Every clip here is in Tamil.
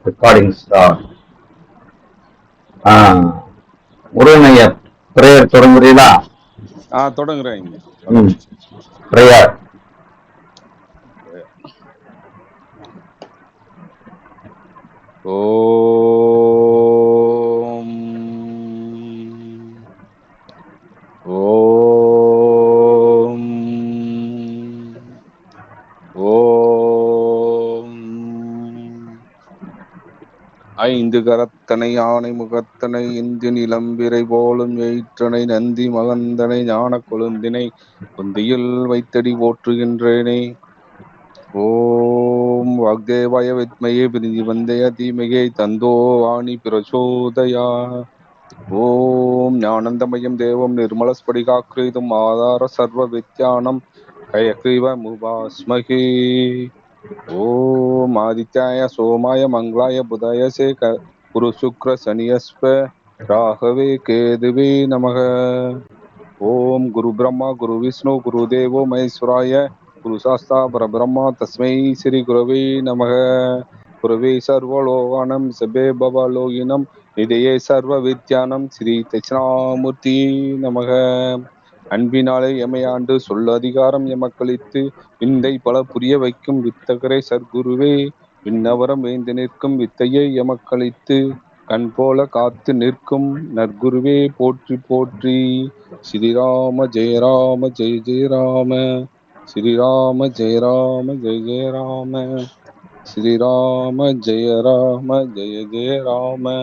Recording start. முருகனைய பிரேயர் தொடங்குறீங்களா? தொடங்குறேன். பிரேயர். ஓம் ஐந்து கரத்தனை ஆணை முகத்தனை இந்து நிலம்பிரை போலும் எயிற்றனை நந்தி மகந்தனை ஞான கொழுந்தினை குந்தியில் வைத்தடி போற்றுகின்றேனே. ஓம் வாக்தேவாய வித்மயே பிரிஞ்சி வந்தய தீமகே தந்தோ வாணி பிரசோதயா. ஓம் ஞானந்தமயம் தேவம் நிர்மலஸ்படிகாக்கிருதம் ஆதார சர்வ வித்யானம் கயக்ரீவ முபாஸ்மகே. ஓம் ஆதித்யாய சோமாய மங்களாய புதாய சே குரு சுக்ர சனியஸ்ப ராகவே கேதுவே நமக. ஓம் குரு பிரம்மா குரு விஷ்ணு குரு தேவோ மகேஸ்வராய குரு சாஸ்தா பரபிரம்மா தஸ்மை ஸ்ரீ குருவே நமக. குருவே சர்வலோகானம் சபே பவலோகினம் நிதையே சர்வ வித்யானம் ஸ்ரீ தட்சிணாமூர்த்தி நமக. அன்பினாலே எமையாண்டு சொல்ல அதிகாரம் எமக்களித்து விந்தை பல புரிய வைக்கும் வித்தகரே சர்க்குருவே. விண்ணவரம் வேந்து நிற்கும் வித்தையை எமக்களித்து கண் போல காத்து நிற்கும் நற்குருவே போற்றி போற்றி. ஸ்ரீராம ஜெய ராம ஜெய ஜெய ராம, ஸ்ரீராம ஜெய ராம ஜெய ஜெய ராம, ஸ்ரீராம ஜெய ராம ஜெய ஜெய ராம.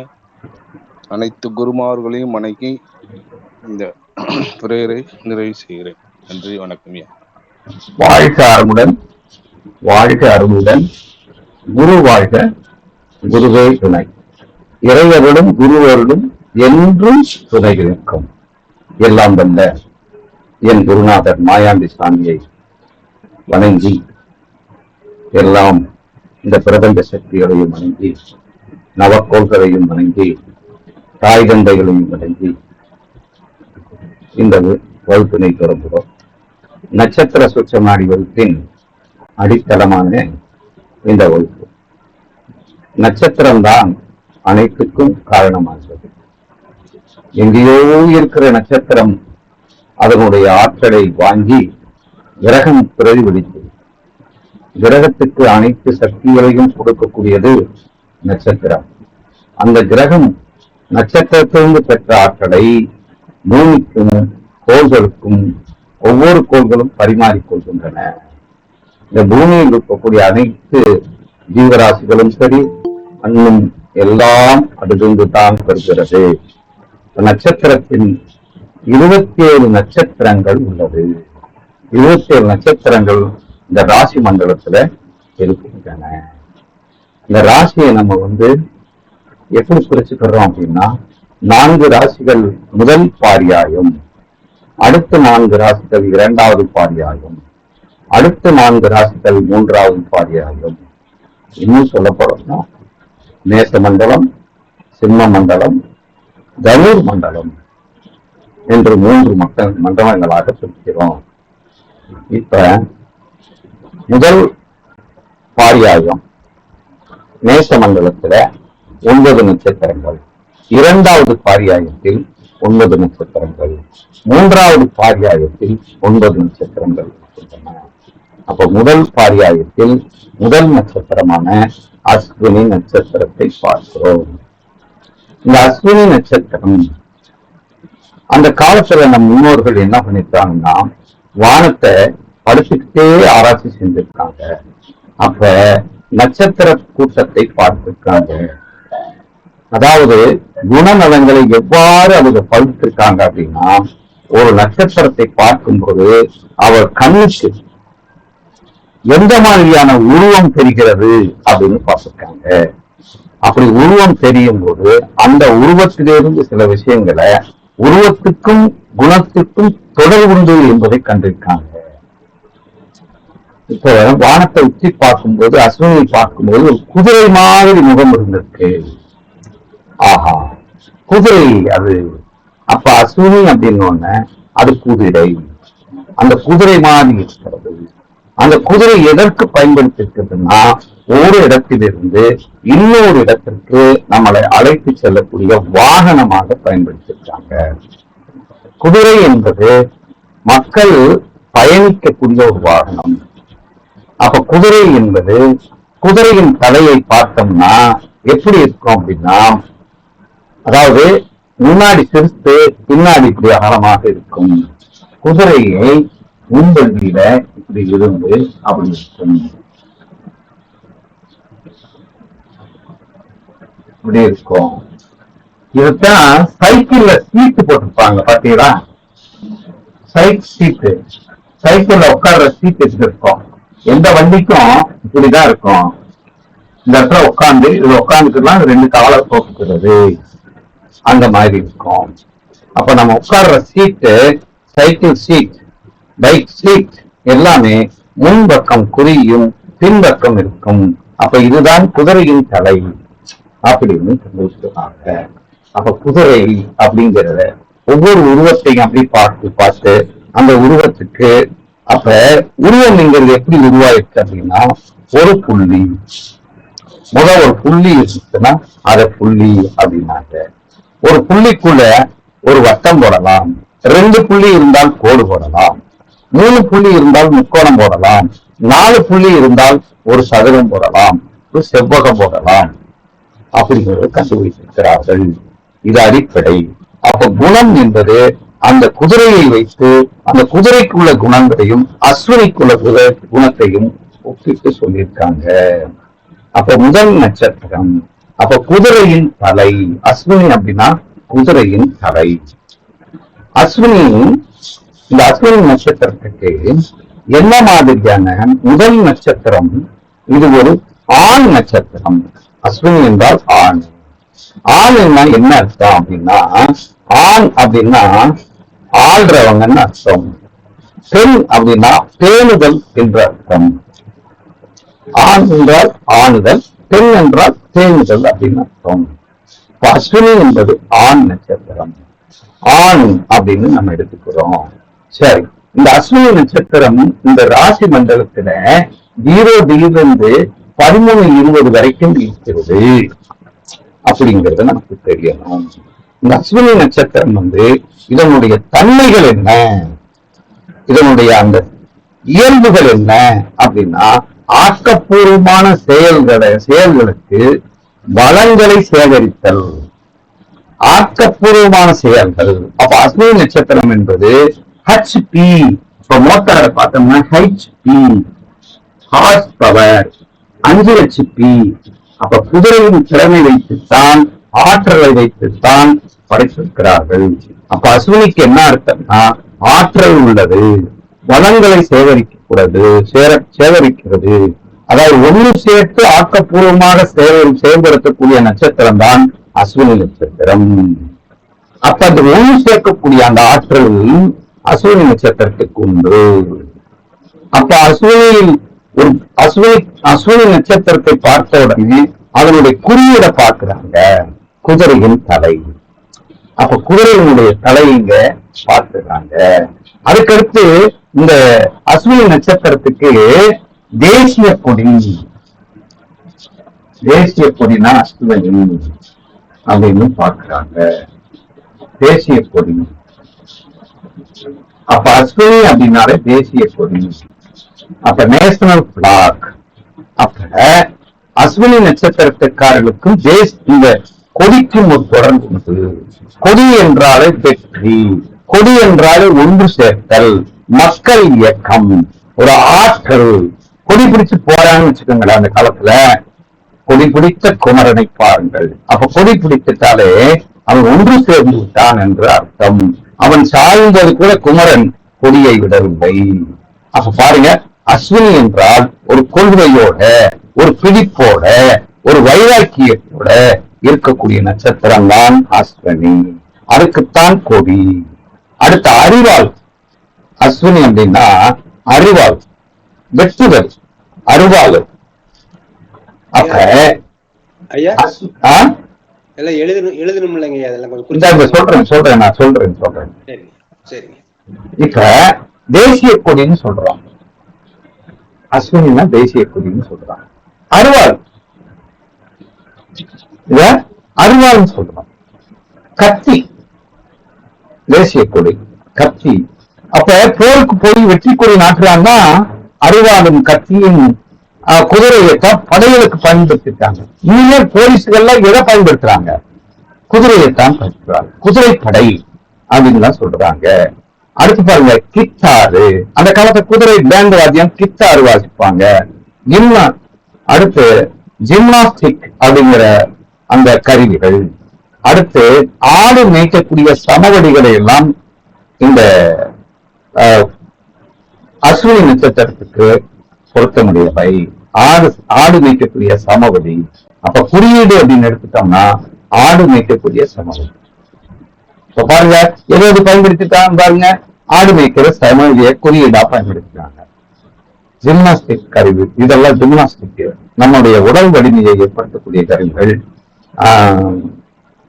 அனைத்து குருமார்களையும் வணங்கி இந்த பிரேயரை நிறைவு செய்கிறேன். நன்றி, வணக்கம். வாழ்க அருமுடன், வாழ்க அருமுடன். குரு வாழ்க, குருவே துணை. இறையவரும் குருவருடும் என்றும் துணை இருக்கும். எல்லாம் வல்ல என் குருநாதர் மாயாண்டி சாமியை வணங்கி, எல்லாம் இந்த பிரபஞ்ச சக்திகளையும் வணங்கி, நவக்கோள்களையும் வணங்கி, தாய் தந்தைகளையும் வணங்கி இந்த வகுப்பினை தொடங்குகிறோம். நட்சத்திர சுற்றமாடி வகுப்பின் அடித்தளமான இந்த வகுப்பு. நட்சத்திரம்தான் அனைத்துக்கும் காரணமாகிறது. எங்கேயோ இருக்கிற நட்சத்திரம் அதனுடைய ஆற்றலை வாங்கி கிரகம் பிரதிபலித்து கிரகத்துக்கு அனைத்து சக்திகளையும் கொடுக்கக்கூடியது நட்சத்திரம். அந்த கிரகம் நட்சத்திரத்திலிருந்து பெற்ற ஆற்றலை பூமிக்கும் கோள்களுக்கும் ஒவ்வொரு கோள்களும் பரிமாறிக்கொள்கின்றன. இந்த பூமியில் இருக்கக்கூடிய அனைத்து ஜீவராசிகளும் சரி, அண்ணும் எல்லாம் அதிலிருந்து தான் பெறுகிறது. நட்சத்திரத்தின் 27 நட்சத்திரங்கள் உள்ளது. 27 நட்சத்திரங்கள் இந்த ராசி மண்டலத்துல இருக்கின்றன. இந்த ராசியை நம்ம எப்படி பிரிச்சுக்கிறோம் அப்படின்னா, 4 ராசிகள் முதல் பாரியாயம், அடுத்த 4 ராசிகள் 2வது பாரியாயம், அடுத்த 4 ராசிகள் 3வது பாரியாயம். இன்னும் சொல்ல போறோம்னா மேச மண்டலம், சிம்ம மண்டலம், தனுர் மண்டலம் என்று 3 மண்டலங்களாக பிரிக்கிறோம். இப்ப முதல் பாரியாயம் மேச மண்டலத்துல 9 நட்சத்திரங்கள், 2வது பாரியாயத்தில் 9 நட்சத்திரங்கள், 3வது பாரியாயத்தில் 9 நட்சத்திரங்கள் இருக்கின்றன. அப்ப முதல் பாரியாயத்தில் முதல் நட்சத்திரமான அஸ்வினி நட்சத்திரத்தை பார்க்கிறோம். இந்த அஸ்வினி நட்சத்திரம் அந்த காலத்துல நம் முன்னோர்கள் என்ன பண்ணிருக்காங்கன்னா, வானத்தை படுத்துக்கிட்டே ஆராய்ச்சி செஞ்சிருக்காங்க. அப்ப நட்சத்திர கூட்டத்தை பார்த்திருக்காங்க. அதாவது குணநலங்களை எவ்வாறு அவங்க பகுத்திருக்காங்க அப்படின்னா, ஒரு நட்சத்திரத்தை பார்க்கும்போது அவர் கண்ணுக்கு எந்த மாதிரியான உருவம் தெரிகிறது அப்படின்னு பார்த்திருக்காங்க. அப்படி உருவம் தெரியும் போது அந்த உருவத்திலிருந்து சில விஷயங்களை உருவத்துக்கும் குணத்துக்கும் தொடர்பு உண்டு என்பதை கண்டிருக்காங்க. இப்ப வானத்தை உச்சி பார்க்கும்போது, அஸ்வினியை பார்க்கும்போது ஒரு குதிரை மாதிரி முகம் இருந்திருக்கு. ஆஹா, குதிரை அது. அப்ப அஸ்வினி அப்படின்னு அது குதிரை. அந்த குதிரை மாதிரி இருக்கிறது. அந்த குதிரை எதற்கு பயன்படுத்தி இருக்கிறதுன்னா, ஒரு இடத்திலிருந்து இன்னொரு இடத்திற்கு நம்மளை அழைத்து செல்லக்கூடிய வாகனமாக பயன்படுத்திருக்காங்க. குதிரை என்பது மக்கள் பயணிக்கக்கூடிய ஒரு வாகனம். அப்ப குதிரை என்பது, குதிரையின் தலையை பார்த்தோம்னா எப்படி இருக்கும் அப்படின்னா, அதாவது முன்னாடி சிறுத்து பின்னாடி இப்படி அகலமாக இருக்கும். குதிரையை முன்பகுதியில இப்படி இருந்து அப்படி இருக்கும், இப்படி இருக்கும். இதுதான் சைக்கிள்ல சீட்டு போட்டிருப்பாங்க பாத்தீங்களா, சீட்டு, சைக்கிள்ல உட்கார்ற சீட்டு இருக்கும். எந்த வண்டிக்கும் இப்படிதான் இருக்கும். இந்த இடத்துல உட்காந்து இதுல உட்காந்துக்கலாம், ரெண்டு காலை போக்குறது அந்த மாதிரி இருக்கும். அப்ப நம்ம உட்கார்ற சீட்டு, சைக்கிள் சீட், பைக் சீட் எல்லாமே முன்பக்கம் குறியும் பின்பக்கம் இருக்கும். அப்ப இதுதான் குதிரையின் தலை அப்படின்னு சொல்லியிருக்காங்க. அப்ப குதிரை அப்படிங்கிறத ஒவ்வொரு உருவத்தையும் அப்படி பார்த்து பார்த்து அந்த உருவத்துக்கு, அப்ப உருவம்ங்கிறது எப்படி உருவாயிருக்கு அப்படின்னா, ஒரு புள்ளி, ஒரு புள்ளி இருக்குன்னா அத புள்ளி அப்படின்னாங்க. ஒரு புள்ளிக்குள்ள ஒரு வட்டம் போடலாம், 2 புள்ளி இருந்தால் கோடு போடலாம், 3 புள்ளி இருந்தால் முக்கோணம் போடலாம், 4 புள்ளி இருந்தால் ஒரு சதுரம் போடலாம், ஒரு செவ்வகம் போடலாம் அப்படிங்கிறத கண்டுபிடித்திருக்கிறார்கள். இது அடிப்படை. அப்ப குணம் என்பது அந்த குதிரையை வைத்து அந்த குதிரைக்குள்ள குணங்களையும் அஸ்வினிக்குள்ள குணத்தையும் ஒப்பிட்டு சொல்லியிருக்காங்க. அப்ப முதல் நட்சத்திரம், அப்ப குதிரையின் தலை, அஸ்வினி அப்படின்னா குதிரையின் தலை. அஸ்வினி, இந்த அஸ்வினி நட்சத்திரத்துக்கு என்ன மாதிரியான முதல் நட்சத்திரம், இது ஒரு ஆண் நட்சத்திரம். அஸ்வினி என்றால் ஆண். ஆண் என்ன அர்த்தம் அப்படின்னா, ஆண் அப்படின்னா ஆள்றவங்கன்னு அர்த்தம். பெண் அப்படின்னா பேணுதல் என்ற அர்த்தம். ஆண் என்றால் ஆணுதல், பெண் என்றால் பேணுதல் அப்படின்னு அர்த்தம். அஸ்வினி என்பது ஆண் நட்சத்திரம், ஆண் அப்படின்னு நம்ம எடுத்துக்கிறோம். சரி, இந்த அஸ்வினி நட்சத்திரம் இந்த ராசி மண்டலத்துல 0 டிகிரிலிருந்து 13-20 வரைக்கும் இருக்கிறது அப்படிங்கிறது நமக்கு தெரியணும். இந்த அஸ்வினி நட்சத்திரம் இதனுடைய தன்மைகள் என்ன, இதனுடைய அந்த இயல்புகள் என்ன அப்படின்னா, ஆக்கப்பூர்வமான செயல்களுக்கு வளங்களை சேகரித்தல், ஆக்கப்பூர்வமான செயல்கள். அப்ப அஸ்வினி நட்சத்திரம் என்பது HP, இப்ப மோட்டாரை பார்த்தோம்னா HP, ஹார்ஸ் பவர், 5 HP. அப்ப குதிரையின் திறமை வைத்துத்தான், ஆற்றலை வைத்துத்தான் படைத்திருக்கிறார்கள். அப்ப அஸ்வினிக்கு என்ன அர்த்தம்னா, ஆற்றல் உள்ளது, வளங்களை சேகரிக்கிறது. அதாவது ஒன்று சேர்த்து ஆக்கப்பூர்வமாக செயல்படுத்தக்கூடிய நட்சத்திரம் தான் அஸ்வினி நட்சத்திரம். அப்ப அந்த ஒன்று சேர்க்கக்கூடிய அந்த ஆற்றல் அஸ்வினி நட்சத்திரத்துக்கு உண்டு. அப்ப அஸ்வினி நட்சத்திரத்தை பார்த்த உடனே அதனுடைய குறியீடை பார்க்கிறாங்க, குதிரையின் தலை. அப்ப குதிரையினுடைய தலையிங்க பார்த்துறாங்க. அதுக்கடுத்து இந்த அஸ்வினி நட்சத்திரத்துக்கு தேசிய கொடினா அஸ்வினி அப்படின்னு பார்க்கிறாங்க, தேசிய கொடி. அப்ப அஸ்வினி அப்படின்னாலே தேசிய கொடி, அப்ப நேஷனல் பிளாக். அப்ப அஸ்வினி நட்சத்திரத்துக்காரர்களுக்கும் இந்த கொடிக்கும் ஒரு தொடர்பு உண்டு. கொடி என்றாலே வெற்றி, கொடி என்றாலே ஒன்று சேர்த்தல், மக்கள் இயக்கம், ஒரு ஆற்றல். கொடி பிடிச்சு போறான்னு வச்சுக்கோங்களேன், அந்த காலத்துல கொடி பிடித்த குமரனை பாருங்கள். அப்ப கொடி பிடித்துட்டாலே அவன் ஒன்று சேர்ந்து விட்டான் என்று அர்த்தம். அவன் சாய்ந்தது கூட குமரன் கொடியை விடவில்லை. அப்ப பாருங்க, அஸ்வினி என்றால் ஒரு கொள்கையோட, ஒரு பிடிப்போட, ஒரு வைராக்கியத்தோட இருக்கக்கூடிய நட்சத்திரம் தான் அஸ்வினி. அதுக்குத்தான் கொடி. அடுத்த அறிவாள். அஸ்வினி அப்படின்னா அறிவாள், வெட்டுதல், அருவாள். அப்ப சொல்றேன். இப்ப தேசிய கொடின்னு சொல்றோம், அஸ்வினா தேசிய கொடின்னு சொல்றான். அருவாள், இத அருவாள்னு சொல்றோம். கத்தி, தேசிய கொடி கத்தி. அப்ப போருக்கு போய் வெற்றி கொடி நாட்டுறாங்கன்னா அருவாளும் கத்தியும் குதிரையைத்தான் படைகளுக்கு பயன்படுத்திட்டாங்க. இனிமேல் போலீஸ்கள்லாம் எதை பயன்படுத்துறாங்க? குதிரையைத்தான் பயன்படுத்துறாங்க. குதிரை படை அப்படின்னு சொல்றாங்க. அடுத்து பாருங்க, கித்தாரு. அந்த காலத்துல குதிரை பேண்ட் வாத்தியம் கித்தாரு வாசிப்பாங்க. அடுத்து ஜிம்னாஸ்டிக் அப்படிங்கிற அந்த கருவிகள். அடுத்து ஆடு மேய்க்கக்கூடிய சமவெளிகளை எல்லாம் இந்த அஸ்வினி நட்சத்திரத்துக்கு பொருத்த முடியவை. ஆடு மேய்க்கக்கூடிய சமவெளி. அப்ப குறியீடு அப்படின்னு எடுத்துட்டோம்னா ஆடு மேய்க்கக்கூடிய சமவெளி. இப்ப பாருங்க எதாவது பயன்படுத்திட்டாங்க பாருங்க, ஆடு மேய்க்கிற சமவெளியை குறியீடா பயன்படுத்திட்டாங்க. ஜிம்னாஸ்டிக் கருவி, இதெல்லாம் ஜிம்னாஸ்டிக், நம்முடைய உடல் வலிமையை ஏற்படுத்தக்கூடிய கருவிகள்.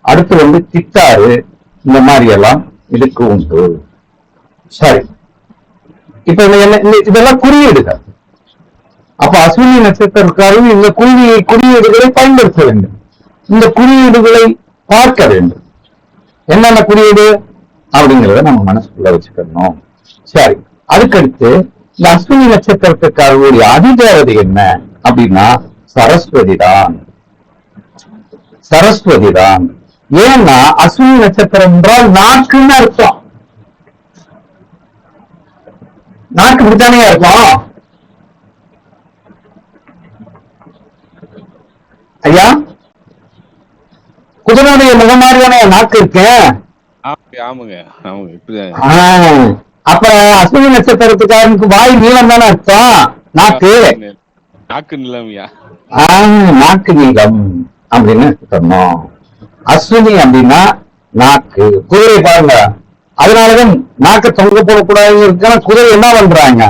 அடுத்து கித்தாரு, இந்த மாதிரி எல்லாம் இதுக்கு உண்டு. சரி, இப்ப இதெல்லாம் குறியீடுகள். அப்ப அஸ்வினி நட்சத்திரக்காரர்கள் இந்த குறியீடுகளை பயன்படுத்த வேண்டும். இந்த குறியீடுகளை பார்க்க வேண்டும். என்னென்ன குறியீடு அப்படிங்கிறத நம்ம மனசுக்குள்ள வச்சுக்கணும். சரி, அதுக்கடுத்து இந்த அஸ்வினி நட்சத்திரத்துக்காரர்களுடைய அதிதேவதை என்ன அப்படின்னா சரஸ்வதி தான். சரஸ்வதி தான். ஏன்னா அஸ்வினி நட்சத்திரம் என்றால் நாக்குன்னு அர்த்தம். நாக்கு இப்படித்தானே இருக்கும் ஐயா? குதிரையுடைய முகம் மாதிரியான நாக்கு இருக்கு. அப்ப அஸ்வினி நட்சத்திரத்துக்காரனுக்கு வாய் நீளம் தானே அர்த்தம். நாக்கு நாக்கு நீளம் அப்படின்னு சொன்னோம். அஸ்வினி அப்படின்னா நாக்கு. குதிரை பாருங்க, அதனாலதான் நாக்க தொங்க போடக்கூடாது இருக்குன்னா குதிரை என்ன பண்றாங்க?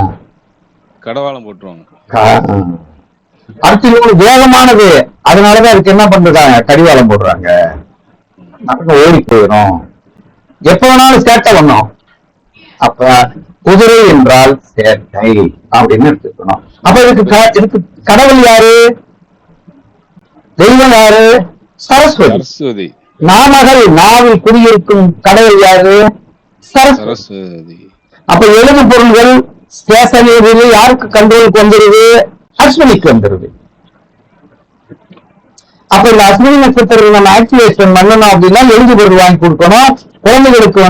கடவாளம் போட்டுருவாங்க. அடுத்து வேகமானது, அதனாலதான் அதுக்கு என்ன பண்றாங்க? கடிவாளம் போடுறாங்க. ஓடி போயிடும், எப்ப வேணாலும் சேட்டை பண்ணும். அப்ப குதிரை என்றால் சேட்டை அப்படின்னு எடுத்துக்கணும். அப்ப இதுக்கு கடவுள் யாரு? தெய்வம் யாரு? சரஸ்வதி. நாமகள், நாவில் குடியிருக்கும் கடவுள் யாரு? சரஸ்வதி. அப்ப எழுது பொருள்கள் ஸ்டேஷனரியில யாருக்கு கண்ட்ரோலுக்கு வந்துருது? அஸ்வினிக்கு வந்துருது. அப்ப இந்த அஸ்வினி நட்சத்திரம் நம்ம ஆக்டிவேஷன் பண்ணணும் அப்படின்னா எழுது பொருள் வாங்கி கொடுக்கணும். குழந்தைகளுக்கு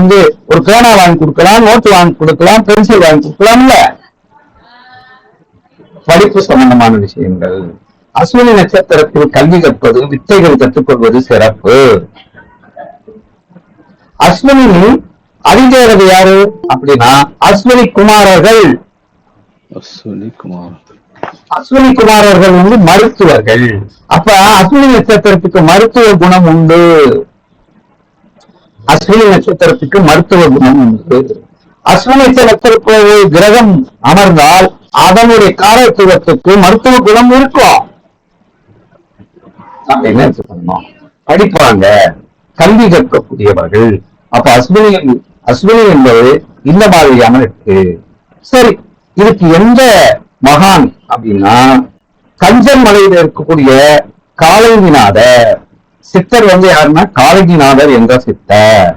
ஒரு பேனா வாங்கி கொடுக்கலாம், நோட்டு வாங்கி கொடுக்கலாம், பென்சில் வாங்கி கொடுக்கலாம்ல. படிப்பு சம்பந்தமான விஷயங்கள். அஸ்வினி நட்சத்திரத்தில் கல்வி கற்பது, வித்தைகள் கற்றுக்கொள்வது சிறப்பு. அஸ்வினி அதிதேவதை யாரு அப்படின்னா அஸ்வினி குமாரர்கள். அஸ்வினி குமாரர்கள் மருத்துவர்கள். அப்ப அஸ்வினி நட்சத்திரத்துக்கு மருத்துவ குணம் உண்டு. அஸ்வினி நட்சத்திரத்துக்கு மருத்துவ குணம் உண்டு. அஸ்வினி நட்சத்திரத்தில் கிரகம் அமர்ந்தால் அதனுடைய காரத்துவத்துக்கு மருத்துவ குணம் இருக்கும். படிப்பாங்க, கல்வி கற்கக்கூடியவர்கள். அப்ப அஸ்வினி என்பது இந்த மாதிரியான இருக்கு. சரி, இதுக்கு எந்த மகான் அப்படின்னா கஞ்சன் மலையில இருக்கக்கூடிய காலங்கிநாதர் சித்தர் யாருன்னா காலங்கிநாதர் என்ற சித்தர்.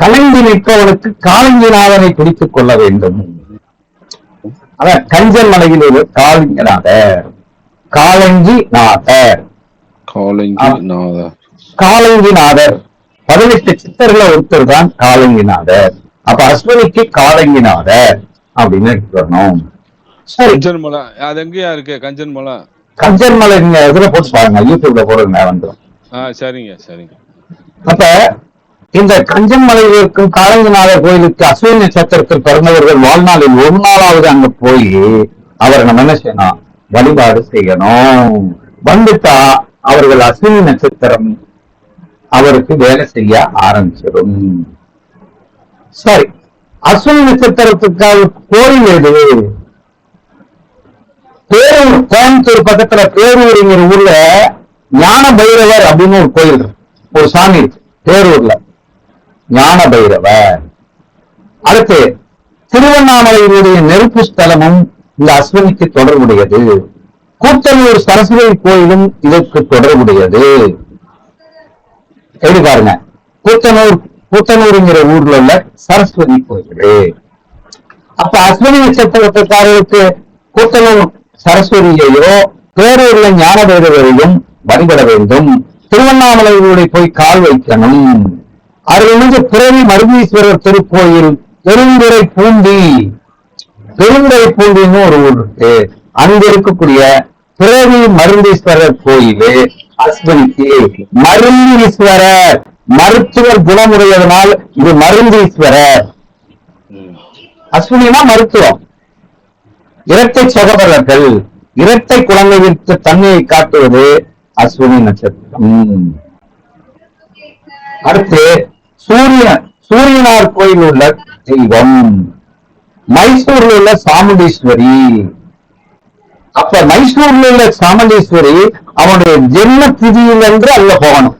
கலங்கி நிற்பவனுக்கு காலங்கிநாதனை பிடித்துக் கொள்ள வேண்டும். அதான் கஞ்சன் மலையில் உள்ள காலங்கிநாதர். காலங்கிநாதர் 18 சித்தர்ல ஒருத்தர் தான் காலங்கிநாதர். அப்ப அஸ்வினிக்கு காலங்கிநாதர் அப்படின்னு எடுத்துக்கணும். கஞ்சன்மலை அது எங்கயா இருக்கு? கஞ்சன்மலை நீங்க இதுல போட்டு பாருங்க, யூடியூப்ல போடுங்க வந்துடும். சரிங்க. அப்ப இந்த கஞ்சன்மலையில் இருக்கும் காலங்கிநாதர் கோயிலுக்கு அஸ்வினி நட்சத்திரத்தில் பிறந்தவர்கள் வாழ்நாளில் ஒரு நாளாவது அங்க போய் அவர் நம்ம என்ன செய்யணும்? வழிபாடு செய்யணும். வந்துட்டா அவர்கள் அஸ்வினி நட்சத்திரம் அவருக்கு வேலை செய்ய ஆரம்பிச்சிடும். சரி, அஸ்வினி நட்சத்திரத்துக்காக கோயில் எது? பேரூர், கோயம்புத்தூர் பக்கத்துல பேரூருங்கிற ஊர்ல ஞான பைரவர் அப்படின்னு ஒரு கோயில் இருக்கு, ஒரு சாமி இருக்கு பேரூர்ல, ஞான பைரவர். அடுத்து திருவண்ணாமலையினுடைய நெருப்பு ஸ்தலமும் இந்த அஸ்வினிக்கு தொடர்புடையது. கூத்தனூர் சரஸ்வதி கோயிலும் இதற்கு தொடர்புடையது. எப்படி பாருங்க, கூத்தனூருங்கிற ஊர்ல உள்ள சரஸ்வதி கோயில். அப்ப அஸ்வினி நட்சத்திரத்துக்காரருக்கு கூத்தனூர் சரஸ்வதியையோ பேரூர்ல ஞானபேரவரையும் வழிபட வேண்டும். திருவண்ணாமலையினுடைய போய் கால் வைக்கணும். அருள்மிகு பிறவி மருதீஸ்வரர் திருக்கோயில் பெருந்துறை பூண்டின்னு ஒரு ஊர் இருக்கு. அங்க இருக்கக்கூடிய பிறவி மருந்தீஸ்வரர் கோயிலு அஸ்வினிக்கு மருந்தீஸ்வரர், மருத்துவர் குணமுடையதனால் இது மருந்தீஸ்வரர். அஸ்வினா மருத்துவம். இரட்டை சகோதரர்கள், இரட்டை குழந்தைகளுக்கு தன்மையை காட்டுவது அஸ்வினி நட்சத்திரம். அடுத்து சூரியனார் கோயில் உள்ள தெய்வம் மைசூர்ல உள்ள சாமுண்டீஸ்வரி. அப்ப மைசூர்ல உள்ள சாமுண்டீஸ்வரி அவனுடைய ஜென்ம திதியிலிருந்து அல்ல போகணும்.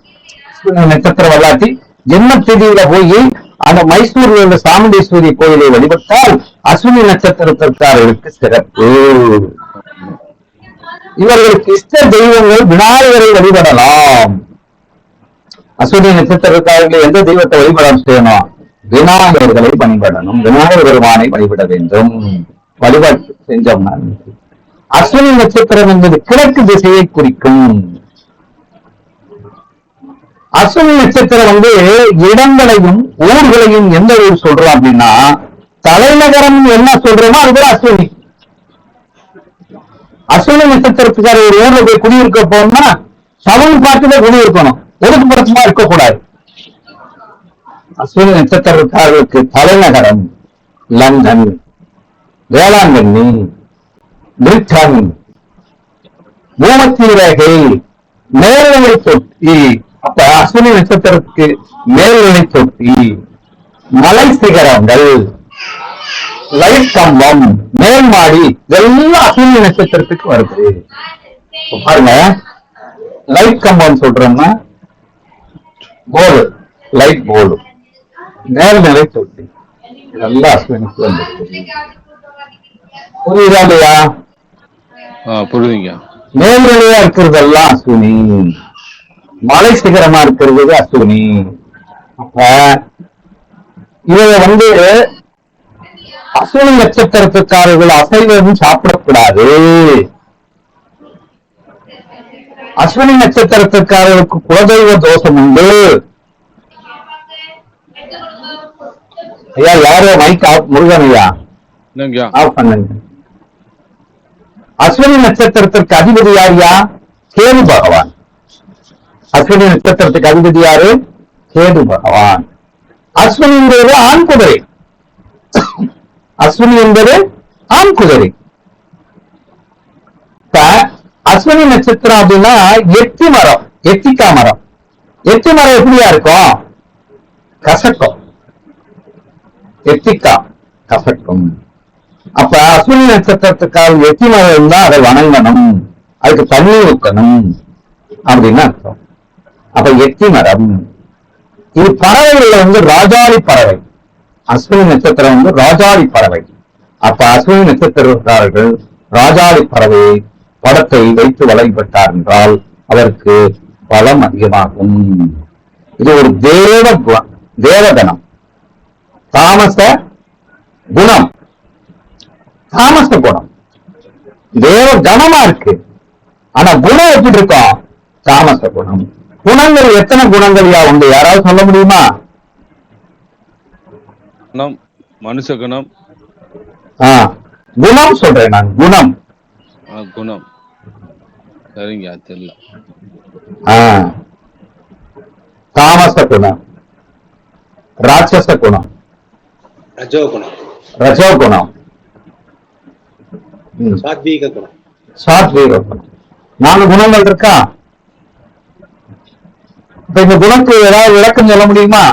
நட்சத்திர வரலாற்றி ஜென்ம திதியில போய் அந்த மைசூர்ல உள்ள சாமுண்டீஸ்வரி கோயிலை வழிபட்டால் அஸ்வினி நட்சத்திரத்திற்காரர்களுக்கு சிறப்பு. இவர்களுக்கு இஷ்ட தெய்வங்கள் விநாயகரை வழிபடலாம். அஸ்வினி நட்சத்திரக்காரர்கள் எந்த தெய்வத்தை வழிபடம் செய்யணும்? விநாயகர்களை வழிபடணும். விநாயகர் பெருமானை வழிபட வேண்டும். வழிபாடு செஞ்சோம்னா அஸ்வினி நட்சத்திரம் என்பது கிழக்கு திசையை குறிக்கும். அஸ்வினி நட்சத்திரம் இடங்களையும் ஊர்களையும் எந்த ஊர் சொல்றோம் அப்படின்னா, தலைநகரம் என்ன சொல்றோமோ அது கூட அஸ்வினி. அஸ்வினி நட்சத்திரத்துக்கார ஒரு ஊர்ல போய் குடியிருக்க போனா சவுன் பார்த்துல குடியிருக்கணும், ஒதுக்குப்புறமா இருக்கக்கூடாது. அஸ்வினி நட்சத்திரக்காரர்களுக்கு தலைநகரம் லண்டன், வேளாங்கண்ணி, பிரிட்டன், பூமத்திய ரேகை, மேல்நிலை தொட்டி. அப்ப அஸ்வினி நட்சத்திரத்துக்கு மேல்நிலை தொட்டி, மலை சிகரங்கள், லைட் கம்பம், மேல் மாடி, இதெல்லாம் அஸ்வினி நட்சத்திரத்துக்கு வருது. பாருங்க, லைட் கம்பம் சொல்றோம்னா போர்டு, லைட் போர்டு, மேல்நிலை தொட்டி, இதெல்லாம் அஸ்வினிக்கு வந்துருக்கு. புரியுதா இல்லையா? புரியுதுங்க. மேல்நிலையா இருக்கிறதெல்லாம் அஸ்வினி, மலை சிகரமா இருக்கிறது அஸ்வினி. அப்ப இவங்க அஸ்வினி நட்சத்திரத்துக்காரர்கள் அசைவம் சாப்பிடக்கூடாது. அஸ்வினி நட்சத்திரத்துக்காரர்களுக்கு குலதெய்வ தோஷம் உண்டு. ஐயா யாரோ மைக் ஆஃப், முருகன் ஐயா ஆஃப் பண்ணுங்க. அஸ்வினி நட்சத்திரத்திற்கு அதிபதி யாரியா? கேது பகவான். அஸ்வினி நட்சத்திரத்துக்கு அதிபதி யாரு? கேது பகவான். அஸ்வினி என்பது ஆண் குதிரை. அஸ்வினி என்பது ஆண் குதிரை. அஸ்வினி நட்சத்திரம் அப்படின்னா எத்தி மரம், எத்திக்கா மரம். எத்தி மரம் எப்படியா இருக்கும்? கசக்கும். எத்திக்கா கசக்கும். அப்ப அஸ்வினி நட்சத்திரத்துக்காக எத்தி மரம் இருந்தா அதை வணங்கணும், அதுக்கு தண்ணி ஊற்றணும் அப்படின்னு அர்த்தம். அப்ப எத்தி மரம். இது பறவைகள்ல ராஜாளி பறவை. அஸ்வினி நட்சத்திரம் ராஜாளி பறவை. அப்ப அஸ்வினி நட்சத்திரக்காரர்கள் ராஜாளி பறவையை படத்தை வைத்து வழிபட்டார் என்றால் அவருக்கு பலம் அதிகமாகும். இது ஒரு தேவகணம், தாமச குணம். தாமச குணம் தேவ கணமா இருக்கு, ஆனா குணம் எப்படி இருக்கும்? தாமச குணம். குணங்கள் எத்தனை குணங்கள் உண்டு? யாராவது சொல்ல முடியுமா? மனுஷ குணம். குணம் சொல்றேன் நான். குணம் குணம் சரிங்க, தெரியல. தாமச குணம், ராட்சச குணம், ரஜோகுணம், 4 குணங்கள் இருக்கா? இப்ப இந்த குணத்துக்கு ஏதாவது விளக்கம் சொல்ல முடியுமா?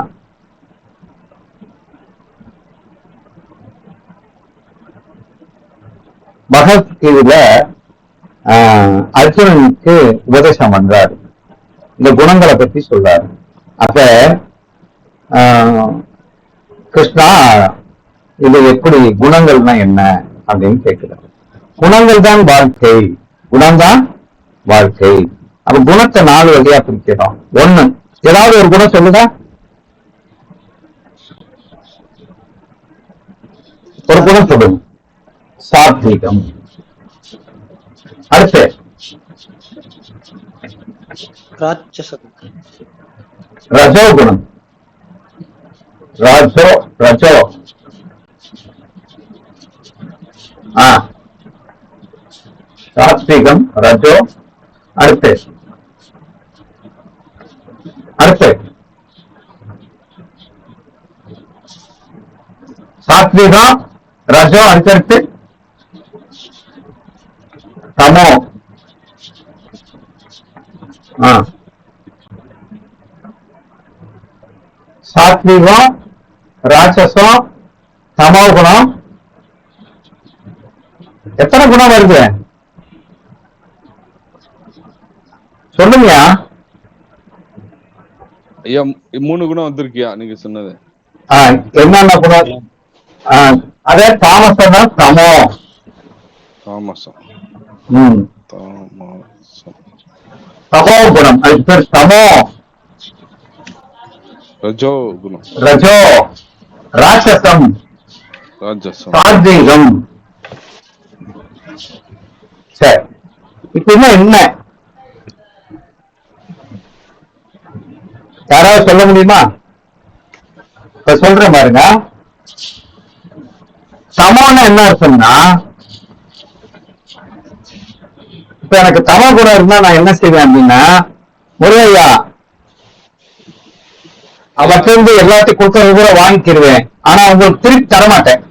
பகவத்கீதையில அர்ஜுனனுக்கு உபதேசம் பண்றாரு, இந்த குணங்களை பற்றி சொல்றாரு. அப்ப கிருஷ்ணா இது எப்படி, குணங்கள்னா என்ன அப்படின்னு கேட்கிறார். குணங்கள் தான் வாழ்க்கை, குணம்தான் வாழ்க்கை. அப்ப குணத்தை 4 வகையா பிரிக்கிறோம். 1, ஏதாவது ஒரு குணம் சொல்லுங்க. ஒரு குணம் சொல்லுங்க. சாத்வீகம். அடுத்து ரஜோ குணம். ரஜோ ரஜோ சாத்விகம், ரஜோ. அடுத்து அடுத்து சாத்விகம், ரஜோ, அடுத்தடுத்து தமோ. சாத்விகம், ராட்சசம், தமோ குணம். எத்தனை குணம் வருது சொல்லுங்க ஐயா. 3 குணம் வந்திருக்கியா நீங்க சொன்னது? என்னென்ன குணம்? அதே தாமசம் தான் தமோ. தாமசம், தமோ குணம், அதுக்கு பேர் தமோ. ரஜோ குணம், ரஜோ. ராட்சசம், ராஜசம், சாத்வீகம். சரி, இப்ப என்ன யாராவது சொல்ல முடியுமா? இப்ப சொல்றேன் பாருங்க. சமம்னா என்ன அர்த்தம்னா, இப்ப எனக்கு தமோ குணம் இருந்தா நான் என்ன செய்வேன் அப்படின்னா, முருகையா அவற்றிலிருந்து எல்லாத்தையும் கொடுக்கறது கூட வாங்கிக்கிருவேன். ஆனா உங்களுக்கு திருப்பி தரமாட்டேன்.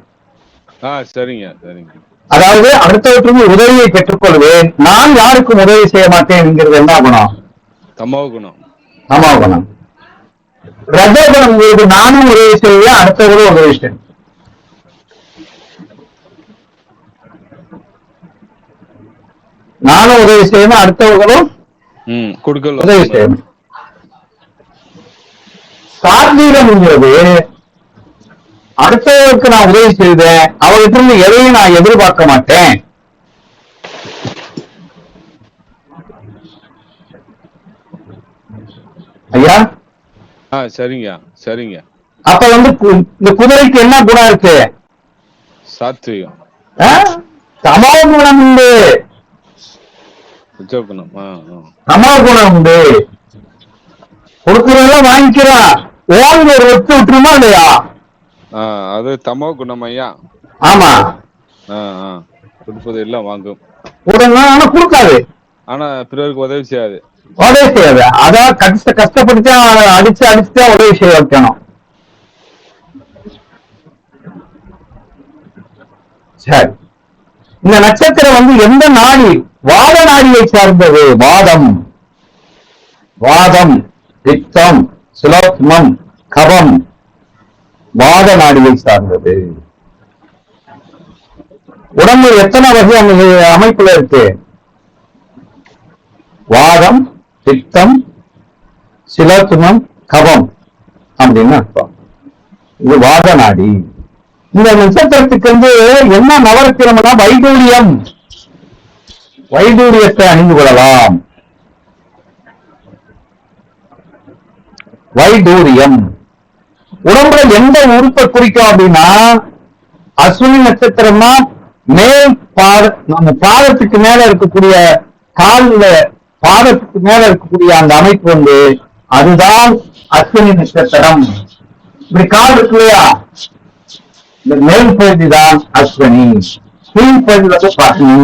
சரிங்க சரிங்க. அதாவது அடுத்தவற்றிலிருந்து உதவியை பெற்றுக்கொள்வேன். நான் யாருக்கும் உதவி செய்ய மாட்டேன் என்கிறது என்ன குணம்? தமோ குணம். தமோ குணம். ரஜோ குணம் உங்களுக்கு நானும் உதவி செய்வேன், அடுத்தவர்களும் உதவி செய்வேன். நானும் உதவி செய்யணும், அடுத்தவர்களும் உதவி செய்யணும். சாத்வீகம்ங்கிறது அடுத்தவருக்கு நான் உதவி செய்தேன், அவர்கிட்ட இருந்து எதையும் நான் எதிர்பார்க்க மாட்டேன். ஐயா சரிங்க சரிங்க. அப்ப இந்த குதிரைக்கு என்ன குணம் இருக்கு? சாத்வீகம். தமோ குணம் உண்டு. தமோ குணம் உண்டு. கொடுக்கிறதெல்லாம் வாங்கிக்கிறான். ஓய்வு ஒரு வச்சு விட்டுருமா இல்லையா? அது தமோ குணம் ஐயா. ஆமா, கொடுப்பது எல்லாம் வாங்கும். ஆனா கொடுக்காது. ஆனா பிறருக்கு உதவி செய்யாது. உதவி செய்யாது. அதான் கஷ்டப்பட்டு அடிச்சுதான் உதவி செய்ய வைக்கணும். சரி, இந்த நட்சத்திரம் எந்த நாடி? வாத நாடியை சார்ந்தது. வாதம், வாதம், பித்தம், சுலோத்மம், கபம், வாத நாடியை சார்ந்தது. உடம்பு எத்தனை வகை அமைப்புல இருக்கு? வாதம், பித்தம், சிலோத்மம், கபம் அப்படின்னு அர்த்தம். இது வாத நாடி. இந்த நட்சத்திரத்துக்கு என்ன நவரத்தினம்னா வைடூரியம். வைடூரியத்தை அணிந்து கொள்ளலாம். வைடூரியம் உடம்புல எந்த உறுப்பை குறிக்கும் அப்படின்னா, அஸ்வினி நட்சத்திரம்னா மேல் நம்ம பாதத்துக்கு மேல இருக்கக்கூடிய கால்ல பாதத்துக்கு மேல இருக்கக்கூடிய அந்த அமைப்பு அதுதான் அஸ்வினி நட்சத்திரம். இப்படி கால் இருக்கு இல்லையா, இந்த மேல் பகுதி தான் அஸ்வினி, கீழ் பகுதியில பத்னி.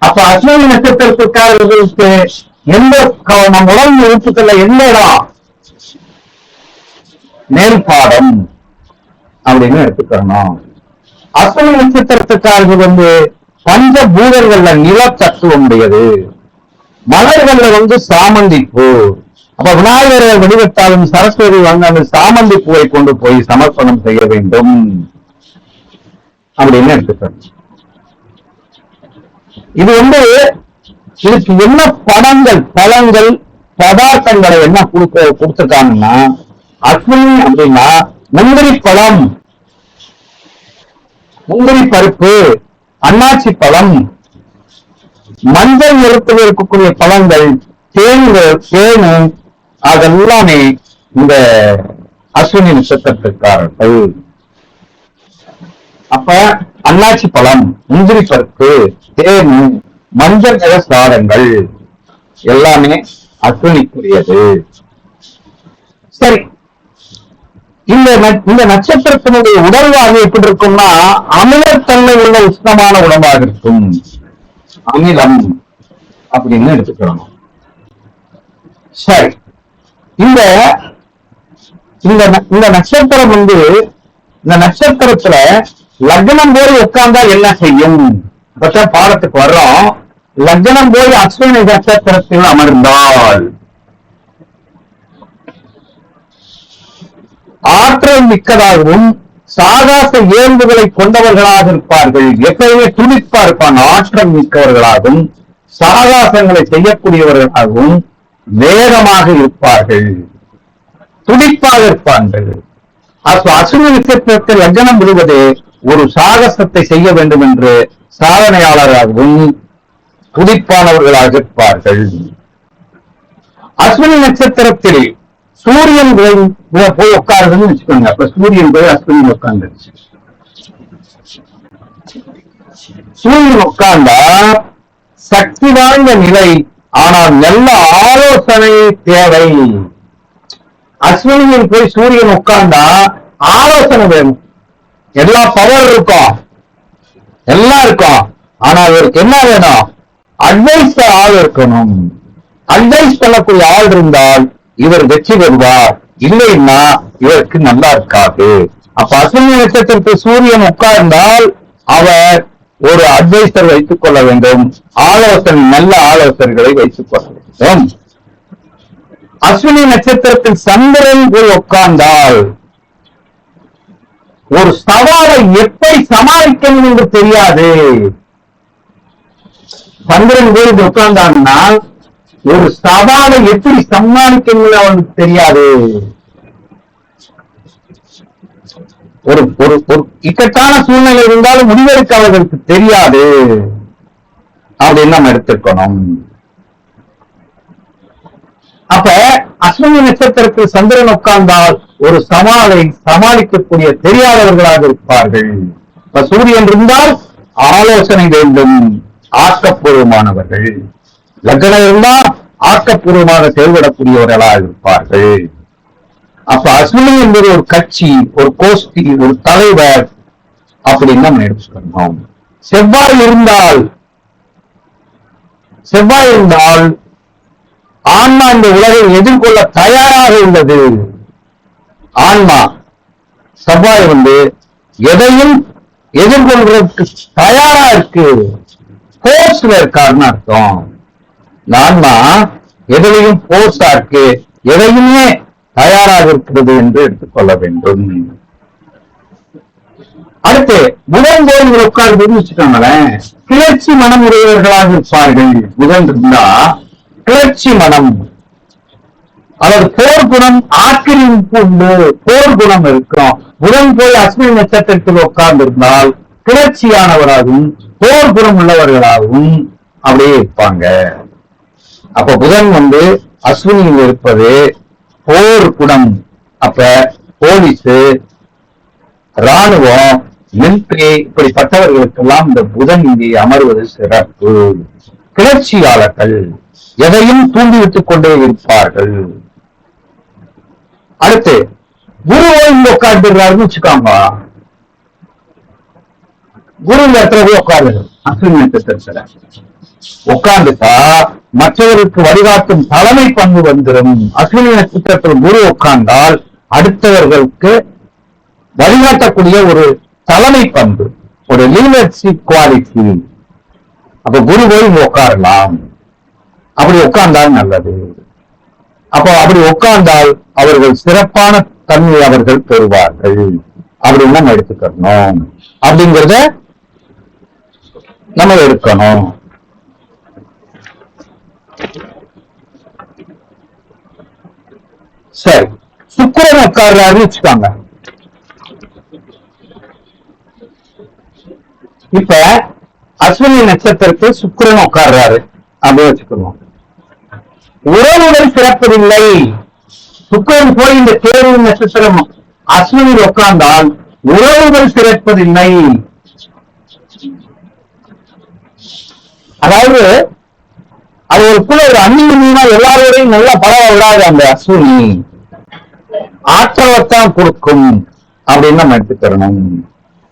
அப்ப அஸ்வினி நட்சத்திரத்துக்காரர்களுக்கு எந்த நம்ம உடல் உறுப்புகள்ல எந்த இடம்? மேல் பாதம் அப்படின்னு எடுத்துக்கணும். அஸ்வினி நட்சத்திரத்துக்காரர்கள் பஞ்சபூதங்கள்ல நிலத்தத்துவம் உடையது. மலர்கள்ல சாமந்தி பூ. அப்ப விநாயகரை வழிபட்டாலும் சரஸ்வதி அந்த சாமந்தி பூவை கொண்டு போய் சமர்ப்பணம் செய்ய வேண்டும் அப்படின்னு எடுத்துக்கணும். இது இதுக்கு என்ன பழங்கள் பதார்த்தங்களை என்ன கொடுத்துருக்காங்கன்னா, அஸ்வினி அப்படின்னா முந்திரி பழம், முந்திரி பருப்பு, அன்னாச்சி பழம், மஞ்சள் நிறத்தில் இருக்கக்கூடிய பழங்கள், தேனு, அதெல்லாமே இந்த அஸ்வினி நட்சத்திரத்திற்காரர்கள். அப்ப அன்னாச்சி பழம், முந்திரி பருப்பு, தேனு, மஞ்சள் நிற சாதங்கள் எல்லாமே அஸ்வினிக்குரியது. சரி, இந்த நட்சத்திரத்தினுடைய உடல்வாக எப்படி இருக்கும்னா அமிலத்தன்மை உள்ள உஷ்ணமான உடம்பாக இருக்கும். அமிலம் அப்படின்னு எடுத்துக்கணும். சரி, இந்த நட்சத்திரம் இந்த நட்சத்திரத்துல லக்னம் போய் உட்கார்ந்தா என்ன செய்யும்? பாடத்துக்கு வர்றோம். லக்னம் போய் அஸ்வினி நட்சத்திரத்தில் அமர்ந்தால் ஆற்றல் மிக்கதாகவும் சாகாச இயல்புகளை கொண்டவர்களாக இருப்பார்கள். எப்பயுமே துடிப்பா இருப்பாங்க. ஆற்றல் மிக்கவர்களாகவும் சாகாசங்களை செய்யக்கூடியவர்களாகவும் வேகமாக இருப்பார்கள், துடிப்பாக இருப்பார்கள். அஸ்வினி நட்சத்திரத்தில் லக்னம் விடுவது ஒரு சாகசத்தை செய்ய வேண்டும் என்று சாதனையாளராகவும் துடிப்பானவர்களாக இருப்பார்கள். அஸ்வினி நட்சத்திரத்தில் சூரியன் போய் உட்காருதுன்னு வச்சுக்கோங்க. அப்ப சூரியன் போய் அஸ்வினி உட்கார்ந்துருச்சு. சூரியன் உட்கார்ந்தா சக்தி வாய்ந்த நிலை, ஆனால் நல்ல ஆலோசனை தேவை. அஸ்வினியில் போய் சூரியன் உட்கார்ந்தா ஆலோசனை வேணும். எல்லா பவர் இருக்கும், எல்லாம் இருக்கும், ஆனா இவருக்கு என்ன வேணும்? அட்வைஸ் ஆள் இருக்கணும். அட்வைஸ் பண்ணக்கூடிய ஆள் இருந்தால் இவர் வெற்றி பெறுவார், இல்லைன்னா இவருக்கு நல்லா இருக்காது. அப்ப அஸ்வினி நட்சத்திரத்தில் சூரியன் உட்கார்ந்தால் அவர் ஒரு அட்வைசர் வைத்துக் கொள்ள வேண்டும், ஆலோசனை, நல்ல ஆலோசனைகளை வைத்துக் கொள்ள வேண்டும். அஸ்வினி நட்சத்திரத்தில் சந்திரன் போய் உட்கார்ந்தால் ஒரு சவாலை எப்படி சமாளிக்கணும் என்று தெரியாது. சந்திரன் போய் உட்கார்ந்தான்னா ஒரு சவாலை எப்படி சமாளிக்கணும் அவனுக்கு தெரியாது. ஒரு இக்கட்டான சூழ்நிலை இருந்தாலும் முடிவெடுக்க அவர்களுக்கு தெரியாது அப்படின்னு நம்ம எடுத்துக்கணும். அப்ப அஸ்வினி நட்சத்திரத்தில் சந்திரன் உட்கார்ந்தால் ஒரு சவாலை சமாளிக்கக்கூடிய தெரியாதவர்களாக இருப்பார்கள். இப்ப சூரியன் இருந்தால் ஆலோசனை வேண்டும், ஆக்கப்பூர்வமானவர்கள். லக்னம் இருந்தால் ஆக்கப்பூர்வமாக செயல்படக்கூடியவர்களாக இருப்பார்கள். அப்ப அஸ்வினி என்பது ஒரு கட்சி, ஒரு கோஷ்டி, ஒரு தலைவர் அப்படின்னு நம்ம எடுத்துக்கணும். செவ்வாய் இருந்தால் ஆன்மா இந்த உலகை எதிர்கொள்ள தயாராக உள்ளது. ஆன்மா செவ்வாய் எதையும் எதிர்கொள்வதற்கு தயாரா இருக்கு, போர்ஸ்ல இருக்காருன்னு அர்த்தம். ஆன்மா எதிலையும் போர்ஸா இருக்கு, எதையுமே தயாராக இருக்கிறது என்று எடுத்துக்கொள்ள வேண்டும். அடுத்து புதன் கோயில் உட்கார்ந்து வச்சுக்கோங்களேன், கிளர்ச்சி மனம் உடையவர்களாக இருப்பார்கள். புதன் இருந்தா கிளர்ச்சி மனம், அதாவது போர் குணம், ஆக்கிரமிப்பு உண்டு, போர் குணம் இருக்கும். புதன் போய் அஸ்வினி நட்சத்திரத்தில் உட்கார்ந்து இருந்தால் கிளர்ச்சியானவராகவும் போர் குணம் உள்ளவர்களாகவும் அப்படியே இருப்பாங்க. அப்ப புதன் அஸ்வினியில் இருப்பது போர் குணம். அப்ப போலீஸ், ராணுவம், மிலிட்டரி இப்படிப்பட்டவர்களுக்கெல்லாம் இந்த புதன் இங்கே அமர்வது சிறப்பு. கிளர்ச்சியாளர்கள் எதையும் தூண்டிவிட்டுக் கொண்டே இருப்பார்கள். அடுத்து குருவை இங்க உட்கார்ந்துடுறாருன்னு வச்சுக்காங்க. குரு இந்த இடத்துல போய் உட்கார்ந்து அஸ்வினி நட்சத்திரத்துல உட்கார்ந்துட்டா மற்றவர்களுக்கு வழிகாட்டும் தலைமை பண்பு வந்துடும். அஸ்வினி நட்சத்திரத்தில் குரு உட்கார்ந்தால் அடுத்தவர்களுக்கு வழிகாட்டக்கூடிய ஒரு தலைமை பண்பு, ஒரு லீடர்ஷிப் குவாலிட்டி. அப்ப குரு போய் உட்காரலாம், அப்படி உட்கார்ந்தால் நல்லது. அப்போ அப்படி உட்கார்ந்தால் அவர்கள் சிறப்பான தன்மை அவர்கள் பெறுவார்கள் அப்படின்னு நம்ம எடுத்துக்கணும். அப்படிங்கிறத நம்ம எடுக்கணும். சரி, சுக்கிரன் உட்கார்றாருன்னு வச்சுக்காங்க. இப்ப அஸ்வினி நட்சத்திரத்தில் சுக்கிரன் உட்கார்றாரு அப்படின்னு வச்சுக்கணும். உறவுகள் சிறப்பதில்லை. சுக்கிரன் போய் இந்த கேது நட்சத்திரம் அஸ்வினியில் உட்கார்ந்தால் உறவுகள் சிறப்பதில்லை. அதாவது அது ஒரு அந்நியமா எல்லாரோடையும் நல்லா பழக விடாது. அந்த அஸ்வினி ஆற்றலைத்தான் கொடுக்கும் அப்படின்னு நம்ம எடுத்துக்கிறணும்.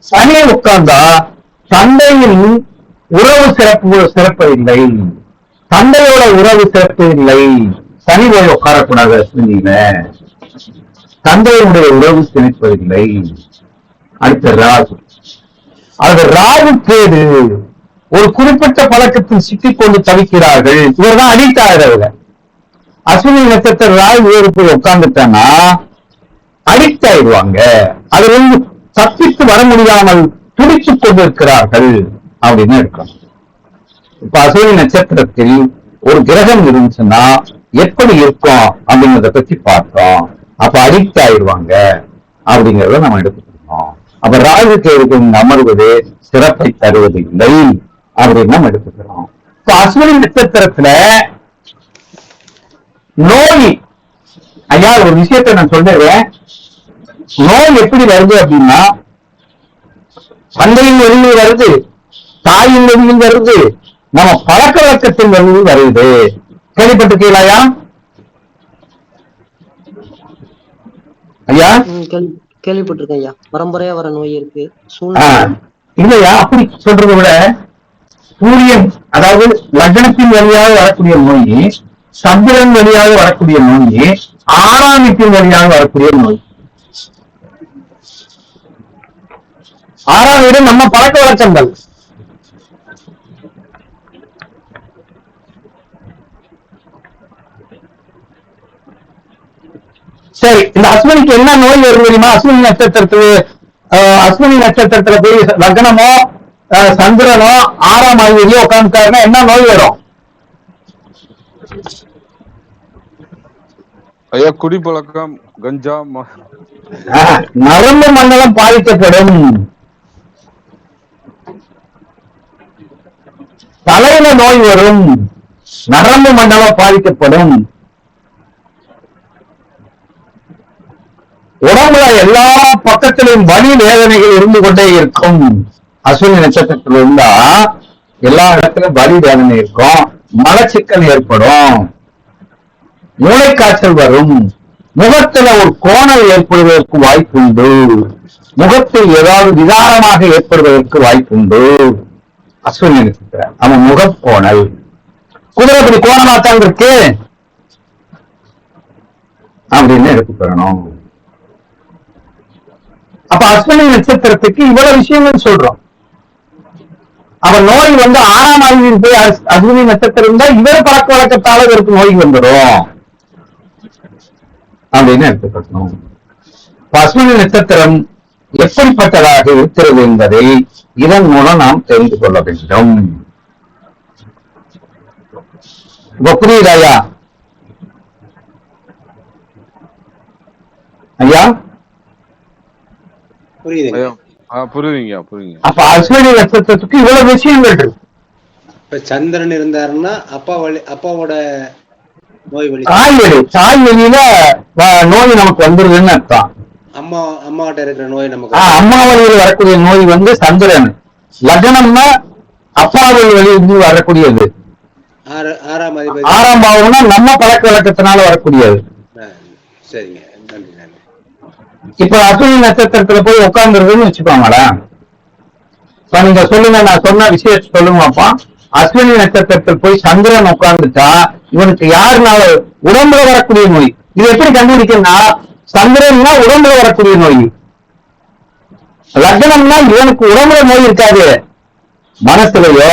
சனியை உட்கார்ந்தா தந்தையின் உறவு சிறப்பதில்லை, தந்தையோட உறவு சிறப்பதில்லை. சனி போய் உட்காரக்கூடாது அஸ்வினியில, தந்தையினுடைய உறவு சிறப்பதில்லை. அடுத்த ராகு, அது ராகு கேது ஒரு குறிப்பிட்ட பழக்கத்தில் சிக்கிக்கொண்டு தவிக்கிறார்கள். இவர்தான் அடிக்ட் ஆகிறவங்க. அஸ்வினி நட்சத்திர ராகு வேறு போய் உட்கார்ந்துட்டான்னா அடிக்ட் ஆயிடுவாங்க. அதுல இருந்து தப்பித்து வர முடியாமல் துடித்துக் கொண்டிருக்கிறார்கள் அப்படின்னு இருக்கணும். இப்ப அஸ்வினி நட்சத்திரத்தில் ஒரு கிரகம் இருந்துச்சுன்னா எப்படி இருக்கும் அப்படிங்கிறத பத்தி பார்த்தோம். அப்ப அடிக்ட் ஆயிடுவாங்க அப்படிங்கிறத நம்ம எடுத்துக்கணும். அப்ப ராகு கேதுக்கு அமர்வது சிறப்பை தருவதில்லை அப்படின்னு நம்ம எடுத்துக்கிறோம். இப்ப அஸ்வினி நட்சத்திரத்துல நோய், ஐயா ஒரு விஷயத்தை நான் சொல்றேன். நோய் எப்படி வருது அப்படின்னா, தந்தையின் வழியில் வருது, தாயின் வழியில் வருது, நம்ம பழக்க வழக்கத்தின் வழியில் வருது. கேள்விப்பட்டிருக்கீங்களா ஐயா? கேள்விப்பட்டிருக்கேன் ஐயா. பரம்பரையா வர நோய் இருக்கு. இல்லையா? அப்படி சொல்றதை விட சூரியன், அதாவது லக்னத்தின் வழியாக வரக்கூடிய நோய், சந்திரன் வழியாக வரக்கூடிய நோய், 6ஆம் வீட்டின் வழியாக வரக்கூடிய நோய். 6ஆம் வீடு நம்ம பழக்க வழக்கங்கள். சரி, இந்த அஸ்வினிக்கு என்ன நோய் வரும் தெரியுமா? அஸ்வினி நட்சத்திரத்துல போய் லக்னமோ சந்திரனோ 6ஆம் அதிபதியோ உட்கார்ந்துட்டாருன்னா என்ன நோய் வரும் ஐயா? குடிப்பழக்கம், கஞ்சா, நரம்பு மண்டலம் பாதிக்கப்படும், தலையில நோய் வரும், நரம்பு மண்டலம் பாதிக்கப்படும், உடம்புல எல்லா பக்கத்திலும் வலி வேதனைகள் இருந்து கொண்டே இருக்கும். அஸ்வினி நட்சத்திரத்தில் இருந்தா எல்லா இடத்திலும் வலி வேதனை இருக்கும், மலச்சிக்கல் ஏற்படும், மூளைக்காய்ச்சல் வரும், முகத்துல ஒரு கோணல் ஏற்படுவதற்கு வாய்ப்புண்டு, முகத்தில் ஏதாவது விகாரமாக ஏற்படுவதற்கு வாய்ப்புண்டு. அஸ்வினி நட்சத்திரம் அவன் முகக்கோணல். குதிரைப்படி கோணமாத்தான் இருக்கு அப்படின்னு எடுத்துக்கணும். அப்ப அஸ்வினி நட்சத்திரத்துக்கு இவ்வளவு விஷயங்கள் சொல்றோம். அவன் நோய் 6ஆம் அதிபதியில் போய் அஸ்வினி நட்சத்திரம் தான் இவர் பழக்க வழக்கத்தால இவருக்கு நோய் வந்துடும் அப்படின்னு எடுத்துக்கணும். அஸ்வினி நட்சத்திரம் எப்படிப்பட்டதாக இருக்கிறது என்பதை இதன் மூலம் நாம் தெரிந்து கொள்ள வேண்டும். இப்ப புரியுதா ஐயா? ஐயா புரியுதுங்க. அப்ப அஸ்வினி நட்சத்திரத்துக்கு இவ்வளவு விஷயங்கள் இருக்கு. இப்ப சந்திரன் இருந்தாருன்னா அப்பாவோட நோய் வலி, தாய் வழியில நோய் நமக்கு வந்துருதுன்னு அர்த்தம். அம்மாட்ட இருக்கிற நோய் நமக்கு, அம்மா வழியில் வரக்கூடிய நோய் சந்திரன். லக்னம்னா அப்பா வழியிலிருந்து வரக்கூடியது. 6ஆம் அதிபதி, 6ஆம் பாவம்னா நம்ம பழக்க வழக்கத்தினால வரக்கூடியது. சரிங்க, நன்றி நன்றி. இப்ப அஸ்வினி நட்சத்திரத்துல போய் உட்கார்ந்துருதுன்னு வச்சுக்கோங்களா. இப்ப நீங்க சொல்லுங்க, நான் சொன்ன விஷயத்தை சொல்லுங்கப்பா. அஸ்வினி நட்சத்திரத்தில் போய் சந்திரன் உட்கார்ந்துட்டா இவனுக்கு யாருனால உடம்புல வரக்கூடிய நோய். இது எப்படி கண்டுபிடிக்கணும்னா, சந்திரன்னா உடம்புல வரக்கூடிய நோய், லக்னம்னா இவனுக்கு உடம்புல நோய் இருக்காது, மனசுலயோ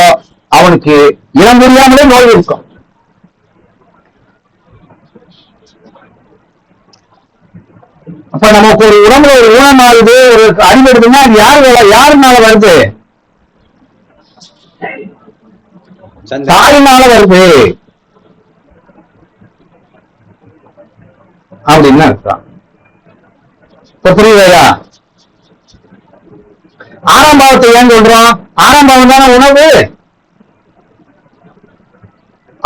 அவனுக்கு இனம் புரியாமலே நோய் இருக்கும். அப்ப நமக்கு ஒரு உடம்புல ஒரு ஊனமாகுது, ஒரு அடிபடுதுன்னா அது யாருனால வருது? தாயினால வருது அப்படின்னு அர்த்தம். புரியுதா? ஆறாம் பாவத்தை ஏன் சொல்றோம்? ஆறாம் பாவம் தானே உணவு.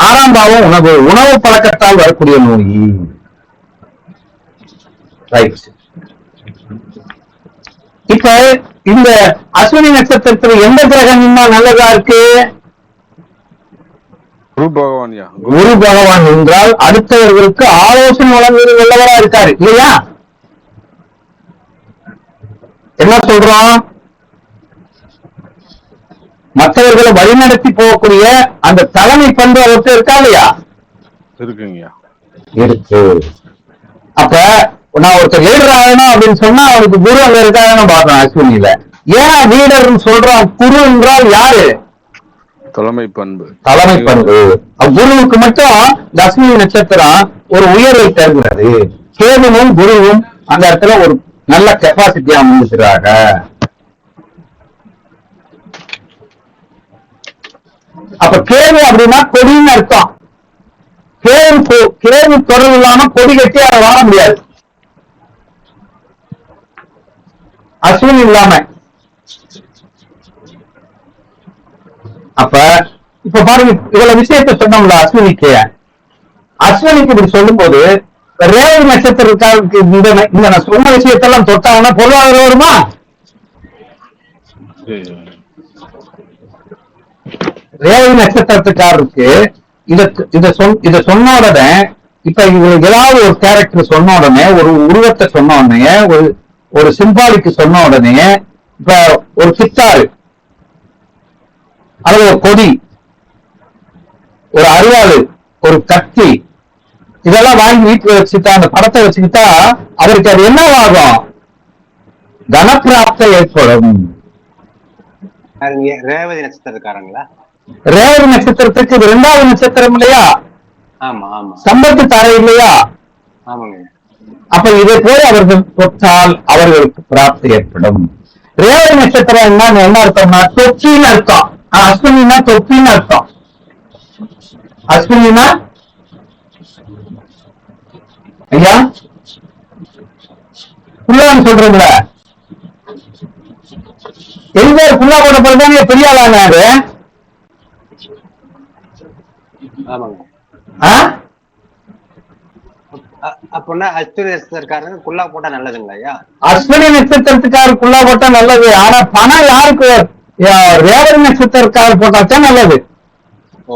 ஆறாம் பாவம் உணவு, உணவு பழக்கத்தால் வரக்கூடிய நோய். ரைட். இப்ப இந்த அஸ்வினி நட்சத்திரத்துல எந்த கிரகம் இன்னும் நல்லதா இருக்கு? குரு பகவான்யா. குரு பகவான் என்றால் அடுத்தவர்களுக்கு ஆலோசனை வழங்குவது உள்ளவரா இருக்காரு இல்லையா? என்ன சொல்றோம்? மற்றவர்களை வழிநடத்தி போகக்கூடிய அந்த தலைமை பண்பு அவருக்கு இருக்கா இல்லையா? இருக்குங்கய்யா. இருக்கு. அப்ப நான் ஒருத்தர் லீடர் ஆகணும் அப்படின்னு சொன்னா அவனுக்கு குரு அங்க இருக்காங்க பாக்குறோம் அஸ்வினியில. ஏன் லீடர் சொல்றோம்? குரு என்றால் யாரு? தலைமை பண்பு. தலைமை பண்பு. குருவுக்கு மட்டும் இந்த அஸ்வினி நட்சத்திரம் ஒரு உயர்வை தருகிறது. கேதுவும் குருவும் அந்த இடத்துல ஒரு நல்ல கெப்பாசிட்டியா அமைஞ்சிருக்கிறாங்க. அப்ப கேது அப்படின்னா கொடின்னு அர்த்தம். கேது தொடர்பு இல்லாம கொடி கட்டி அதை வாழ முடியாது. அஸ்வினி இல்லாம. அப்ப இப்ப பாருங்க, இவ்வளவு விஷயத்த சொன்னோம்ல அஸ்வினிக்கு. அஸ்வினிக்கு இப்படி சொல்லும் போது ரேவதி நட்சத்திரக்காரருக்கு இந்த நான் சொன்ன விஷயத்தெல்லாம் தொட்டாங்கன்னா பொருளாதாரம் வருமா? ரேவதி நட்சத்திரத்துக்காரருக்கு இத சொன்ன உடனே, இப்ப இவங்களுக்கு ஏதாவது ஒரு கேரக்டர் சொன்ன உடனே, ஒரு உருவத்தை சொன்ன உடனே, ஒரு சிம்பாலிக்கு சொன்ன உடனே, இப்ப ஒரு கித்தாரு அல்லது ஒரு கொடி, ஒரு அருவாள், ஒரு கத்தி, இதெல்லாம் வாங்கி வீட்டுல வச்சுட்டா, அந்த படத்தை வச்சுக்கிட்டா அவருக்கு அது என்ன ஆகும்? தனப்பிராப்தம் ஏற்படும். ரேவதி நட்சத்திரக்காரங்களா? ரேவதி நட்சத்திரத்துக்கு இது 2வது நட்சத்திரம் இல்லையா? ஆமா ஆமா. சம்பத்து தர இல்லையா? ஆமாங்க. அப்ப இதை போய் அவர்கள் தொட்டால் அவர்களுக்கு பிராப்தி ஏற்படும். ரேவதி நட்சத்திரம் என்ன அர்த்தம்னா தொப்பின்னு அர்த்தம். அஸ்வினா தொப்பின்னு அர்த்தம். அஸ்வினா ஐயா புல்லான்னு சொல்றீங்களா? எங்க புல்லா போட்ட பிறகு பெரிய ஆளானாரு. அப்படின்னா அஸ்வினி நட்சத்திரக்காரங்க குல்லா போட்டா நல்லதுங்களா ஐயா? அஸ்வினி நட்சத்திரத்துக்காரர் குல்லா போட்டா நல்லது. ஆனா பணம் யாருக்கு? ரேவதி நட்சத்திரக்காரர் போட்டாத்தான் நல்லது. ஓ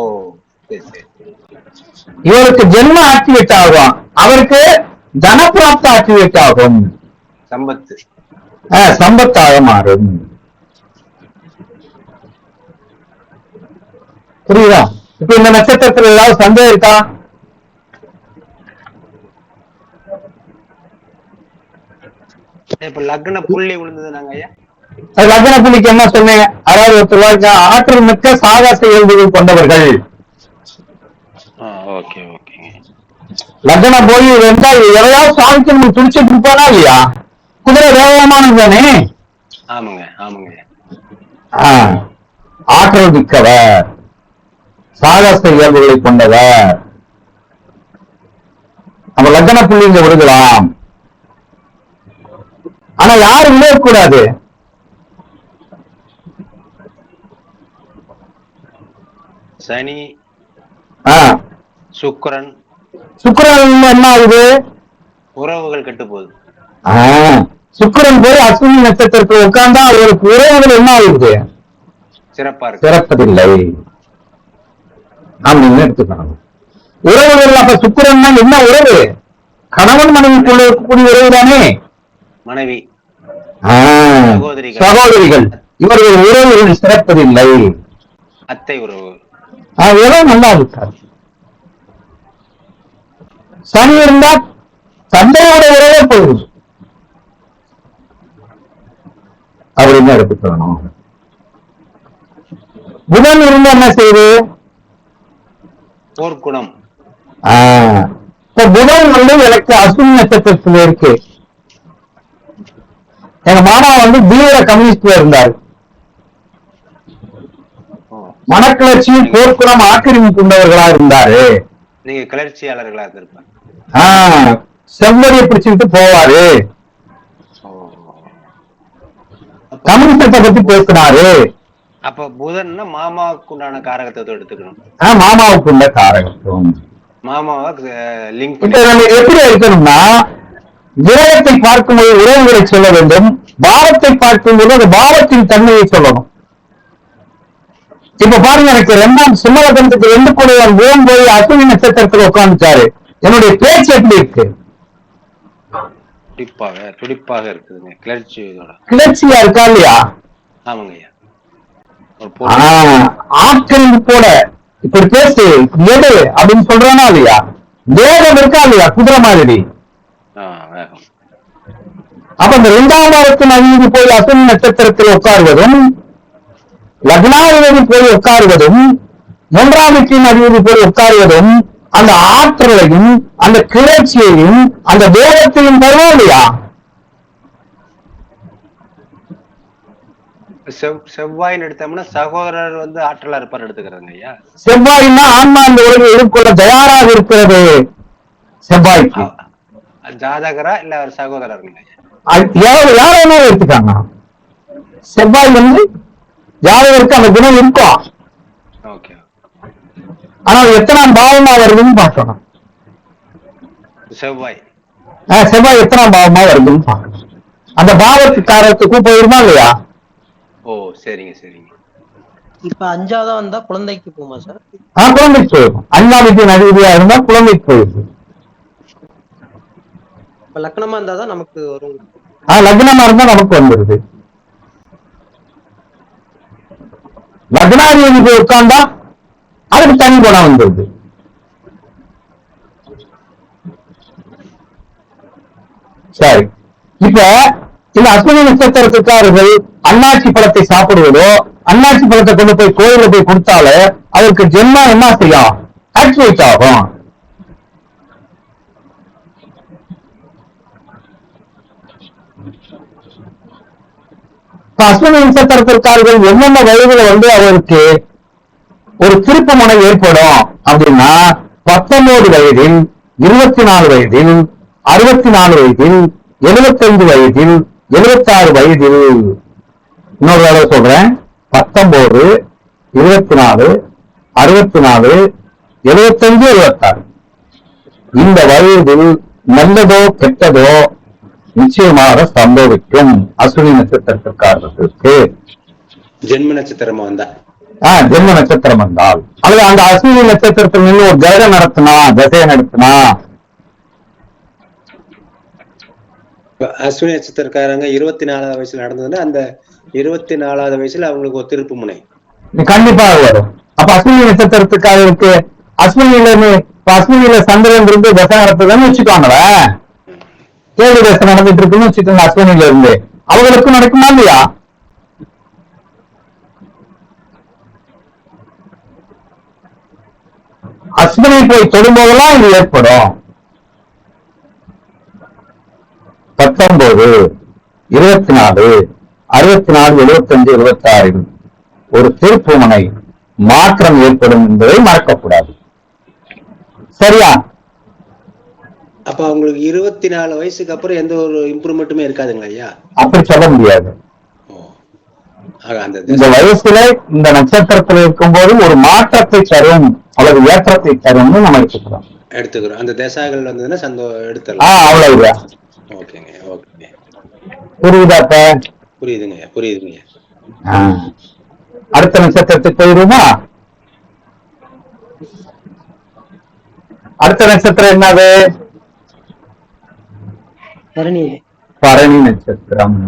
சரி சரி. இவருக்கு ஜென்ம ஆக்டிவேட் ஆகும், அவருக்கு தனப்பிராப்த ஆக்டிவேட் ஆகும், சம்பத்து சம்பத்தாக மாறும். புரியுதா? இப்ப இந்த நட்சத்திரத்துல ஏதாவது சந்தேகம் இருக்கா? இப்ப லக்ன புள்ளி விழுந்ததுனாங்க ஐயா? லக்ன புள்ளிக்கு என்ன சொன்னேன்? அதாவது ஒருத்தர் ஆற்றல் மிக்க சாகச இயல்புகள் கொண்டவர்கள். லக்னம் போய் இருந்தால் எதையாவது சாதிக்கணும் துடிச்சிட்டு இருப்பானா இல்லையா? குதிரை வேகமானது தானே. ஆமாங்க ஆமாங்க. ஆற்றல் மிக்கவர், சாகச இயல்புகளை கொண்டவர். நம்ம லக்ன புள்ளி இங்க விடுக்கலாம். ஆனா யாரும் விடக்கூடாது. சனி, சுக்கிரன். சுக்கிரன் என்ன ஆகுது? உறவுகள் கெட்டு போகுது. சுக்கிரன் போய் அஸ்வினி நட்சத்திரத்தில் உட்கார்ந்தா அவருக்கு உறவுகள் என்ன ஆகுது? சிறப்பா இருக்கு. சிறப்பதில்லை அப்படின்னு எடுத்துக்கணும். உறவுகள் அப்ப சுக்கிரன் என்ன உறவு? கணவன் மனைவிக்குள்ள இருக்கக்கூடிய உறவு தானே. மனைவி, சகோதரிகள், இவர்கள் உறவுகள் சிறப்பதில்லை. அத்தை உறவு அதெல்லாம் நல்லா இருக்காது. சனி இருந்தா தந்தையோட உறவே போகுது அப்படின்னு எடுத்துக்கணும். புதன் இருந்தா என்ன செய்யுது? போர்க்குணம். இப்ப புதன் எனக்கு அஸ்வினி நட்சத்திரத்துல இருக்கு. எங்க மாமா தீவிர கம்யூனிஸ்ட்ல இருந்தாரு. மனக்கிளர்ச்சியும் போர்க்குணம் ஆக்கிரமிப்பு கொண்டவர்களா இருந்தாரு. நீங்க கிளர்ச்சியாளர்களா இருந்திருப்பாங்க. செவ்வடியை பிடிச்சுக்கிட்டு போவாரு. அப்ப கம்யூனிசத்தை பத்தி பேசினாரு. அப்ப புதன்னா மாமாவுக்கு உண்டான காரகத்தை எடுத்துக்கணும். மாமாவுக்கு உள்ள காரகத்துவம். மாமாவை லிங்க் இப்ப நம்ம எப்படி இருக்கணும்னா, கிரகத்தை பார்க்கும்போது உறவுகளை சொல்ல வேண்டும், பாவத்தை பார்க்கும்போது அந்த பாவத்தின் தன்மையை சொல்லணும். இப்ப பாருங்க, எனக்கு 2ஆம் சிம்மலக்னத்துக்கு 2 கூடையால் ஓம் போய் அஸ்வினி நட்சத்திரத்துல உட்கார்ந்துட்டாரு. என்னுடைய பேச்சு எப்படி இருக்கு? துடிப்பாக இருக்குதுங்க. கிளர்ச்சியா இருக்கா இல்லையா? ஆமாங்கய்யா. ஆட்களின் போல இப்படி பேசு எது அப்படின்னு சொல்றானா இல்லையா? வேகம் இருக்கா இல்லையா? குதிரை மாதிரி. அப்ப இந்த 2ஆம் வாரத்தின் அதிபதி போய் அஸ்வினி நட்சத்திரத்தில் உட்காருவதும், லக்னாதிபதி போய் உட்காருவதும், 3ஆம் வீட்டின் அதிபதி போய் உட்காருவதும் அந்த ஆற்றலையும் அந்த கிளர்ச்சியையும் அந்த வேகத்தையும் தருவோம் இல்லையா? செவ்வாயின் எடுத்தோம்னா சகோதரர் ஆற்றலா இருப்பார் எடுத்துக்கிறாங்க ஐயா. செவ்வாய்னா ஆன்மா இந்த உலகை எதிர்கொள்ள தயாராக இருக்கிறது. செவ்வாய்க்கு ஜாதகரா இல்ல அவர் சகோதரருங்க? யாரும் எடுத்துக்காங்க. செவ்வாய் ஜாதகருக்கு அந்த குணம் இருக்கும். ஆனா எத்தனாம் பாவமா வருதுன்னு பார்க்கணும். செவ்வாய் எத்தனாம் பாவமா வருதுன்னு பார்க்கணும். அந்த பாவத்து காரத்துக்கும் போயிருமா இல்லையா? ஓ சரிங்க சரிங்க. இப்ப 5ஆவதா வந்தா குழந்தைக்கு போமா சார்? குழந்தைக்கு போயிருக்கும். 5ஆம் வீட்டின் அதிபதியா இருந்தா குழந்தைக்கு போயிருக்கும். லக்னமா இருந்தாதான் நமக்கு வரும். லக்னமா இருந்தா நமக்கு வந்துருது. லக்னாதிபதி போய் உட்கார்ந்தா அதுக்கு தனி குணம் வந்துருது. சரி, இப்ப இந்த அஸ்வினி நட்சத்திரத்துக்காரர்கள் அண்ணாச்சி பழத்தை சாப்பிடுவதோ, அண்ணாச்சி பழத்தை கொண்டு போய் கோயில போய் கொடுத்தாலே அவருக்கு ஜென்மம் என்ன செய்யும்? ஆக்டிவேட் ஆகும். அஸ்வினி நட்சத்திரத்திற்காரர்கள் என்னென்ன வயதுல அவருக்கு ஒரு திருப்பு முனை ஏற்படும் அப்படின்னா, 19 வயதில், 24 வயதில், 64 வயதில், 75 வயதில், 76 வயதில். இன்னொரு தடவை சொல்றேன், 19, 24, 64, 75, 76 இந்த வயதில் நல்லதோ கெட்டதோ நிச்சயமாக சம்பவிக்கும். அஸ்வினி நட்சத்திரத்திற்காரர்களுக்கு ஜென்ம நட்சத்திரமா வந்தா, ஜென்ம நட்சத்திரம் வந்தால், அல்லது அந்த அஸ்வினி நட்சத்திரத்தில் நின்று ஒரு கிரகம் நடத்தினா, தசையை நடத்தினா, அஸ்வினி நட்சத்திரக்காரங்க 24வது வயசுல நடந்ததுன்னா அந்த 24வது வயசுல அவங்களுக்கு ஒரு திருப்பு முனை கண்டிப்பாக வரும். அப்ப அஸ்வினி நட்சத்திரத்துக்காரருக்கு அஸ்வினியில சந்திரன் இருந்து தசை நடத்துதுன்னு வச்சுக்கோங்களேன், கேள்வி தசை நடந்துட்டு இருக்குன்னு வச்சுக்கோங்க. அஸ்வினியில இருந்து அவங்களுக்கும் நடக்குமா இல்லையா? அஸ்வினி போய் தொடும்போதெல்லாம் இது ஏற்படும். 19, 24, 64, 75, 76 ஒரு திருப்புமுனை மாற்றம் ஏற்படும் என்பதை மறக்கக்கூடாது. சரியா? அப்ப அவங்களுக்கு 24 வயசுக்கு அப்புறம் எந்த ஒரு இம்ப்ரூவ்மெண்ட்டுமே இருக்காதுங்களா ஐயா? அப்படி சொல்ல முடியாது. இந்த வயசுல இந்த நட்சத்திரத்தில் இருக்கும்போது ஒரு மாற்றத்தை தரும் அல்லது ஏற்றத்தை தரும்னு நம்ம எடுத்துக்கிறோம். அந்த தசாகள் வந்ததுன்னா எடுத்துடலாம். அவ்வளவுதான். ஓகேங்க ஓகேங்க. புரியுதாப்ப? புரியுதுங்க. அடுத்த நட்சத்திரத்துக்கு போயிருமா? அடுத்த நட்சத்திரம் என்னது? பரணி நட்சத்திரம்.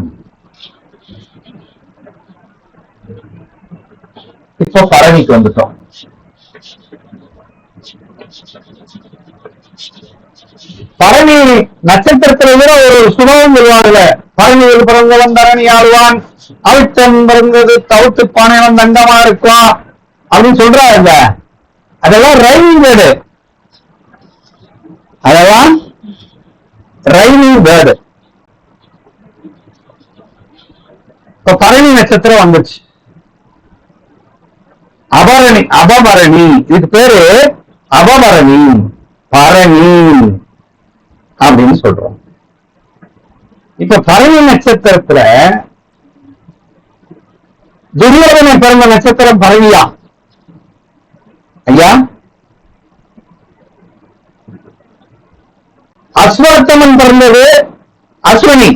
இப்போ பரணிக்கு வந்துட்டோம். பரணி நட்சத்திரத்துல ஒரு சுலபம் சொல்லுவாங்கல்ல, பரணியில் பிறந்தவன் தரணி ஆடுவான், அவிட்டம் பிறந்தது தவிட்டு பானைவன் தங்கமா இருக்கும் அப்படின்னு சொல்றாங்க. அதெல்லாம் ரைமிங் வேர்டு. அதெல்லாம் ரைமிங் வேர்டு. இப்ப பரணி நட்சத்திரம் வந்துச்சு. அபபரணி, இதுக்கு பேரு அபபரணி, பரணி அப்படின்னு சொல்றோம். இப்ப பரணி நட்சத்திரத்துல துரியோதனன் பிறந்த நட்சத்திரம் பரணியா ஐயா? அஸ்வத்தமன் பிறந்தது அஸ்வினி.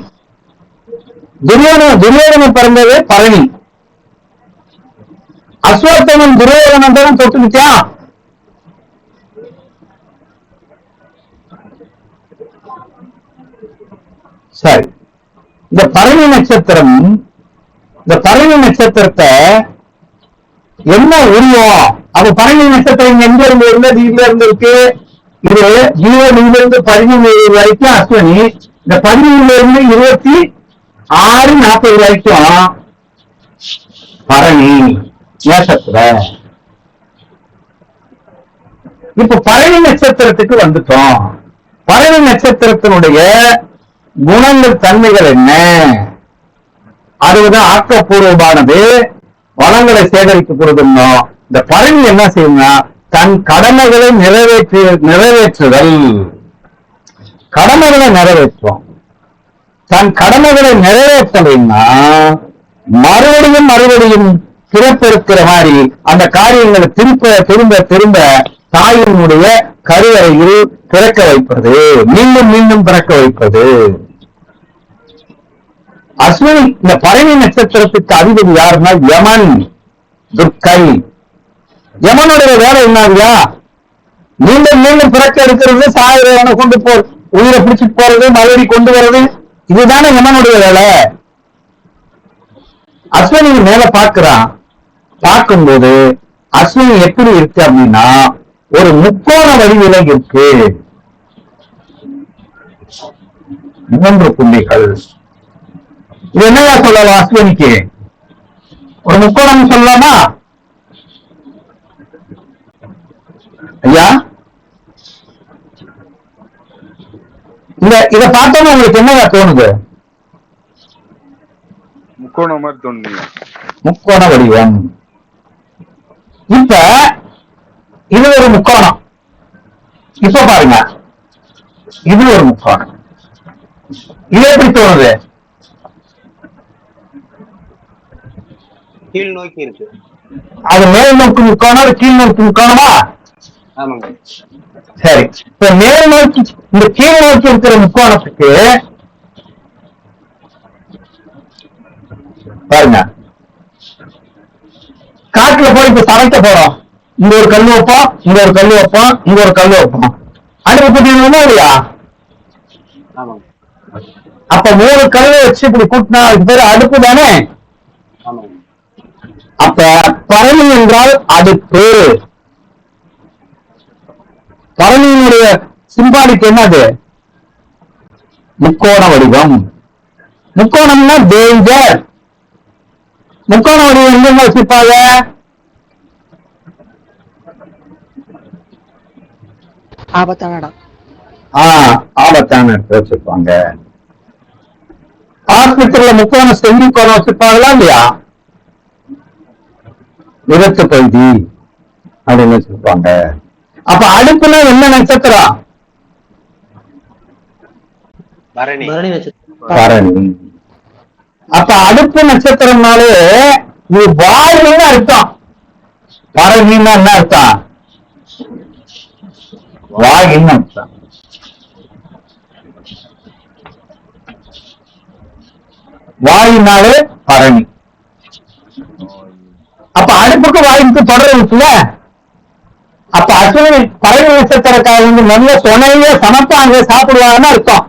துரியோதனன் பிறந்தது பரணி. அஸ்வத்தமன் துரியோதனன் தான் தொட்டுக்கிட்டா. சரி, இந்த பரணி நட்சத்திரத்தை என்ன உருவம்? அப்ப பரணி நட்சத்திரம் எங்க இருந்து இருந்தது? இதுல இருந்து இருக்கு. இது 20 இருந்து 17 வரைக்கும் அஸ்வினி. இந்த 17 இருந்து 26-40 வரைக்கும் பரணி நட்சத்திரம். இப்ப பரணி நட்சத்திரத்துக்கு வந்துட்டோம். பரணி நட்சத்திரத்தினுடைய குணங்கள், தன்மைகள் என்ன? அதுதான் ஆக்கப்பூர்வமானது, வளங்களை சேகரிக்கக்கூடியது. இந்த பரணி என்ன செய்யும்னா தன் கடமைகளை நிறைவேற்றுதல். கடமைகளை நிறைவேற்றும். தன் கடமைகளை நிறைவேற்றலைன்னா மறுபடியும் பிறப்பெடுக்கிற மாதிரி அந்த காரியங்களை திரும்ப தாயினுடைய கருவறையில் பிறக்க வைப்பது, மீண்டும் பிறக்க வைப்பது. அஸ்வினி இந்த பரணி நட்சத்திரத்துக்கு அதிபதி யாருன்னா யமன், துர்க்கை. யமனுடைய வேலை என்னதுயா? மீண்டும் பிறக்க எடுக்கிறது, சாயனை கொண்டு உயிரை பிடிச்சிட்டு போறது, மறுபடி கொண்டு வர்றது. இதுதானே யமனுடைய வேலை. அஸ்வினி மேல பார்க்கும்போது அஸ்வினி எப்படி இருக்கு அப்படின்னா ஒரு முக்கோண வடிவில இருக்கு. 3 புள்ளிகள். இது என்னையா சொல்லலாம்? அஸ்வினிக்கு ஒரு முக்கோணம் சொல்லலாமா ஐயா? இத பார்த்தோம்னா உங்களுக்கு என்னையா தோணுது? முக்கோணம் மாதிரி தோணுது. முக்கோண வடிவம். இப்ப இது ஒரு முக்கோணம். இப்ப பாருங்க, இது ஒரு முக்கோணம். இது எப்படி தோணுது? கீழ் நோக்கி இருக்கு. அது மேல் நோக்கு முக்கோணம், கீழ் நோக்கு முக்கோணமா? ஆமாங்க. சரி, இப்ப மேல் நோக்கி இந்த கீழ் நோக்கி இருக்கிற முக்கோணத்துக்கு பாருங்க, காட்டுல போய் இப்ப சமைக்க போறோம். இங்க ஒரு கல் வைப்போம், இங்க ஒரு கல் வைப்போம், இங்க ஒரு கல் வைப்போம். அடுப்பு கூட்டினா இல்லையா? அப்ப 3 கல்லை வச்சு இப்படி கூட்டினா இது பேரு அடுப்பு தானே? அப்ப பரணி என்றால் அடுப்பு. பரணியினுடைய சிம்பாலிக் என்னது? முக்கோண வடிவம். முக்கோணம்னா டேஞ்சர். முக்கோண வடிவம் எங்க வச்சிருப்பாங்க? ஆபத்தான இடம். ஆபத்தான இடத்துல வச்சிருப்பாங்க. ஹாஸ்பிட்டல்ல முக்கோண செங்கிக்கோணம் வச்சிருப்பாங்களா இல்லையா? விபத்து பகுதி அப்படின்னு வச்சிருப்பாங்க. அப்ப அடுப்புல என்ன நட்சத்திரம்? பரணி நட்சத்திரம். பரணி. அப்ப அடுப்பு நட்சத்திரம்னாலே இது வாயுன்னு அர்த்தம். பரணின்னா என்ன அர்த்தம்? வாயுன்னு அர்த்தம். வாயுனாலே பரணி. அப்ப அடுப்புக்கு வாயுக்கு தொடர்பு இருக்குல்ல. அப்ப அஸ்வினி பரணி நட்சத்திரக்காரங்க வந்து நல்ல துணைய சமைப்பாங்க, சாப்பிடுவாங்கன்னு அர்த்தம்.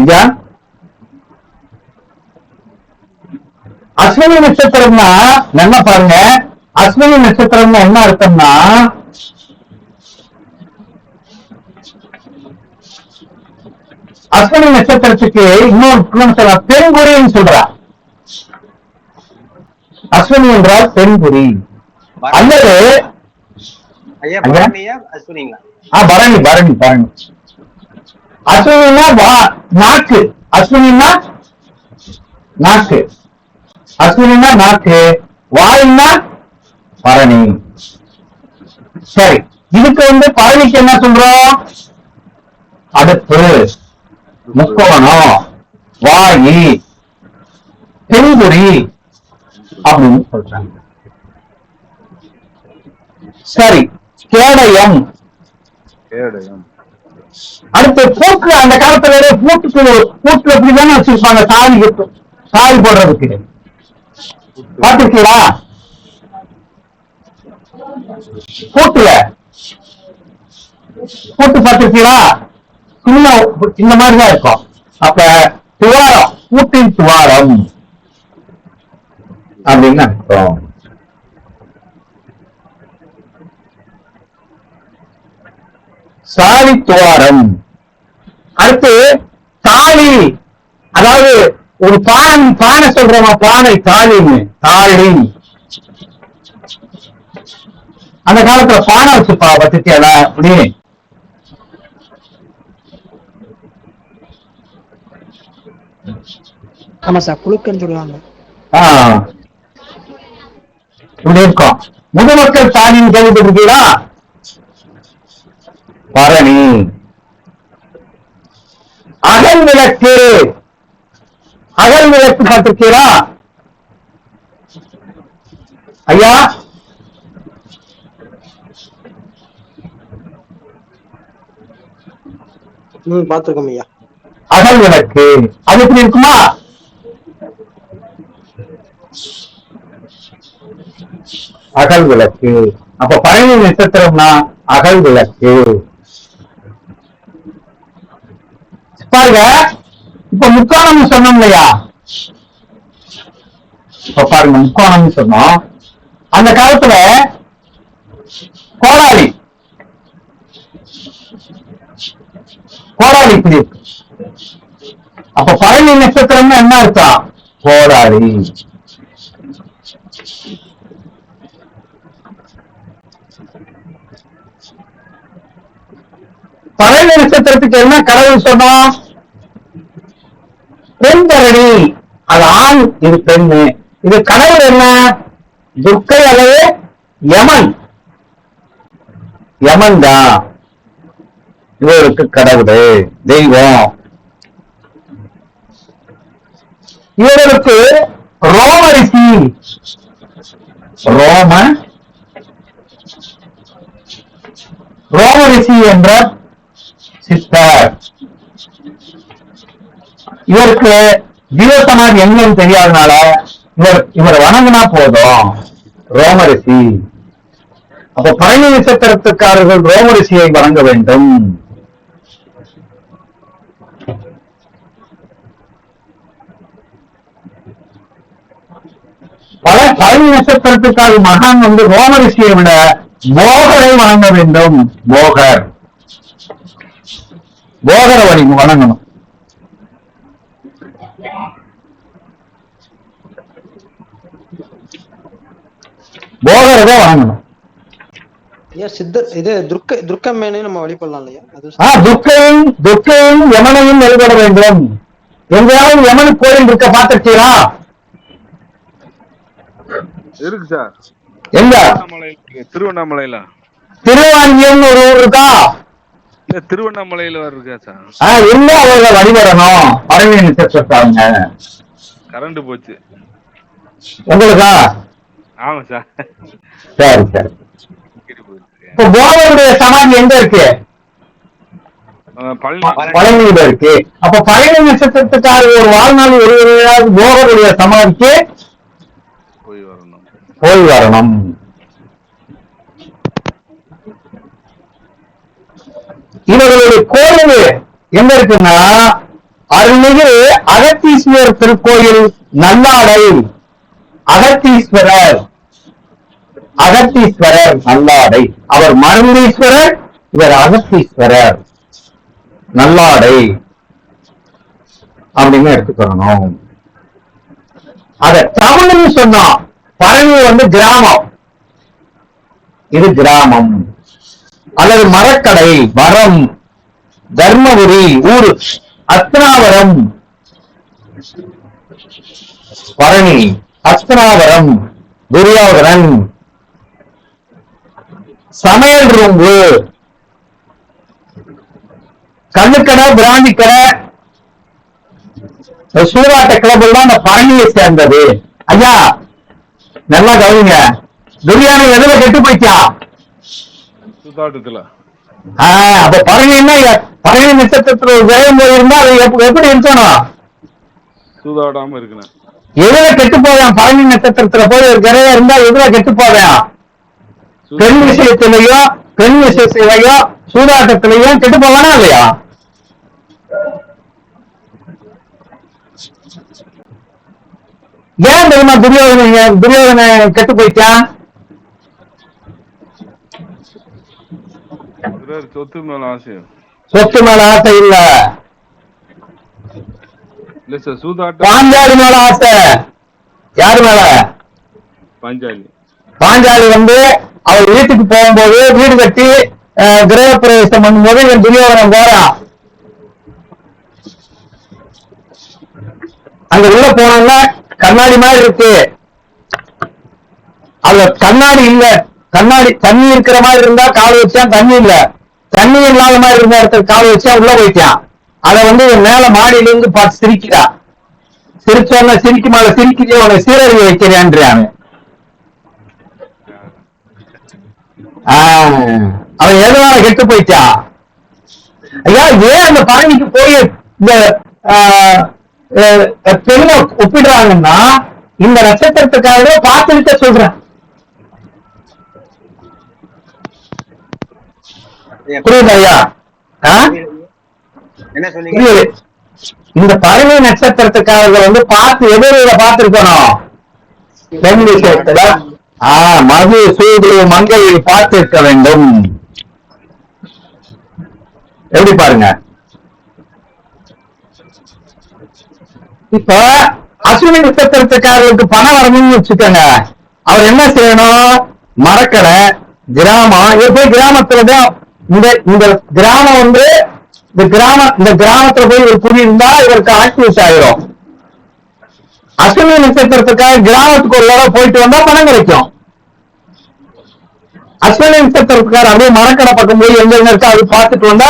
ஐயா, அஸ்வினி நட்சத்திரம்னா என்ன பாருங்க, அஸ்வினி நட்சத்திரம்னா என்ன அர்த்தம்னா அஸ்வினி நட்சத்திரத்துக்கு இன்னொரு பெண்குறின்னு சொல்றா. அஸ்வினி என்றால் பெண்குறி அல்லது பரணி. பரணி பரணி. அஸ்வினா நாக்கு. அஸ்வினா நாக்கு. அஸ்வினா நாக்கு. வாயுன்னா பரணி. சரி, இதுக்கு வந்து பரணிக்கு என்ன சொல்றோம்? அடுப்பு, முக்கோணம், வாயி, தென்புரி அப்படின்னு சொல்றாங்க. சரி, கேடயம். அடுத்து பூட்டு. அந்த காலத்துல பூட்டு எப்படிதானே வச்சிருப்பாங்க சாவி போடுறதுக்கு. பாத்துருக்கீங்களா? பூட்டு பாத்துருக்கீங்களா? இந்த மாதிரிதான் இருக்கும். அப்ப துவாரம், பூட்டின் துவாரம் அப்படின்னு அர்த்தம். சாவி துவாரம். அடுத்து தாலி, அதாவது ஒரு பானை சொல்றோமா, பானை தாலின்னு, தாலி. அந்த காலத்துல பானை வச்சுப்பா, பத்திரிக்கையா அப்படி. ஆமா சார், குழுக்கன்னு சொல்லுவாங்க. இப்படி இருக்கும். முதுமக்கள் தாலின்னு கேள்விப்பட்டிருக்கீங்களா? பரணி. அகல் விளக்கு, அகல் விளக்கு பார்த்திருக்கீங்களா ஐயா? பாத்துருக்கோம் ஐயா. அகல் விளக்கு அது எப்படி இருக்குமா? அகல் விளக்கு. அப்ப பரணி நட்சத்திரம்னா அகல் விளக்கு. பாருங்க, இப்ப முக்கோணம் சொன்னோம் இல்லையா? இப்ப பாருங்க, முக்கோணம் சொன்னோம். அந்த காலத்துல கோடாலி இப்படி இருக்கு. அப்ப பரணி நட்சத்திரம்னு என்ன அர்த்தம்? கோடாலி. பரணி நட்சத்திரத்துக்கு என்ன கடவுள் சொன்னோம்? பெண் பரணி. அது ஆண், இது பெண்ணு. இது கடவுள் என்ன? துர்க்கை அல்லது யமன். யமன் தான் இவருக்கு கடவுள், தெய்வம். இவருக்கு ரோமரிஷி, ரோமரிஷி என்ற சித்தர். இவருக்கு ஜீவசமாதி எங்கன்னு தெரியாதனால இவர் வணங்கினா போதும், ரோமரிஷி. அப்ப பரணி நட்சத்திரத்துக்காரர்கள் ரோமரிஷியை வணங்க வேண்டும். பரணி நட்சத்திரத்துக்காக மகான் ரோமரிஷியை விட போகரை வணங்க வேண்டும். போகரை வணங்கணும். போகரை வணங்கணும். சித்தர் இது துர்க்கம்மேனையும் நம்ம வழிபடலாம் இல்லையா? துர்க்கையும் யமனையும் வழிபட வேண்டும். எங்கேயாவது யமன் கோயில் இருக்க பார்த்திருக்கீங்களா? இருக்கு சார். எங்க? திருவண்ணாமலையில. திருவாஞ்சியம் ஒரு ஊர் இருக்கா? திருவண்ணாமலையில இருக்கா சார்? இல்ல, அவர்களை வழிபடணும். பரணி நட்சத்திரத்தாங்க. கரண்ட் போச்சு உங்களுக்கா? ஆமா சார். சரி சரி. இப்ப போகருடைய சமாதி எங்க இருக்கு? பழனியில இருக்கு. அப்ப பரணி நட்சத்திரத்துக்காக ஒரு வாழ்நாள் ஒரு போகருடைய சமாதிக்கு போய் வரணும். இவர்களுடைய கோயில் எங்க இருக்குன்னா, அருள்மிகு அகத்தீஸ்வரர் திருக்கோயில், நல்லாடை. அகத்தீஸ்வரர் நல்லாடை. அவர் மருந்தீஸ்வரர், இவர் அகத்தீஸ்வரர். நல்லாடை அப்படின்னு எடுத்துக்கணும். அத தமிழ்னு சொன்னோம். பழனி கிராமம், இது கிராமம். அல்லது மரக்கடை, மரம், தர்மபுரி ஊரு, அஸ்தினாவரம். பழனி, அஸ்தினாவரம், துரியோதனன், சமையல் ரூம்பு, கண்ணுக்கடை, பிராந்தி கடை, சூதாட்ட கிளப் எல்லாம் அந்த பழனியை சேர்ந்தது. ஐயா நல்லா கவனிங்க, துரியானம் எதுல கெட்டு போயிச்சா? சூதாட்டத்துல. அப்ப பழனின்னா பழனி நட்சத்திரத்துல ஜெயம் போயிருந்தா அது எப்படி இருக்கணும்? சூதாடாம இருக்கணும். எதுல கெட்டு போவேன்? பழனி நட்சத்திரத்துல போய் ஒரு கிரையா இருந்தா எதுல கெட்டு போவேன்? பெண் விஷயத்திலையும் சூதாட்டத்திலையும் கெட்டு போவானா இல்லையா? ஏன் தெரியுமா துரியோதன கெட்டு போயிட்டான்? சொத்து மேல ஆசை. சொத்து மேல ஆசை இல்ல சார், சூதாட்டம். பாஞ்சாலி மேல ஆசை. யாரு மேல? பாஞ்சாலி. பாஞ்சாலி அவர் வீட்டுக்கு போகும்போது, வீடு கட்டி கிரக பிரவேசம் பண்ணும்போது என் துரியோதனம் போறான். அங்க உள்ள போனா கண்ணாடி மாதிரி இருக்கு. அதுல கண்ணாடி இல்ல. கண்ணாடி தண்ணி இருக்கிற மாதிரி இருந்தா கால் வச்சான், தண்ணி இல்ல. தண்ணி இல்லாத மாதிரி இருந்த இடத்துக்கு கால் வச்சா உள்ள போயிட்டான். அதை மேல மாடியில இருந்து பார்த்து சிரிக்கிறா. சிரிச்சோன்னா சிரிக்கு மேல சிரிக்கிறே, உனக்கு சீரழிவு வைக்கிறேன்றான். அவன் எதனால கெட்டு போயிட்டா? ஐயா, ஏன் அந்த பழனிக்கு போய் இந்த பெண்ணை ஒப்பிடுறாங்கன்னா இந்த நட்சத்திரத்துக்காக பார்த்துக்கிட்ட சொல்றேன். புரியுது ஐயா? இந்த பழனி நட்சத்திரத்துக்காரர்கள் பார்த்து எதிர பார்த்திருக்கணும். பெண் விஷயத்துல மது சூது மங்கையை பார்த்திருக்க வேண்டும். எப்படி பாருங்க. இப்ப அஸ்வினி நட்சத்திரத்துக்காரர்களுக்கு பணம் வரணும்னு வச்சுக்கோங்க. அவர் என்ன செய்யணும்? மரக்கடை, கிராமம். இவர் போய் கிராமத்துலதான் இந்த கிராமம் இந்த கிராமத்துல போய் ஒரு குடியிருந்தா இவருக்கு ஆக்டிவேட் ஆயிரும். அஸ்வினி நட்சத்திரத்துக்காக கிராமத்துக்கு ஒரு தடவை போயிட்டு வந்தா பணம் கிடைக்கும். அஸ்வினி நட்சத்திரத்துக்கார அப்படியே மரக்கடை பக்கம் போய் எங்க இருக்கா அது பார்த்துட்டு வந்தா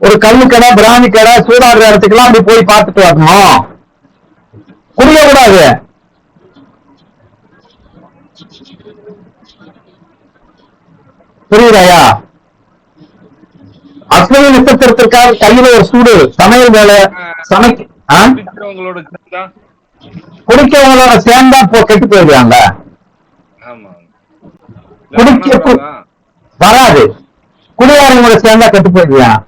ஒரு கல்லு கடை, பிராணி கடை, சூதாடுற இடத்துக்குலாம் அப்படி போய் பார்த்துட்டு வரணும். குடிய கூடாது. புரியுதாயா? அஸ்வினி நட்சத்திரத்திற்காக கையில ஒரு சூடு, சமையல் வேலை, குடிக்கவங்களோட சேர்ந்தா கெட்டு போயிடுவாங்க. குடிக்க வராது. குடியாரங்களோட சேர்ந்தா கெட்டு போயிடுவான்.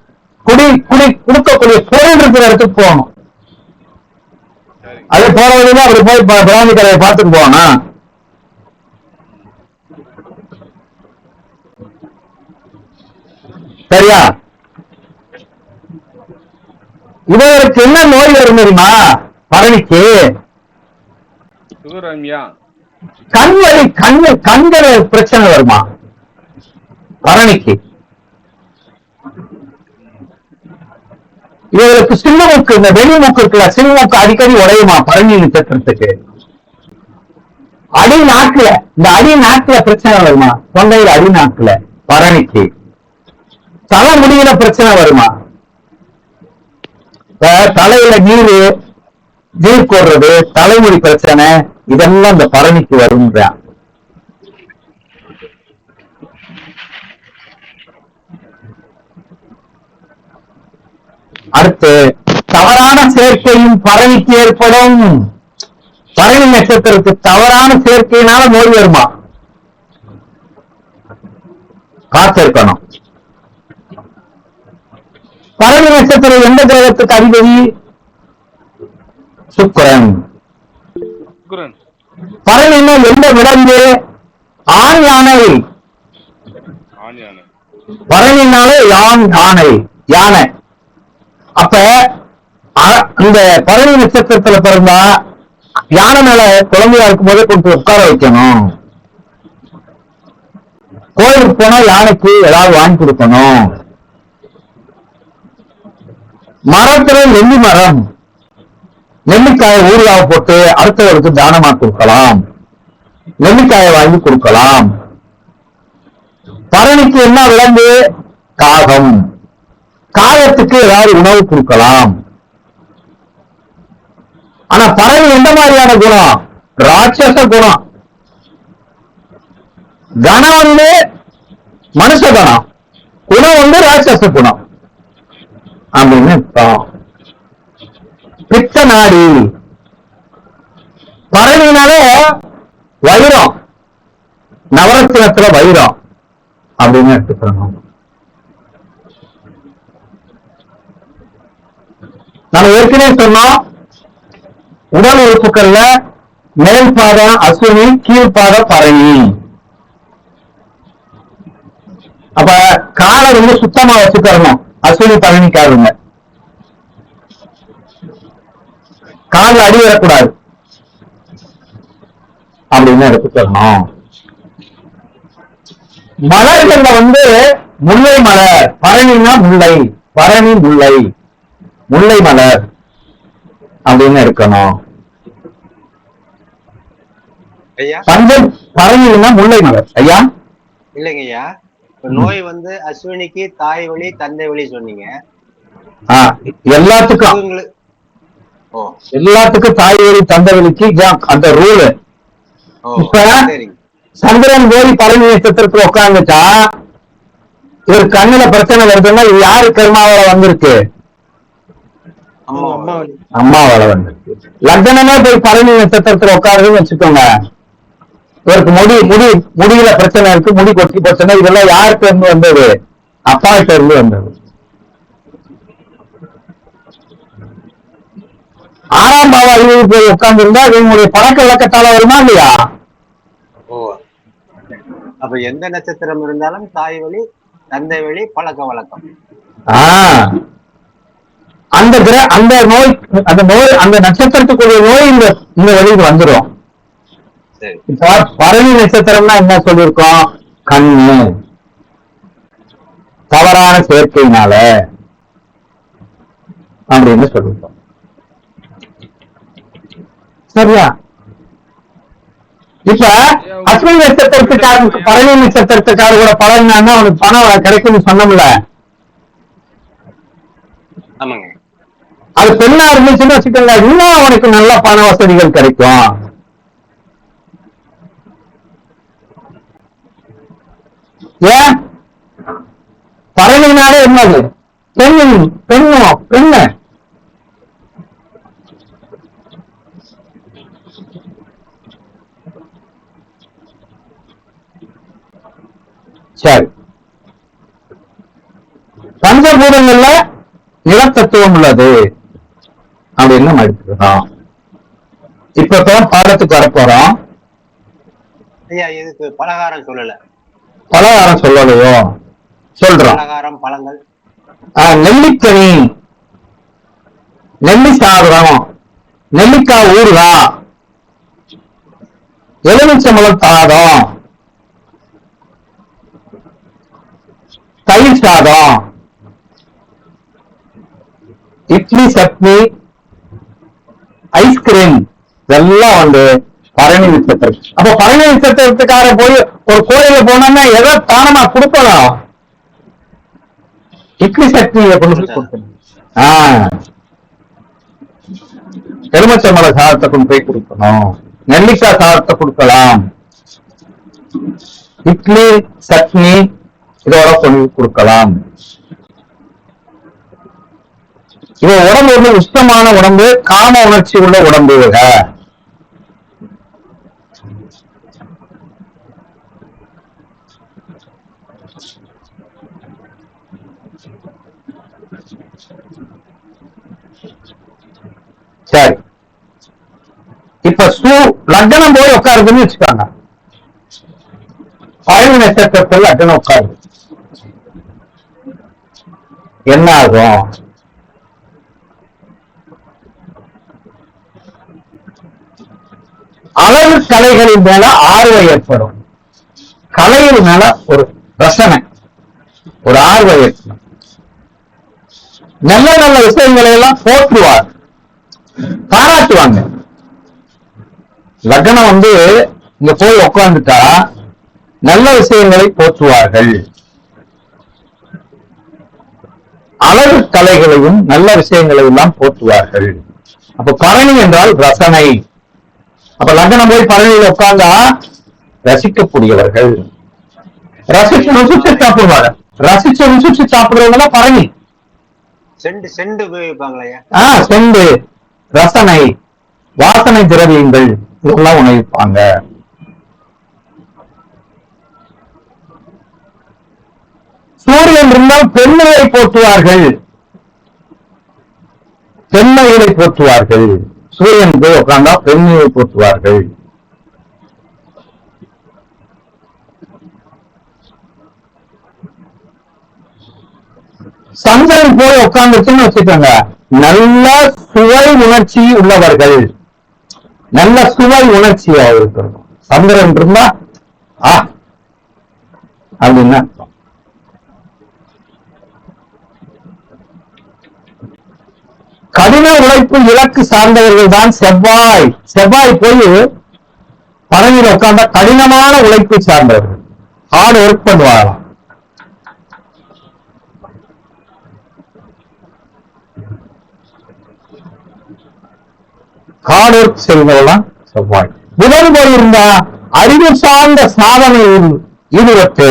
குடுக்கக்கூடிய பொருள் இருக்கிற இடத்துக்கு போகணும். அது போற வழியில அப்படி போய் பிராந்தி கடையை பார்த்துட்டு போகணும். சரியா? இவருக்கு என்ன நோய் வரும் தெரியுமா? பழனிக்கு கண்வழி, கண்கள் பிரச்சனை வருமா பழனிக்கு? இவருக்கு சின்னமூக்கு, இந்த வெளிமூக்கு இருக்குல்ல, சின்னமூக்கு அடிக்கடி உடையுமா பழனி நட்சத்திரத்துக்கு? அடிநாக்குல, இந்த அடிநாக்குல பிரச்சனை வருமா? தொண்டையில அடிநாக்குல பழனிக்கு. தலைமுடியில பிரச்சனை வருமா? தலையில நீர் கோர்றது, தலைமுடி பிரச்சனை, இதெல்லாம் இந்த பழனிக்கு வரும்ன்றான். அடுத்து தவறான சேர்க்கையும் பழனிக்கு ஏற்படும். பழனி நட்சத்திரத்துக்கு தவறான சேர்க்கையினால நோய் வருமா? காத்திருக்கணும். பழனி நட்சத்திரம் எந்த கிரகத்துக்கு அதிபதி? சுக்கிரன். பழனினா எந்த விலங்கு? ஆண் யானை. பழனினாலே யானை, யானை. அப்ப இந்த பழனி நட்சத்திரத்துல பிறந்தா யானை மேல குழந்தையா இருக்கும் போதே கொண்டு உட்கார வைக்கணும். கோயிலுக்கு போனா யானைக்கு ஏதாவது வாங்கி கொடுக்கணும். மரத்துல நெல்லி மரம், நெல்லிக்காயை ஊறுகாவை போட்டு அடுத்தவருக்கு தானமா கொடுக்கலாம். நெல்லிக்காயை வாங்கி கொடுக்கலாம். பழனிக்கு என்ன விலங்கு? காகம். காகத்துக்கு ஏதாவது உணவு கொடுக்கலாம். ஆனா பறவை எந்த மாதிரியான குணம்? ராட்சச குணம். கணம் வந்து மனுஷ குணம், குணம் வந்து ராட்சச குணம் அப்படின்னு அர்த்தம். பித்த நாடி பறவைனால வைரம், நவரத்தினத்துல வைரம் அப்படின்னு எடுத்துக்கணும். நம்ம ஏற்கனவே சொன்னோம், உடல் உறுப்புகள்ல மேல் பாதம் அஸ்வினி, கீழ்பாதம் பரணி. அப்ப காலை வந்து சுத்தமா வச்சுக்கணும் அஸ்வினி பரணிக்காரங்க. கால் அடி வரக்கூடாது அப்படின்னு எடுத்துக்கணும். மலர்கள்ல வந்து முல்லை மலர், பரணினா முல்லை, பரணி முல்லை, முல்லை மலர் அப்படின்னு இருக்கணும். ஐயா பஞ்சம் பரணினா முல்லை மலர். ஐயா இல்லைங்க ஐயா, நோய் வந்து அஸ்வினிக்கு தாய் வழி தந்தை வழி சொன்னீங்க. எல்லாத்துக்கும் எல்லாத்துக்கும் தாய் வழி தந்தை வழிக்கு அந்த ரூல். இப்ப சந்திரன் போய் பரணி நட்சத்திரத்துல உட்கார்ந்துட்டா இவர் கண்ணுல பிரச்சனை வருதுன்னா இது யாரு கர்மாவோட வந்திருக்கு? அம்மாவோட வந்திருக்கு. லக்னமே போய் பரணி நட்சத்திரத்துல உட்காருதுன்னு வச்சுக்கோங்க, இவருக்கு முடியில பிரச்சனை இருக்கு, முடி கொட்டி பிரச்சனை, இதெல்லாம் யாருக்கு இருந்து வந்தது? அப்பாட்ட இருந்து வந்தது. 6ஆம் பாவ அறிவு போய் உட்கார்ந்து இருந்தா இவங்களுடைய பழக்க வழக்கத்தால வருமா இல்லையா? அப்ப எந்த நட்சத்திரம் இருந்தாலும் தாய் வழி தந்தை வழி பழக்க வழக்கம். அந்த நோய் அந்த நட்சத்திரத்துக்குரிய நோய் இந்த வழிக்கு வந்துடும். பரணி நட்சத்திரம்னா என்ன சொல்லியிருக்கோம்? கண்ணு தவறான சேர்க்கையினால அப்படின்னு சொல்லியிருக்கோம். சரியா? இப்ப அஸ்வினி நட்சத்திரத்துக்கார பரணி நட்சத்திரத்துக்கார கூட பழகினா அவனுக்கு பணம் கிடைக்கும்னு சொன்னோம்ல. அது பெண்ணா இருந்துச்சுன்னு வச்சுக்கோங்க, இன்னும் அவனுக்கு நல்ல பண வசதிகள் கிடைக்கும். ஏன்? பறவைனாலே என்னது? பெண்ணு. சரி, பஞ்சபூதங்கள்ல நிலத்தத்துவம் உள்ளது அப்படின்னு நம்ம எடுத்துக்கிறோம். இப்ப பாடத்துக்கு வரப்போறோம். ஐயா இதுக்கு பலகாரம் சொல்லல. பலகாரம் சொல்லலையோ? சொல்றோம். பலகாரம் பழங்கள். நெல்லிக்கனி, நெல்லி சாதம், நெல்லிக்காய் ஊறுகாய், எலுமிச்சம்பழம் சாதம், தயிர் சாதம், இட்லி சட்னி, ஐஸ்கிரீம், இதெல்லாம் வந்து பரணி நட்சத்திரம். அப்ப பரணி நட்சத்திரத்துக்கார போய் ஒரு கோயில போனோம்னா எதை தானமா கொடுக்கணும்? இட்லி சட்னியை கொண்டு போய் கொடுக்கணும். எலுமிச்சம்பழ சாதத்தை கொண்டு போய் கொடுக்கணும், நெல்லிக்காய் சாதத்தை கொடுக்கலாம், இட்லி சட்னி இதோட கொண்டு கொடுக்கலாம். இது உடம்பு வந்து உஷ்ணமான உடம்பு, காம உணர்ச்சி உள்ள உடம்பு. சரி, இப்ப லக்னம் போய் உட்காருதுன்னு வச்சுக்காங்க, பரணி நட்சத்திரத்தில் லக்னம் உட்காருது, என்ன ஆகும்? அழகு கலைகளின் மேல ஆர்வம் ஏற்படும். கலையின் மேல ஒரு ரசனை, ஒரு ஆர்வம் ஏற்படும். நல்ல நல்ல விஷயங்களை எல்லாம் போற்றுவார், பாராட்டுவாங்க. லக்னம் வந்து இங்க போய் உட்கார்ந்துட்டா நல்ல விஷயங்களை போற்றுவார்கள். அழகு கலைகளையும் நல்ல விஷயங்களையும் எல்லாம் போற்றுவார்கள். அப்ப பரணி என்றால் ரசனை. அப்ப லக்னம் போய் பரணியில் உட்கார்ந்தா ரசிக்கக்கூடியவர்கள், ரசிச்சு ருசிச்சு சாப்பிடுவாங்க. ரசிச்சு ருசிச்சு சாப்பிடுறவங்க பரணி. செண்டு செண்டு உபயோகிப்பாங்களா? செண்டு, ரசனை, வாசனை திரவியங்கள் இதெல்லாம் உணவிப்பாங்க. சூரியன் இருந்தால் பெண்மையை போற்றுவார்கள், பெண்மைகளை போற்றுவார்கள். சூரியன் போய் உட்கார்ந்தா பெண்மையை போற்றுவார்கள். சந்திரன் போய் உட்கார்ந்துச்சுன்னு வச்சுக்கோங்க, நல்ல சுவை உணர்ச்சி உள்ளவர்கள், நல்ல சுவை உணர்ச்சியா இருக்கணும். சந்திரன் இருந்தா அப்படின்னா கடின உழைப்பு இலக்கு சார்ந்தவர்கள் தான் செவ்வாய். செவ்வாய் போய் பரணியில் உட்கார்ந்தா கடினமான உழைப்பு சார்ந்தவர்கள், ஹார்ட் ஒர்க் பண்ணுவாங்களாம். ஹார்ட் ஒர்க் செய்வதெல்லாம் செவ்வாய். புதன் போயிருந்தா அறிவு சார்ந்த சாதனையில் ஈடுபட்டு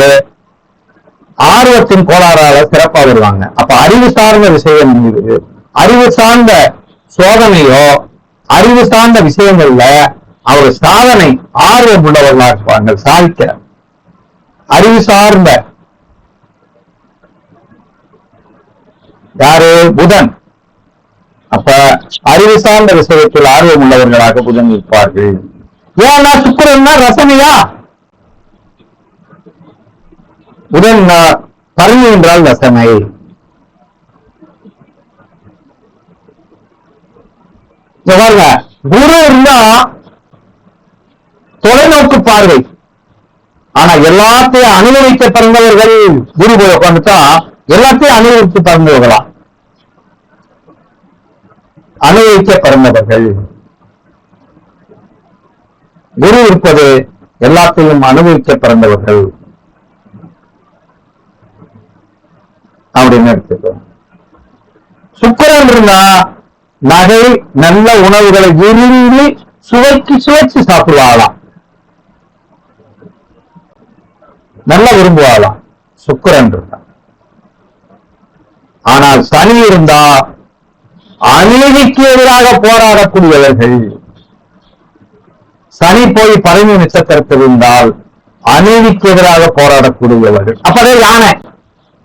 ஆர்வத்தின் கோளாறால சிறப்பா வருவாங்க. அப்ப அறிவு சார்ந்த விஷயம் மீது, அறிவு சார்ந்த சோதனையோ அறிவு சார்ந்த விஷயங்கள்ல அவர் சாதனை ஆர்வம் உள்ளவர்களா இருப்பாங்க, சாதிக்கிற அறிவு சார்ந்த. யாரு? புதன். அப்ப அறிவு சார்ந்த விஷயத்தில் ஆர்வம் உள்ளவர்களாக புதன் இருப்பார்கள். ஏன்னா சுக்கிரன் ரசனையா? புதன் பரணி என்றால் ரசனை. குரு இருந்தா தொலைநோக்கு பார்வை. ஆனா எல்லாத்தையும் அனுபவிக்க பிறந்தவர்கள் குரு போய் உட்காந்துட்டா எல்லாத்தையும் அனுபவித்து பிறந்தவர்களா? அனுபவிக்க பிறந்தவர்கள். குரு இருப்பது எல்லாத்தையும் அனுபவிக்க பிறந்தவர்கள் அப்படின்னு எடுத்துக்கோ. சுக்கிரன் இருந்தா நகை நல்ல உணவுகளை விரும்பி சுவைச்சு சாப்பிடுவாங்களாம், நல்லா விரும்புவாங்களாம் சுக்கிரன் இருந்தா. ஆனால் சனி இருந்தா அநீதிக்கு எதிராக போராடக்கூடியவர்கள். சனி போய் பரணி நட்சத்திரத்தில் இருந்தால் அநீதிக்கு எதிராக போராடக்கூடியவர்கள். அப்பதே யானை.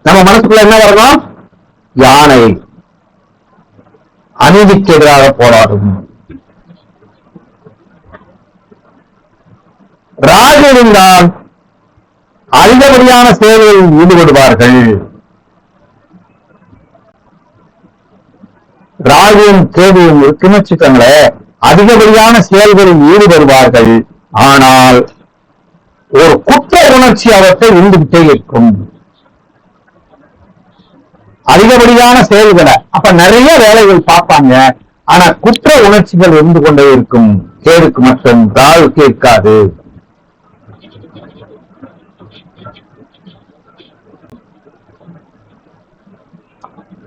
நம்ம மனசுக்குள்ள என்ன வரணும்? யானை அநீதிக்கு எதிராக போராடும். ராகு இருந்தால் அதிகப்படியான செயல்களில் ஈடுபடுவார்கள். ராகுவும் கேதுவும் இருக்குன்னு வச்சுக்கோங்களேன், அதிகப்படியான செயல்களில் ஈடுபடுவார்கள். ஆனால் ஒரு குற்ற உணர்ச்சி அவற்றை இருந்துகிட்டே இருக்கும். அதிகப்படியான செயல்களை, அப்ப நிறைய வேலைகள் பார்ப்பாங்க, ஆனா குற்ற உணர்ச்சிகள் இருந்து கொண்டே இருக்கும். கேதுக்கு மட்டும், ராகுக்கு இருக்காது.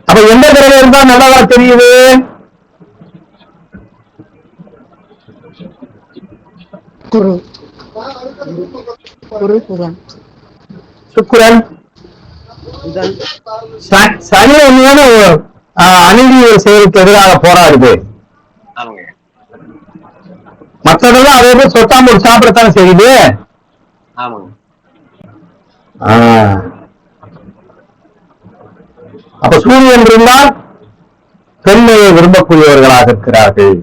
அப்ப எந்த கிரகம் இருந்தா நல்லதா தெரியுது? சுக்கிரன். சனி ஒண்ணுதான அநீதி செயலுக்கு எதிராக போராடுது. மற்றதெல்லாம் அதே போய் சொத்தாம்பூர் சாப்பிடத்தானே செய்யுது. அப்ப சூரியன் இருந்தால் பெண்மையை விரும்பக்கூடியவர்களாக இருக்கிறார்கள்,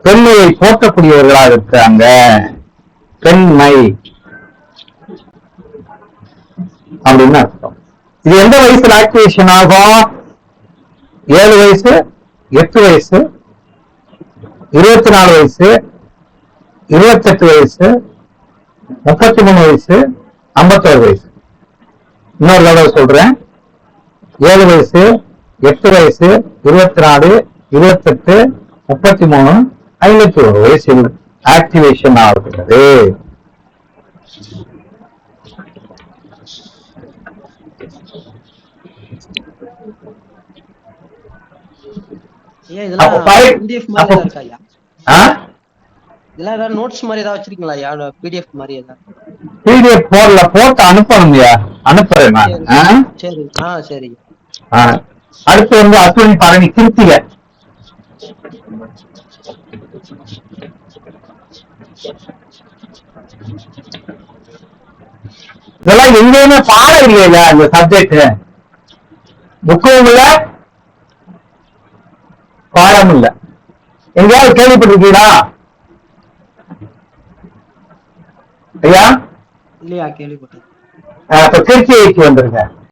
பெண்மையை போற்றக்கூடியவர்களாக இருக்கிறாங்க. பெண்மை அப்படின்னு அர்த்தம். இது எந்த வயசுல ஆக்டிவேஷன் ஆகும்? 7 வயசு, 8 வயசு, 24 வயசு, 28 வயசு, 33 வயசு, 51 வயசு. இன்னொரு தடவை சொல்றேன். 7 வயசு, 8 வயசு, 24, 28, 33, 51 வயசில் ஆக்டிவேஷன் ஆகிறது. ஐயா இதெல்லாம் அப்ப பழைய- பிடிஎஃப் மாதிரி அப்ப- தான் இருக்கா ஐயா? ஆ? இதெல்லாம் ஏதாவது நோட்ஸ் மாதிரி ஏதாவது வச்சிருக்கீங்களா ஐயா? பிடிஎஃப் மாதிரி ஏதாவது? பிடிஎஃப் போட்டு அனுப்பணும்யா, அனுப்புறேன் நான். சரி சரி. அடுத்து வந்து அஸ்வினி பழனி கிருத்திகை. இதெல்லாம் எங்கேயுமே பாடம் இல்லையா இந்த சப்ஜெக்ட்? புக்கும் இல்ல, பாடம் இல்ல. எங்கேயாவது கேள்விப்பட்டிருக்கீங்களா ஐயா? இல்லையா கேள்விப்பட்டேன். இப்ப திருச்சிக்கு வந்துருங்க.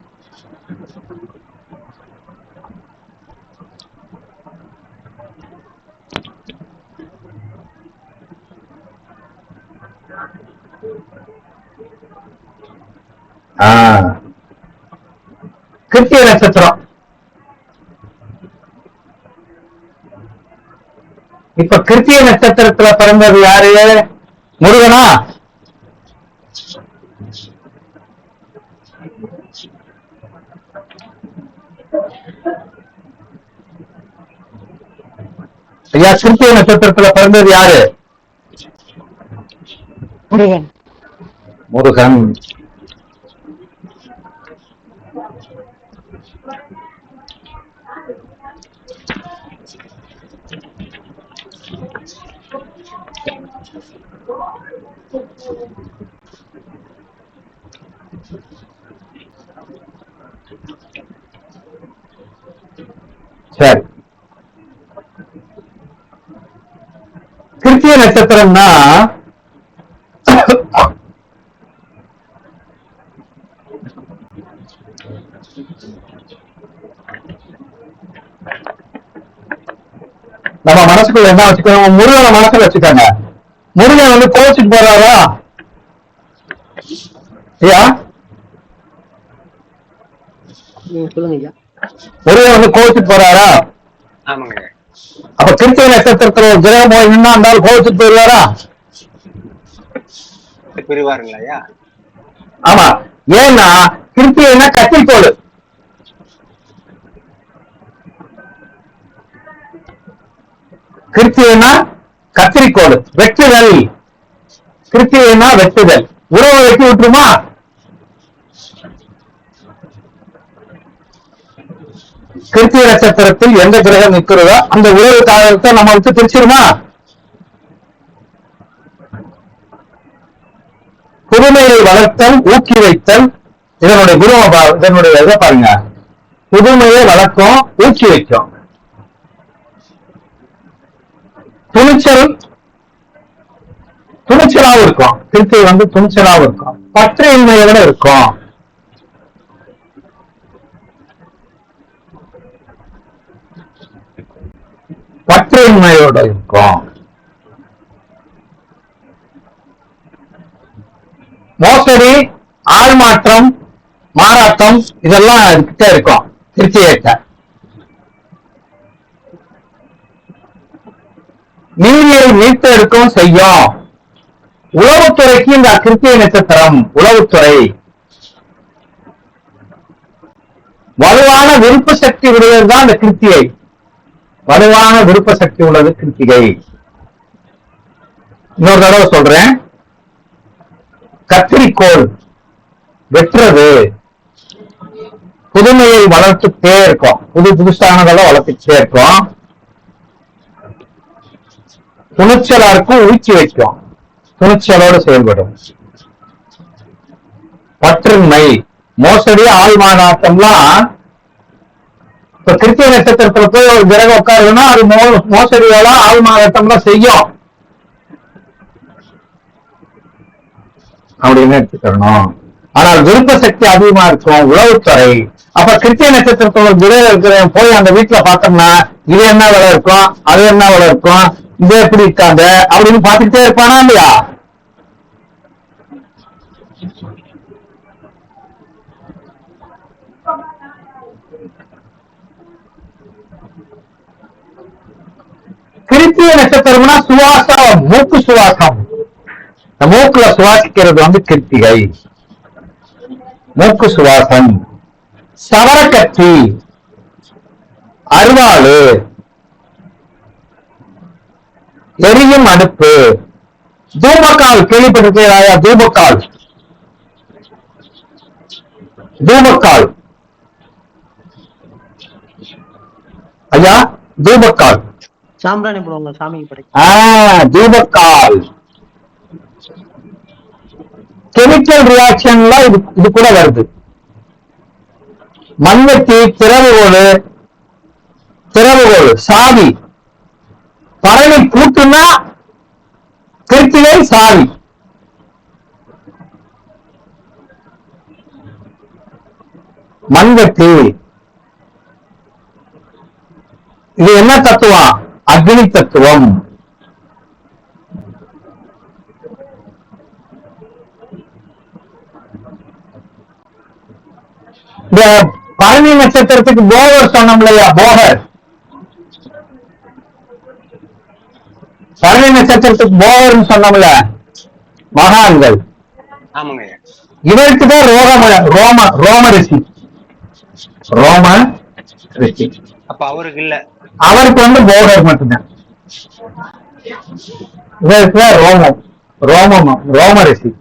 கிருத்திகை நட்சத்திரம். இப்ப கிருத்திகை நட்சத்திரத்துல பிறந்தது யாரு? முருகனா? ஐயா, கிருத்திகை நட்சத்திரத்துல பிறந்தது யாரு? முருகன். முருகன். சரி, கிருத்திகை நட்சத்திரம்னா நம்ம மனசுக்குள்ள என்ன வச்சுக்கோங்க? முருகனை மனசுல வச்சுக்காங்க. முருகன் வந்து கோவிச்சுட்டு போறாரா ஐயா? சொல்லுங்க ஐயா. முருகன் வந்து கோவிச்சுட்டு போறாரா? ஆமாங்க. அப்ப கிருத்திகை நட்சத்திரத்துல ஒரு கிரகம் போய் நின்னா இருந்தாலும் கோவிச்சுட்டு போயிடுவாரா? பிரிவாருங்களா ஐயா? ஆமா. ஏன்னா கிருத்திகைனா கத்திரிக்கோள். கிருத்திகைனா கத்திரிக்கோள், வெட்டுதல். கிருத்திகைனா வெட்டுதல். உறவை வெட்டி விட்டுருமா? கிருத்திகை நட்சத்திரத்தில் எந்த கிரகம் நிற்கிறதோ அந்த உறவு காலத்தை நம்ம விட்டு பிரிச்சிருமா? புதுமையை வளர்த்தல், ஊக்கி வைத்தல், இதனுடைய இதனுடைய இதை பாருங்க. புதுமையை வளர்க்கும், ஊக்கி வைக்கும். துணிச்சலாவும் இருக்கும். கிருத்திகை வந்து துணிச்சலாவும் இருக்கும். பற்றையின்மையோட இருக்கும். பற்றையின்மையோட இருக்கும். மோசடி, ஆள்மாற்றம், மாறாட்டம் இதெல்லாம் கிட்ட இருக்கும் கிருத்திகைட்ட. நீதியை மீட்டெடுக்கவும் செய்யும். உளவுத்துறைக்கு இந்த கிருத்திகை நட்சத்திரம் உளவுத்துறை. வலுவான விருப்ப சக்தி உடையதுதான் இந்த கிருத்திகை. வலுவான விருப்ப சக்தி உள்ளது கிருத்திகை. இன்னொரு தடவை சொல்றேன். கத்திரிக்கோள், வெட்டுறது, புதுமையை வளர்த்துட்டே இருக்கும். புதுசானதெல்லாம் வளர்த்துட்டே இருக்கும். துணிச்சலா இருக்கும், ஊக்கி வைக்கும். துணிச்சலோடு செயல்படும். பற்றின்மை, மோசடி, ஆள்மாறாட்டம்லாம் இப்ப கிருத்திகை நட்சத்திரத்துல போய் ஒரு கிரகம் உட்காருதுன்னா அது மோசடியோட ஆள்மாறாட்டம்லாம் செய்யும் அப்படின்னு எடுத்துக்கணும். ஆனால் விருப்ப சக்தி அதிகமா இருக்கும். உளவுத்துறை. அப்ப கிருத்திகை நட்சத்திரத்தோட கிரகம் இருக்கிற போய் அந்த வீட்டுல பார்த்தோம்னா இது என்ன விலை இருக்கும், அது என்ன விலை இருக்கும், இது எப்படி இருக்காங்க அப்படின்னு பார்த்துக்கிட்டே இருப்பானா இல்லையா? கிருத்திகை நட்சத்திரம்னா சுவாசம், மூக்கு சுவாசம். மூக்குல சுவாசிக்கிறது வந்து கிருத்திகை. மூக்கு சுவாசம். சவரக்கத்தி, அருவாளு, எரியும் அடுப்பு. தூபக்கால் கேள்விப்பட்டிருக்கிறாயா? தூபக்கால், தூபக்கால் ஐயா, தூபக்கால். சாம்பிராணி போடுவாங்க சாமிக்கு படை. தூபக்கால் கெமிக்கல் ரியாக்ஷன்ல இது கூட வருது. மண்வெட்டி, திறவுகோல், சாவி. பறவை கூட்டுனா கிருத்திகை சாவி. மண்வெட்டி இது என்ன தத்துவம்? அக்னி தத்துவம். இந்த பரணி நட்சத்திரத்துக்கு போகர் சொன்னோம் இல்லையா? போகர், பரணி நட்சத்திரத்துக்கு போகர்னு சொன்னோம்ல மகான்கள். ஆமாங்க. இவருக்குதான் ரோம ரிஷி. அப்ப அவருக்கு இல்ல, அவருக்கு போகர் மட்டும்தான். இவருக்கு ரோம ரிஷி.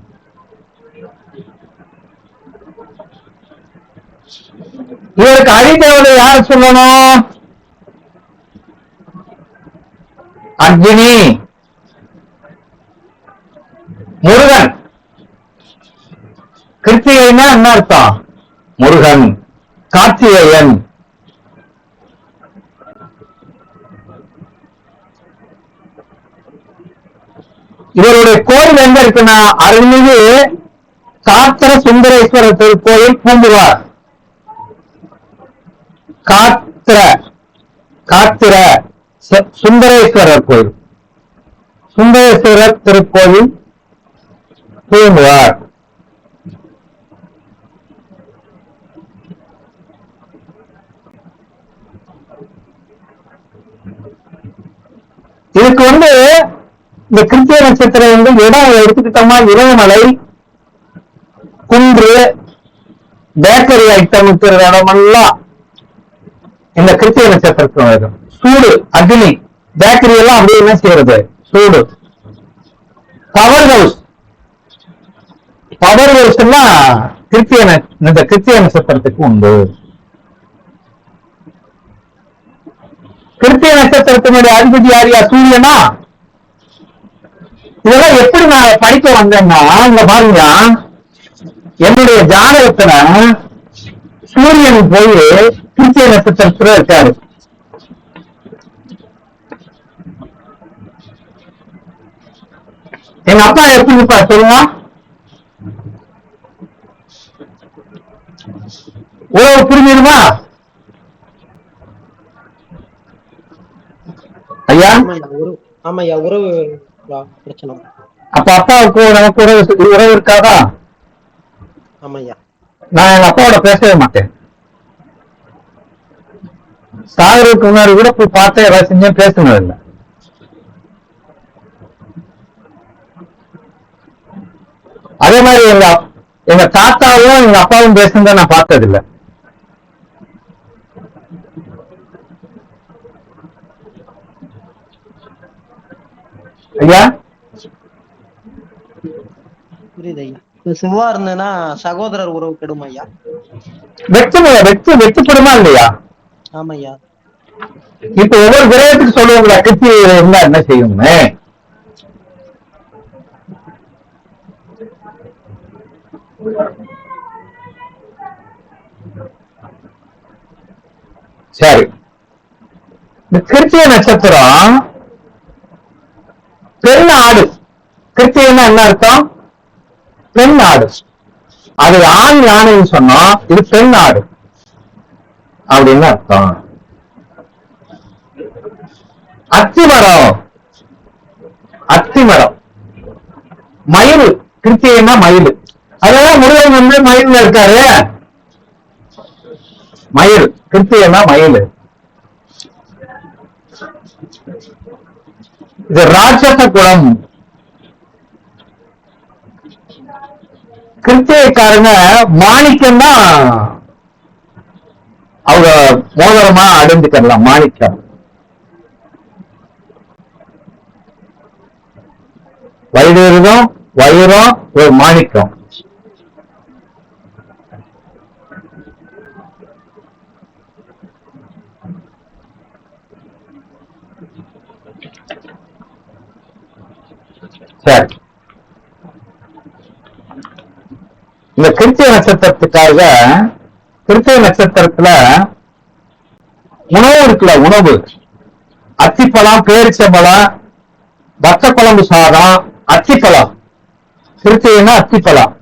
இவருக்கு அடித்தவரை யாரு சொல்லணும்? அக்னி, முருகன். கிருத்திகைன்னா என்ன அர்த்தம்? முருகன், கார்த்திகேயன். இவருடைய கோயில் எங்க இருக்குன்னா அருள்மிகு காத்திர சுந்தரேஸ்வரர் திருக்கோயில் பூம்புகார். காத்திர சுந்தரேஸ்வரர் கோயில், சுந்தரேஸ்வரர் திருக்கோயில் பூம்புகார். இதுக்கு இந்த கிருத்திகை நட்சத்திரம் இடம் எடுத்துக்கிட்டோமா, இமயமலை, குன்று, பேக்கரி ஐட்டம் இருக்கிற இடமெல்லாம் இந்த கிருத்திகை நட்சத்திரத்துல வரும். சூடு, அக்னி, பேக்கரி எல்லாம் அப்படியே என்ன செய்யறது? சூடு. பவர் ஹவுஸ் எல்லாம் கிருத்திகை நட்சத்திரத்துக்கு உண்டு. கிருத்திகை நட்சத்திரத்தினுடைய அதிபதி யாரியா? சூரியனா? இதெல்லாம் எப்படி நான் படிக்க வந்தேன்னா, இங்க பாருங்க, என்னுடைய ஜாதகத்துல சூரியன் போய் கிருத்திகை நட்சத்திரத்துல இருக்காரு. எங்க அப்பா எப்படி இருப்பா சொல்லுங்க? உறவு புரிஞ்சிருமா ஐயா? ஆமாய்யா, உறவு பிரச்சனை. அப்ப அப்பாவுக்கு நமக்கு உறவு இருக்காதா? ஆமாய்யா. நான் எங்க அப்பாவோட பேசவே மாட்டேன். சாகருக்கு முன்னாடி கூட போய் பார்த்து ஏதாவது செஞ்சேன், பேசுனது இல்லை. அதே மாதிரி எங்க தாத்தாவும் எங்க அப்பாவும் பேசுனதை நான் பார்த்தது இல்லை. ஐயா புரியுது ஐயா. செவ்வா இருந்ததுன்னா சகோதரர் உறவு கெடும் ஐயா. வெட்டுப்படுமா இல்லையா? ஆமாய்யா. இப்ப ஒவ்வொரு கிரகத்துக்கு சொல்லுவாங்களா கிருத்தி இருந்தா என்ன செய்யும்னு? சரி, இந்த கிருத்திகை நட்சத்திரம் பெண் ஆடு. கிருத்திகைன்னா என்ன அர்த்தம்? பெண் ஆடு. அது ஆண் யானைன்னு சொன்னோம், இது பெண் ஆடு அப்படின்னு அர்த்தம். அத்திமரம், மயில். கிருத்திகைன்னா மயில். அதெல்லாம் முருகன் மயில்ல இருக்காரு. மயில், கிருத்திகைன்னா மயில். இது ராட்சச குலம். கிருத்திகைக்காரங்க மாணிக்கம் தான் அவங்க மோதிரமா அடைஞ்சுக்கலாம். மாணிக்கம். வைடூரியம், வைரம், ஒரு மாணிக்கம். சரி, இந்த கிருத்திய நட்சத்திரத்துக்காக கிருத்திய நட்சத்திரத்துல உணவு இருக்குல்ல, உணவு அத்திப்பழம், பேரிச்சம்பழம், வத்த குழம்பு சாதம், அத்திப்பழம். கிருத்திகன்னா அத்திப்பழம்,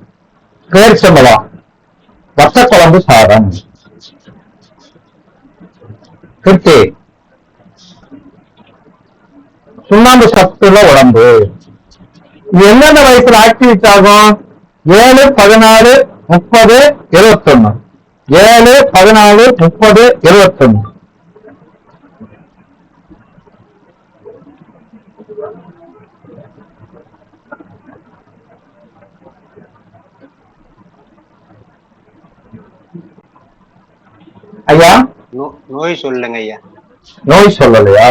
பேரிச்சம்பழம், வத்த குழம்பு சாதம். கிருத்தி சுண்ணாம்பு சத்துள்ள உடம்பு. இது எந்தெந்த வயசுல ஆக்டிவேட் ஆகும்? 7, 14, 30, 71. 7, 14, 30, 71. ஐயா நோய் சொல்லுங்க ஐயா. நோய் சொல்லலையா?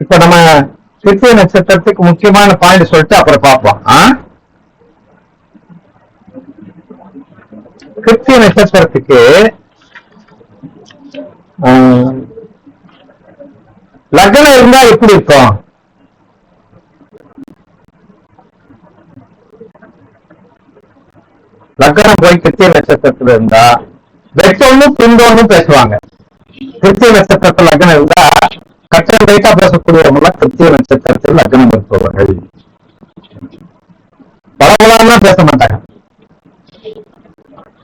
இப்ப நம்ம கிருத்திய நட்சத்திரத்துக்கு முக்கியமான பாயிண்ட் சொல்லிட்டு அப்புறம் பார்ப்போம். கிருத்திய நட்சத்திரத்துக்கு லக்னம் இருந்தா எப்படி இருக்கும்? லக்னம் போய் கிருத்திய நட்சத்திரத்துல இருந்தா வெட்டொன்னும் பிந்தோன்னும் பேசுவாங்க. கிருத்திய நட்சத்திரத்துல லக்னம் இருந்தா கட்டம் ரைட்டா பேசக்கூடியவங்க கிருத்திய நட்சத்திரத்தில் லக்னம் இருப்பவர்கள். பலபலாம் பேச மாட்டாங்க,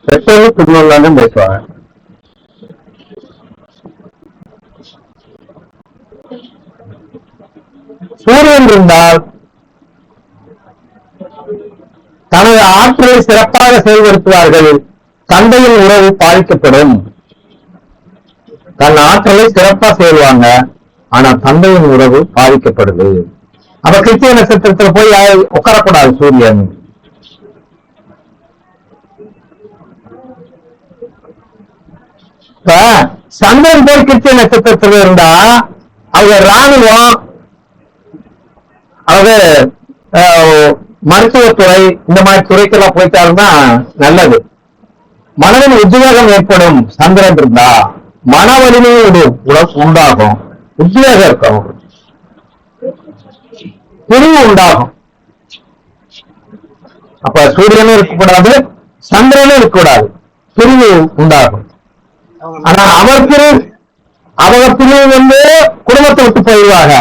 வெட்டொன்னு பின்னொன்னு பேசுவாங்க. சூரியன் இருந்தால் தனது ஆற்றலை சிறப்பாக செயல்படுத்துவார்கள். தந்தையின் உறவு பாதிக்கப்படும். தன் ஆற்றலை சிறப்பா செய்வாங்க, ஆனா தந்தையின் உறவு பாதிக்கப்படுது. அப்ப கிருத்திய நட்சத்திரத்துல போய் உட்காரக்கூடாது சூரியன். இப்ப சந்திரன் போய் கிருத்திய நட்சத்திரத்துல இருந்தா அவங்க ராணுவம், அதாவது மருத்துவத்துறை, இந்த மாதிரி துறைக்கெல்லாம் போயிட்டாருன்னா நல்லது. மனதில் உத்வேகம் ஏற்படும். சந்திரன் இருந்தா மன வலிமையும் உண்டாகும், உத்வேகம் இருக்கும், பிரிவு உண்டாகும். அப்ப சூரியனும் இருக்கக்கூடாது, சந்திரனும் இருக்கக்கூடாது, பிரிவு உண்டாகும். ஆனா அவர் பிரிவு வந்து குடும்பத்தை விட்டு போயிடுவாங்க.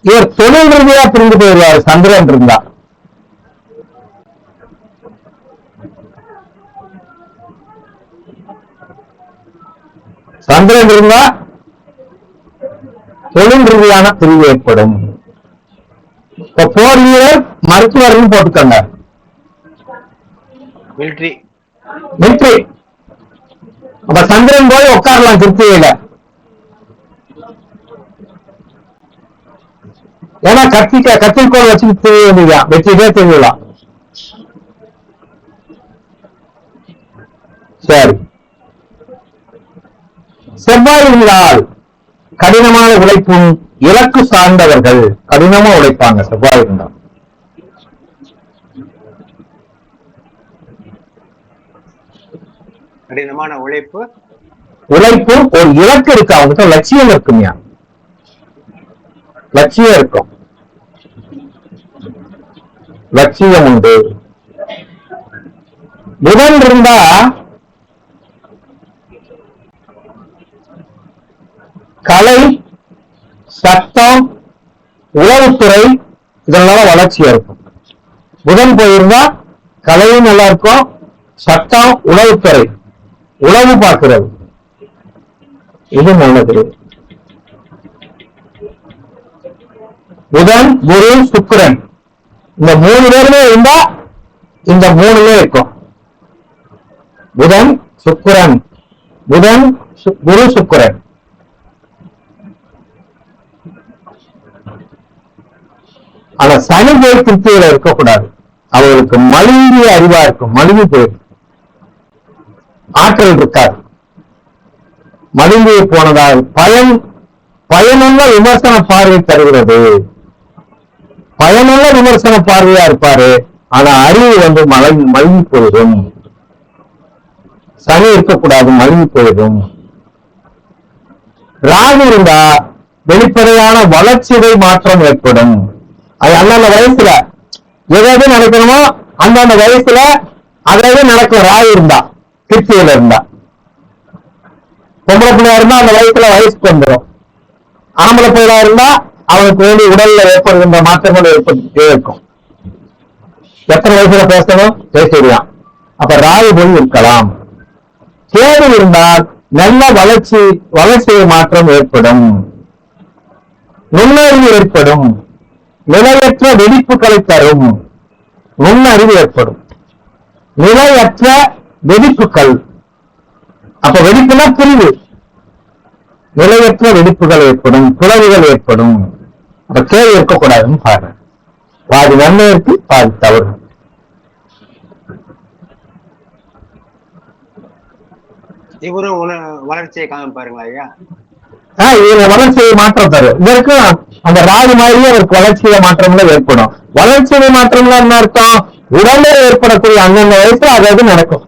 இவர் தொழில் ரீதியா பிரிந்து போயிடுவார் சந்திரன் இருந்தா. சந்திரன் இருந்தா தொழில் ரீதியான பிரிவு ஏற்படும். இப்ப போர் வீரர் மருத்துவர்னு போட்டுக்கோங்க, மிலிட்ரி. அப்ப சந்திரன் போய் உட்காரலாம் கிருத்திகையில. ஏன்னா கத்திரிக்கோள் வச்சு தெரிய வேண்டியதான், வெற்றிக்கே தெரியலாம். சரி, செவ்வாய் இருந்தால் கடினமான உழைப்பும் இலக்கு சார்ந்தவர்கள் கடினமா உழைப்பாங்க. செவ்வாய் இருந்தால் கடினமான உழைப்பு ஒரு இலக்கு இருக்கு, அவங்ககிட்ட லட்சியம் இருக்குங்க, லட்சியம் இருக்கும், லட்சியம் உண்டு. புதன் இருந்தா கலை, சட்டம், உளவுத்துறை இதனால வளர்ச்சியா இருக்கும். புதன் போயிருந்தா கலையும் நல்லா இருக்கும். சட்டம், உளவுத்துறை, உளவு பார்க்கிறது, இது நல்லது. புதன், குரு, சுக்கிரன் இந்த 3 பேருமே இருந்தா இந்த 3மே இருக்கும். புதன், சுக்கிரன், புதன், குரு, சுக்கிரன். ஆனா சனி போய் திருப்தியில இருக்கக்கூடாது. அவருக்கு மழுங்கிய அறிவா இருக்கும், மழுங்கி போயிடும், ஆற்றல் இருக்காது, மழுங்கி போனதால் பயனுள்ள விமர்சன பார்வை தருகிறது. பயனுள்ள விமர்சன பார்வையா இருப்பாரு, ஆனா அறிவு மழுங்கி போயிடும். சனி இருக்கக்கூடாது, மழுங்கி போயிடும். ராகு இருந்தா வெளிப்படையான வளர்ச்சிதை மாற்றம் ஏற்படும். அது அந்தந்த வயசுல எதாவது நடக்கணுமோ அந்தந்த வயசுல அதாவது நடக்கும். ராகு இருந்தா, திருப்தியில இருந்தா, பொம்பளை பிள்ளையா இருந்தா அந்த வயசுல வயசுக்கு வந்துடும். ஆம்பளை பிள்ளையா இருந்தா அவனுக்கு வேண்டி உடல்ல ஏற்படுகின்ற மாற்றங்கள் ஏற்பட்டுட்டே இருக்கும். எத்தனை வயசுல பேசணும், பேசிடலாம். அப்ப ராகு போய் இருக்கலாம். கேது இருந்தால் நல்ல வளர்ச்சி மாற்றம் ஏற்படும், நுண்ணறிவு ஏற்படும், நிலையற்ற வெடிப்புகளை தரும். நுண்ணறிவு ஏற்படும், நிலையற்ற வெடிப்புகள். அப்ப வெடிப்புனா பிரிவு, நிலையற்ற வெடிப்புகள் ஏற்படும், பிளவுகள் ஏற்படும். அப்ப கேள்வி இருக்கக்கூடாதுன்னு பாருங்க. பாதி நன்மை இருக்கு, பாதி தவறு. இவரும் வளர்ச்சியை காமிப்பாருங்களா ஐயா? இதுல வளர்ச்சியை மாற்றம் தரும். இதற்கு அந்த ராகு மாதிரியே அவருக்கு வளர்ச்சியில மாற்றம்ல ஏற்படும். வளர்ச்சியில மாற்றம்ல என்ன அர்த்தம்? உடல்ல ஏற்படக்கூடிய அந்தந்த வயசுல அதாவது நடக்கும்.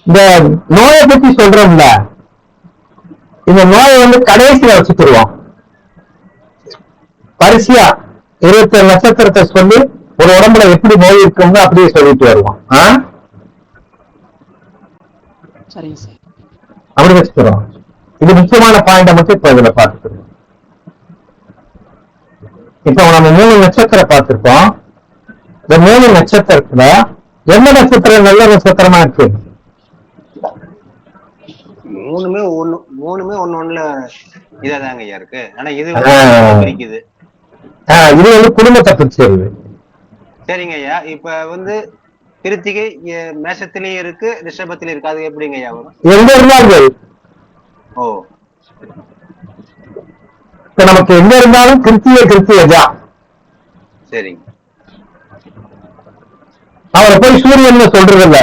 இந்த நோயை பத்தி சொல்றோம்ல, இந்த நோயை கடைசியில வச்சுருவோம். பரிசியா 27 நட்சத்திரத்தை சொல்லி ஒரு உடம்புல எப்படி நோய் இருக்குன்னு அப்படியே சொல்லிட்டு வருவோம். அப்படி வச்சுக்கிறோம். இது முக்கியமான பாயிண்ட மட்டும் இப்ப இதுல பார்த்துக்கிறோம். இப்ப நம்ம 3 நட்சத்திரம் பார்த்திருக்கோம். இந்த 3 நட்சத்திரத்துல எந்த நட்சத்திரம் நல்ல நட்சத்திரமா இருக்கு? மூணுமே ஒண்ணுல இதாதாங்க ஐயா இருக்கு. ஆனா இது பிரிக்குது. இது குடும்பத்தை பிரிச்சிருது. சரிங்க ஐயா. இப்ப கிருத்திகை மேஷத்திலயும் இருக்கு, ரிஷபத்திலயும் இருக்கு. அது எப்படிங்க ஐயா வரும்? எங்க இருந்தாலும் ஓ, இப்ப நமக்கு எங்க இருந்தாலும் கிருத்திகை. சரிங்க. அவரை போய் சூரியன் சொல்றது இல்ல.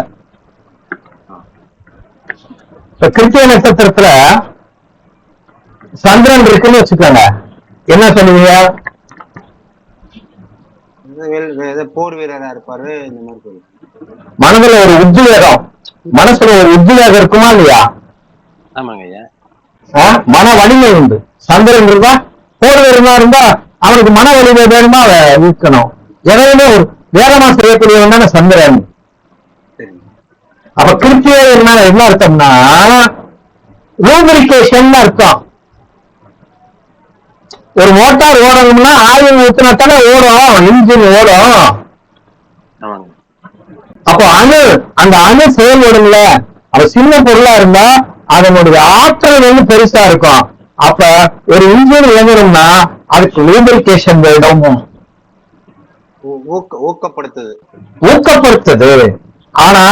இப்ப கிருத்திகை நட்சத்திரத்துல சந்திரன் இருக்குன்னு வச்சுக்கோங்க, என்ன சொல்லுவீங்க? போர் வீரரா இருப்பாரு. இந்த மாதிரி மனதுல ஒரு உத்வேகம், மனசுல ஒரு உத்வேகம் இருக்குமா இல்லையா? ஆமாங்க ஐயா. மன வலிமை உண்டு. சந்திரன் இருந்தா, போர் வீரனா இருந்தா அவனுக்கு மன வலிமை வேணுமா இருக்கணும். எதையுமே ஒரு வேகமா செய்யக்கூடியவன் தானே சந்திரன். அப்ப கிருத்திகை என்ன அர்த்தம்னா லூப்ரிகேஷன் அர்த்தம். ஒரு மோட்டார் ஓடணும்னா ஆயில் ஊத்தினா தானே ஓடும், இன்ஜின் ஓடும். அப்போ அந்த அணு செயல்படும்ல. அவ சின்ன பொருளா இருந்தா அதனுடைய ஆற்றல் பெருசா இருக்கும். அப்ப ஒரு இன்ஜின் இயங்கணும்னா அதுக்கு லூப்ரிகேஷன் வேணும், ஊக்கப்படுத்துது. ஆனா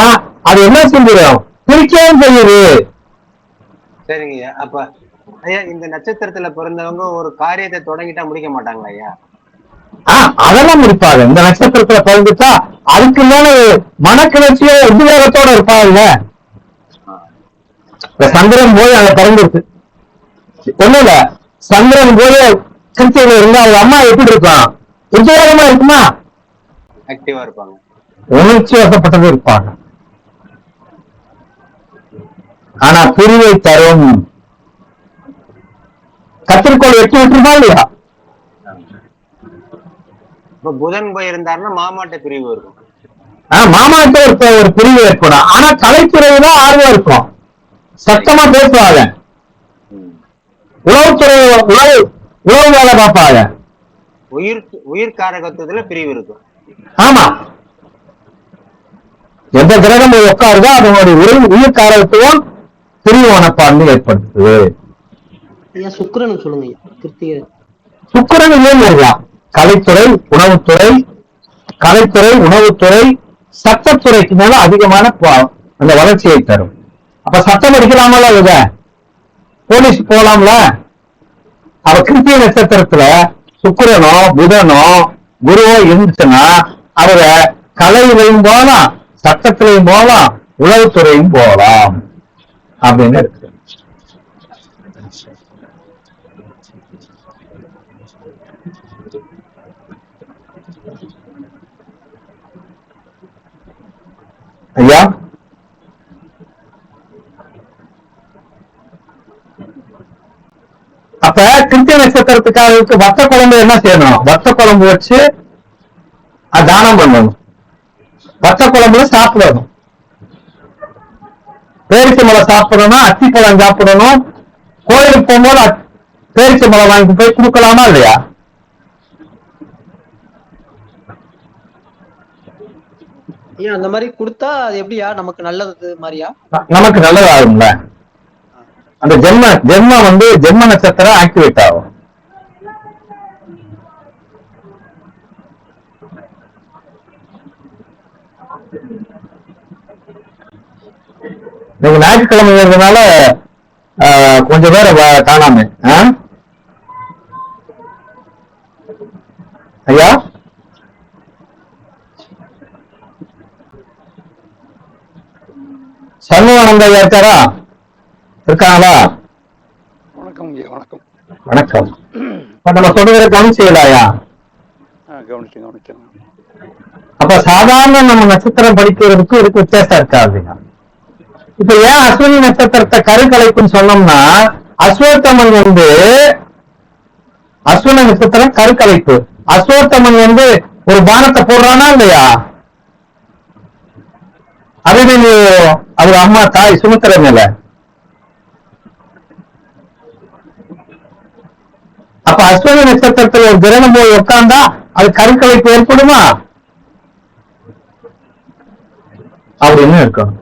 அது என்ன செஞ்சிடும்? பிரிக்கவும் செய்யுது. சரிங்க. அப்ப ஐயா, இந்த நட்சத்திரத்துல பிறந்தவங்க ஒரு காரியத்தை தொடங்கிட்டா முடிக்க மாட்டாங்களா ஐயா? அதெல்லாம் முடிப்பாங்க. இந்த நட்சத்திரத்துல பிறந்துட்டா அதுக்கு மேல மனக்கிளர்ச்சியோ உத்வேகத்தோட இருப்பாங்க. சந்திரன் போய் அங்க பிறந்துருக்கு ஒண்ணு இல்ல. சந்திரன் போய் கிருத்தியில இருந்தா அவங்க அம்மா எப்படி இருக்கும்? உத்வேகமா இருக்குமா? ஆக்டிவா இருப்பாங்க, உணர்ச்சி வசப்பட்டது இருப்பாங்க. ஆனா பிரிவை தரும். கத்திரிக்கோள் எட்டி விட்டுருமா இல்லையா? இப்ப புதன் போய் இருந்தாருன்னா மாமாட்ட பிரிவு இருக்கும். மாமாட்ட ஒரு பிரிவு ஏற்படும். ஆனா கலைத்துறையில ஆர்வம் இருக்கும், சத்தமா பேசுவாங்க, உளவுத்துறை உளவு வேலை பார்ப்பாங்க. உயிர் காரகத்துவத்துல பிரிவு இருக்கும். ஆமா, எந்த கிரகம் உட்காருதோ அதனுடைய உயிர் காரகத்துவம் பிரிவு மனப்பான்மை ஏற்படுத்துது. சுக்கிரன் சொல்லுங்க. கிருத்திகை சுக்கிரன் இல்லையா? கலைத்துறை, உணவுத்துறை, கலைத்துறை, உணவுத்துறை, சட்டத்துறைக்கு மேல அதிகமான அந்த வளர்ச்சியை தரும். அப்ப சட்டம் அடிக்கலாமல, இத போலீஸ் போலாம்ல. அவ கிருத்திகை நட்சத்திரத்துல சுக்கிரனோ புதனோ குருவோ இருந்துச்சுன்னா அவர கலையிலையும் போகலாம், சட்டத்திலையும் போகலாம், உளவுத்துறையும் போகலாம் அப்படின்னு இருக்கு. ஐயா, அப்ப கிருத்திகை நட்சத்திரத்துக்காரருக்கு வத்த குழம்பு என்ன செய்யணும்? வத்த குழம்பு வச்சு தானம் பண்ணணும், வத்த குழம்புல சாப்பிடணும், பேரிச்சம்பழம் சாப்பிடணும், அத்திப்பழம் சாப்பிடணும். கோயிலுக்கு போகும்போது பேரிச்சம்பழம் வாங்கி போய் கொடுக்கலாமா இல்லையா? ஏன் அந்த மாதிரி கொடுத்தா அது எப்படியா நமக்கு நல்லது மாதிரியா? நமக்கு நல்லது ஆகும்ல. அந்த ஜென்ம நட்சத்திரம் ஆக்டிவேட் ஆகும். நீங்க ஞாயிற்றுக்கிழமை இருக்கிறதுனால கொஞ்சம் பேரை காணாம. ஐயா, சண்முகானந்த ஐயா இருக்காரா? இருக்காங்களா? வணக்கம் ஐயா. வணக்கம். வணக்கம். நம்ம சொல்றத கவனிச்சீங்களாயா? கவனிச்சேன். அப்ப சாதாரண நம்ம நட்சத்திரம் படிக்கிறதுக்கு இதுக்கு வித்தியாசம் இருக்காது. இப்ப ஏன் அஸ்வினி நட்சத்திரத்தை கருக்கலைப்புன்னு சொன்னோம்னா, அஸ்வத்தமன் அஸ்வினி நட்சத்திரம் கருக்கலைப்பு. அஸ்வத்தமன் ஒரு பானத்தை போடுறானா இல்லையா? அபிமன்யு அவர் அம்மா தாய் சுமித்திரை மேல. அப்ப அஸ்வினி நட்சத்திரத்தில் ஒரு கிரகம் போய் உட்கார்ந்தா அது கருக்கலைப்பு ஏற்படுமா? அப்படின்னு இருக்கும்.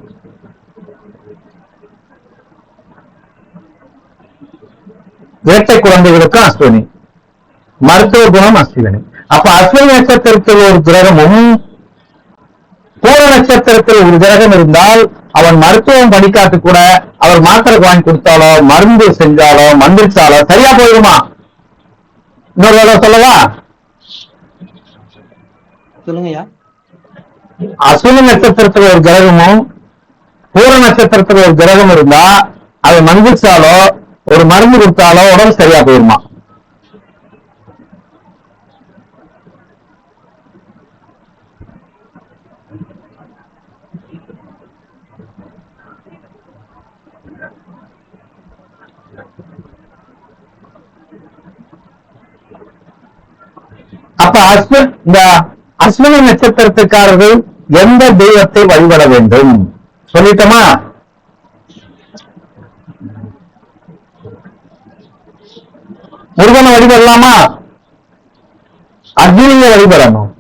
இரட்டை குழந்தைகளுக்கும் அஸ்வினி, மருத்துவ குணம் அஸ்வினி. அப்ப அஸ்வினி நட்சத்திரத்தில் ஒரு கிரகமும் பூர நட்சத்திரத்தில் ஒரு கிரகம் இருந்தால் அவன் மருத்துவம் படிக்காட்டு கூட அவர் மாத்திரை வாங்கி கொடுத்தாலோ மருந்து செஞ்சாலோ மந்திரிச்சாலோ சரியா போயிடுமா? இன்னொரு வேலை சொல்லவா? சொல்லுங்கய்யா. அஸ்வினி நட்சத்திரத்தில் ஒரு கிரகமும் பூர நட்சத்திரத்தில் ஒரு கிரகம் இருந்தா அதை மந்திரிச்சாலோ ஒரு மருந்து கொடுத்தாலோ உடம்பு சரியா போயிருமா? அப்ப இந்த அஸ்வினி நட்சத்திரத்துக்காரர்கள் எந்த தெய்வத்தை வழிபட வேண்டும் சொல்லிட்டோமா? முருகனை வழிபடலாமா? அக்னியை வழிபடணும்.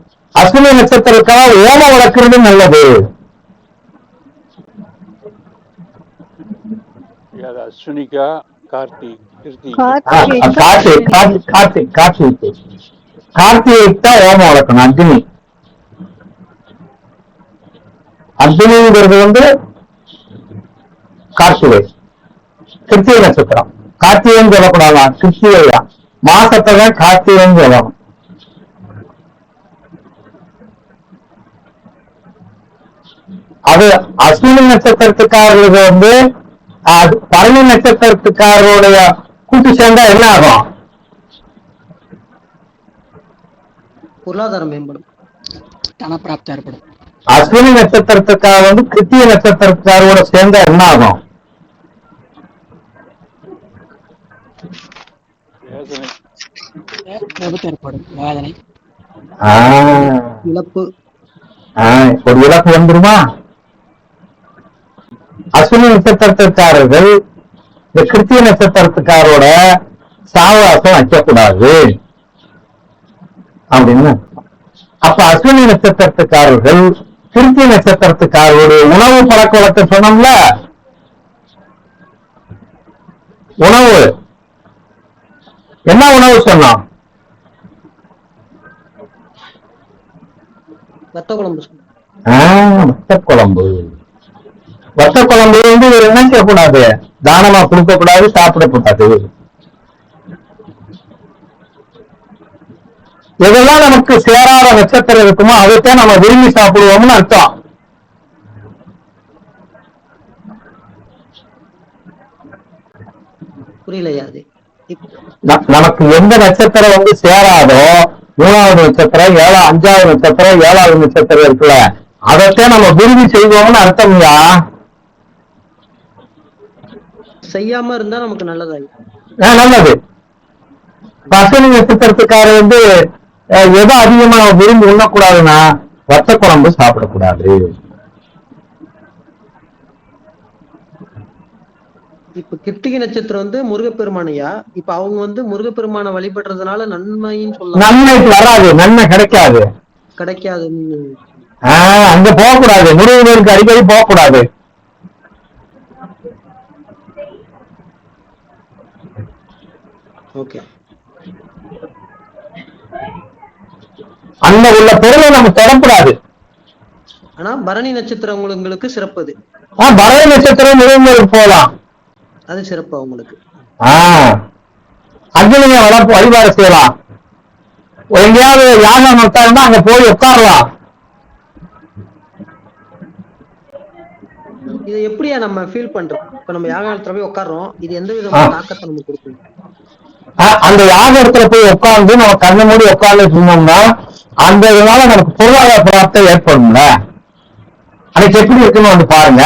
அஸ்வினி நட்சத்திரத்துக்காக ஓமம் வளர்க்கிறது நல்லது. அஸ்வினிகா, கார்த்திக், கார்த்திகைக்கு தான் ஓமம் வளர்க்கணும். அக்னிங்கிறது கார்த்திகை, கிருத்திகை நட்சத்திரம். கார்த்திகைன்னு சொல்லக்கூடாதா? கிருத்திகையா மாசத்தை கார்த்திகைன்னு சொல்லணும். அது அஸ்வினி நட்சத்திரத்துக்காரர்களுக்கு பரணி நட்சத்திரத்துக்காரருடைய கூட்டு சேர்ந்தா என்ன ஆகும்? பொருளாதாரம் மேம்படும், தனப்பிராப்தி ஏற்படும். அஸ்வினி நட்சத்திரத்துக்காக கிருத்திகை நட்சத்திரத்துக்காரோட சேர்ந்தா என்ன ஆகும்? ஏற்படும், வேதனை, இழப்பு. ஒரு இலக்கு வந்துருமா? அஸ்வினி நட்சத்திரத்துக்காரர்கள் இந்த கிருத்திய நட்சத்திரத்துக்காரோட சாவாசம் வைக்கக்கூடாது அப்படின்னு. அப்ப அஸ்வினி நட்சத்திரத்துக்காரர்கள் கிருத்திய நட்சத்திரத்துக்காரோட உணவு பழக்க வழக்கம் சொன்னோம்ல, உணவு என்ன உணவு சொன்னோம்? வத்த குழம்பு. வத்த குழம்பு. வத்த குழம்பு வந்து என்ன செய்யக்கூடாது? தானமா கொடுக்க கூடாது, சாப்பிடக்கூடாது. எதெல்லாம் நமக்கு சேராத நட்சத்திரம் இருக்குமோ அதைத்தான் நம்ம விரும்பி சாப்பிடுவோம்னு அர்த்தம். புரியலையா? அது நமக்கு எந்த நட்சத்திரம் வந்து சேராதோ, 3வது நட்சத்திரம், 5வது நட்சத்திரம், 7வது நட்சத்திரம் இருக்குல்ல, அதைத்தான் நம்ம விரும்பி செய்வோம்னு அர்த்தம்யா. செய்யாம இருந்தா நமக்கு நல்லதா? நல்லது. அஸ்வினி நட்சத்திரத்துக்கார வந்து எதை அதிகமா விரும்பி உண்ணக்கூடாதுன்னா வத்த குழம்பு சாப்பிடக்கூடாது. இப்ப கிருத்திகை நட்சத்திரம் வந்து முருகப்பெருமானையா, இப்ப அவங்க வந்து முருகப்பெருமானை வழிபடுறதுனால நன்மைன்னு சொல்லலாம். நன்மை வராது, நன்மை கிடைக்காது. கிடைக்காதுன்னு அங்க போகக்கூடாது, முருகனுக்கு அடிக்கடி போகக்கூடாது. ஓகே. அங்க உள்ள பொருளை நம்ம தொடக்கூடாது. ஆனா பரணி நட்சத்திரம் உங்களுக்கு சிறப்பது. பரணி நட்சத்திரம் முருகனுக்கு போகலாம், அது சிறப்பு அவங்களுக்கு. அக்னியை வழிபாடு செய்யலாம். எங்கேயாவது யாகம் நடத்தாருன்னா அங்க போய் உட்காரலாம். இதை எப்படியா நம்ம ஃபீல் பண்றோம்? இப்ப நம்ம யாகத்துல போய் உட்கார்றோம், இது எந்த விதமான தாக்கத்தை நம்ம கொடுக்கும்? அந்த யாகத்துல போய் உட்கார்ந்து நம்ம கண்ணை மூடி உட்கார்ந்து சொன்னோம்னா அந்த இதனால நமக்கு பொருளாதார பிராப்தம் ஏற்படும்ல. அதுக்கு எப்படி இருக்குன்னு வந்து பாருங்க.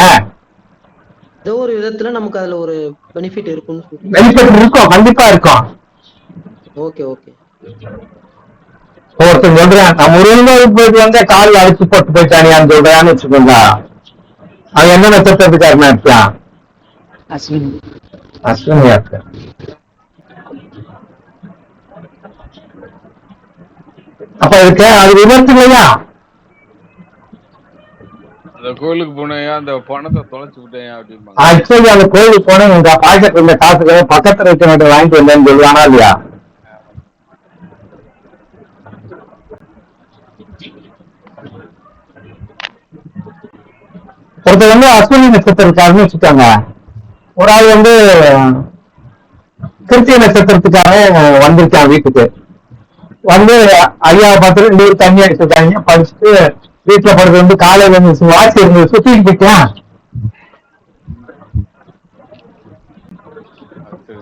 ஏதோ ஒரு விதத்துல நமக்கு அதுல ஒரு பெனிஃபிட் இருக்கும். பெனிஃபிட் இருக்கும், கண்டிப்பா இருக்கும். Okay okay. ஒருத்தர் சொல்றேன், நான் முருகன் போயிட்டு வந்து காலில் அடிச்சு போட்டு போயிட்டானியான்னு சொல்றான்னு வச்சுக்கோங்க. அவன் என்ன நட்சத்திரத்துக்காரனா இருக்கான்? அஸ்வினி. அஸ்வினியா இருக்க. அப்ப இதுக்கு அது விபத்து இல்லையா? அந்த கோயிலுக்கு போனேன், அந்த பணத்தை தொலைச்சு விட்டேன் அப்படின்னு. ஆக்சுவலி அந்த கோயிலுக்கு போனேன், உங்க பாக்கெட் இருந்த காசுக்கு பக்கத்துல இருக்க வேண்டிய வாங்கிட்டு வந்தேன்னு சொல்லுவானா இல்லையா? ஒருத்தர் வந்து அஸ்வினி நட்சத்திரக்காரன்னு வச்சுட்டாங்க, ஒரு ஆள் வந்து கிருத்திய நட்சத்திரத்துக்காரன் வந்திருக்கான் வீட்டுக்கு. வந்து ஐயாவை பார்த்துட்டு 2 தண்ணி அடிச்சிருக்காங்க, படிச்சுட்டு வீட்டுல படுத்து வந்து காலையில இருந்து வாட்சி இருந்து சுத்திட்டு போயிட்டான்.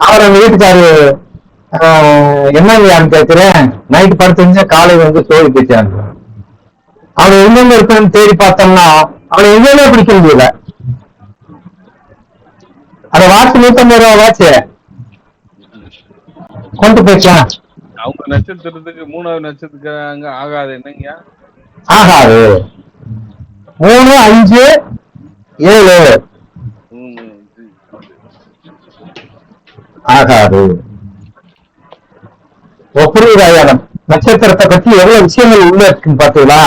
அவர் அந்த வீட்டுக்காரு என்னன்னு கேட்கிறேன், நைட்டு படுத்து காலையில வந்து சோழி போயிட்டான். அவன் எங்கெங்க இருக்கான்னு தேடி பார்த்தோம்னா அவனை எங்கேயுமே பிடிக்க முடியல. அந்த வாட்ச் 150 ரூபா வாட்ச் கொண்டு போயிட்டான். அவங்க நட்சத்திரத்துக்கு 3வது நட்சத்திரத்துக்கு ஆகாது என்னங்க? ஆகாது. 3, 5, 7 ஆகாது. புரியுதா? நட்சத்திரத்தை பத்தி எவ்வளவு விஷயங்கள் உள்ள இருக்குன்னு பாத்தீங்களா?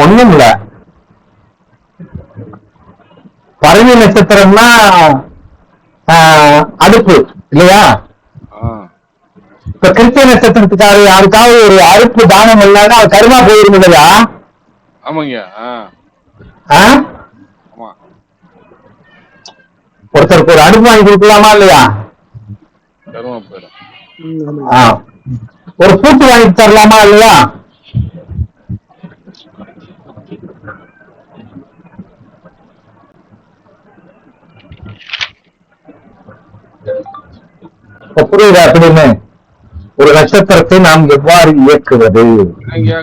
ஒண்ணும் இல்ல. பரணி நட்சத்திரம்னா அடுப்பு இல்லையா? இப்ப கிருத்திய நட்சத்திரத்துக்காரு யாருக்காவது ஒரு அறுப்பு தானம் இல்லைன்னா அது கருமா போயிரும் இல்லையா? ஆமாங்க. ஒருத்தருக்கு ஒரு அடுப்பு வாங்கி கொடுக்கலாமா இல்லையா? ஒரு பூட்டு வாங்கி தரலாமா இல்லையா? புரியுதா? அப்படின்னு ஒரு நட்சத்திரத்தை நாம் எவ்வாறு இயக்குவது?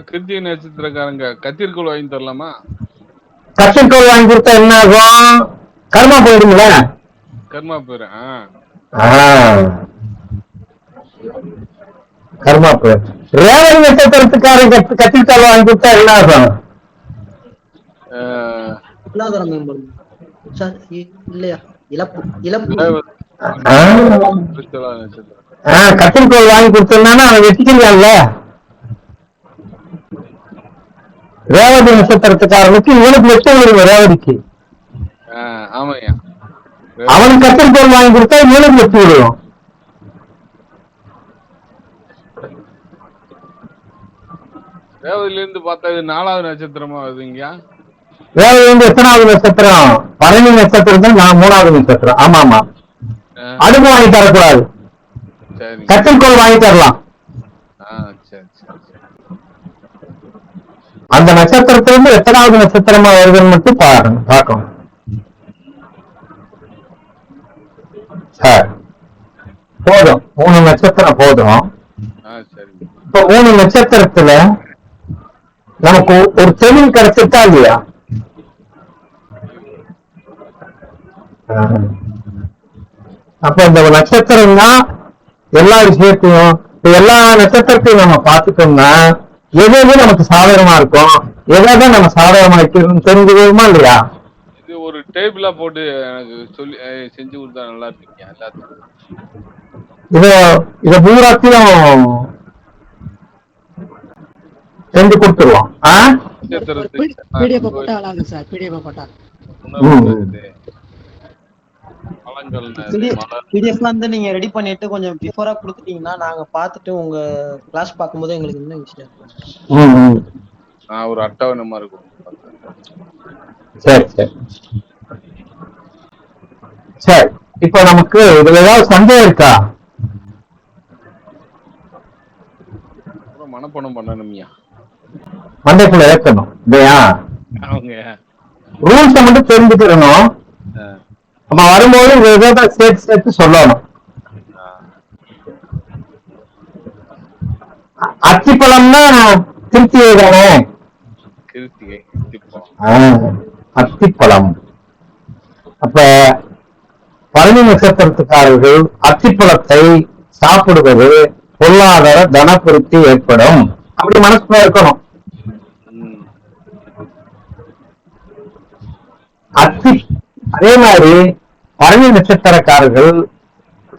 கிருத்திய நட்சத்திரக்காரங்க கத்திரிக்கோள் வாங்கி தரலாமா? கத்திரிக்கோள் வாங்கி கொடுத்தா என்ன ஆகும்? கர்மா போயிடுங்கள. கர்மா போயிடும். கர்மா புயல். ரேவதி நட்சத்திரத்துக்காரன் கத்திரிக்காய் வாங்கி கொடுத்தா என்ன ஆகும்? பொருளாதார மேம்படும் சார். இல்லையா, இழப்பு இழப்பு. கத்திரிக்கோள் வாங்கி கொடுத்தா அவன் வெட்டிக்கலாம்ல. ரேவதி நட்சத்திரத்துக்காரனுக்கு இவனுக்கு வெட்ட விடுங்க. ரேவதிக்கு அவனுக்கு கத்திரிக்கோள் வாங்கி கொடுத்தா இவனுக்கு வெட்டி விடுவோம். ரேவதில இருந்து பார்த்தா இது 4வது நட்சத்திரமா வருதுங்க. ரேவதி வந்து எத்தனாவது நட்சத்திரம்? பரணி நட்சத்திரம் தான் 3வது நட்சத்திரம். ஆமா ஆமா. அடுப்பு வாங்கி தரக்கூடாது, கத்திரிக்கோள் வாங்கி தரலாம். அந்த நட்சத்திரத்திலிருந்து எத்தனாவது நட்சத்திரமா வருதுன்னு மட்டும் பார்க்கணும். சார் போதும், 3 நட்சத்திரம் போதும். இப்ப 3 நட்சத்திரத்துல நமக்கு ஒரு தெளிவு கிடைச்சிட்டா இல்லையா? அப்ப இந்த நட்சத்திரம் தான் எல்லா விஷயத்தையும், எல்லா நட்சத்திரத்தையும் நம்ம பார்த்துட்டோம்னா எது நமக்கு சாதகமா இருக்கும், எதாவது நம்ம சாதகமா வைக்கணும்னு தெரிஞ்சுக்கணுமா இல்லையா? இது ஒரு டேபிளா போட்டு எனக்கு சொல்லி செஞ்சு கொடுத்தா நல்லா இருக்கீங்க எல்லாத்துக்கும். இத பூராத்தையும் செஞ்சு கொடுத்துருவோம். பிடிஎஃப் வந்து நீங்க ரெடி பண்ணிட்டு கொஞ்சம் பிஃபோரா கொடுத்துட்டீங்கன்னா நாங்க பார்த்துட்டு உங்க கிளாஸ் பார்க்கும்போது எங்களுக்கு இன்னும் ஈஸியா இருக்கும். ஒரு அட்டவணை மாதிரி இருக்கும். சரி சரி சரி. இப்ப நமக்கு இதுல ஏதாவது சந்தேகம் இருக்கா? மனப்பணம் பண்ணணும்யா, மண்டைக்குள்ள ஏற்றணும் இல்லையா? ரூல்ஸை மட்டும் தெரிஞ்சுக்கிறணும். நம்ம வரும்போது ஏதாவது சேர்த்து சொல்லணும். அத்திப்பழம்னா திருப்தியை தானே? அத்திப்பழம். அப்ப பரணி நட்சத்திரத்துக்காரர்கள் அத்திப்பழத்தை சாப்பிடுவது பொருளாதார தனப்பிருத்தி ஏற்படும், அப்படி மனசுல இருக்கணும். அதே மாதிரி பரணி நட்சத்திரக்காரர்கள்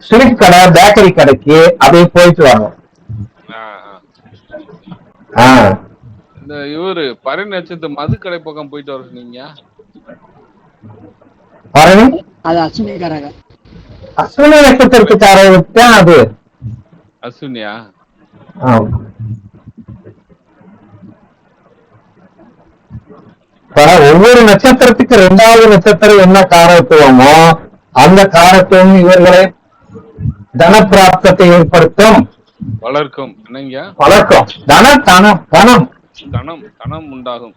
ஸ்வீட் கடை, பேக்கரி கடைக்கு அப்படியே போயிட்டு வாங்க. இவரு பரணி நட்சத்திரம் மது கடை பக்கம் போயிட்டு வர சொன்னீங்க. பரணி அது அஸ்வினிக்காரங்க. அஸ்வினி நட்சத்திரத்துக்காரர்களுக்கு தான் அது. அஸ்வினியா? ஒவ்வொரு நட்சத்திரத்துக்கு 2வது நட்சத்திரம் என்ன காரத்துவமோ அந்த காரத்துவம் இவர்களை தனப்பிராப்தத்தை ஏற்படுத்தும், வளர்க்கும். என்னங்க வளர்க்கும்? தனம் உண்டாகும்.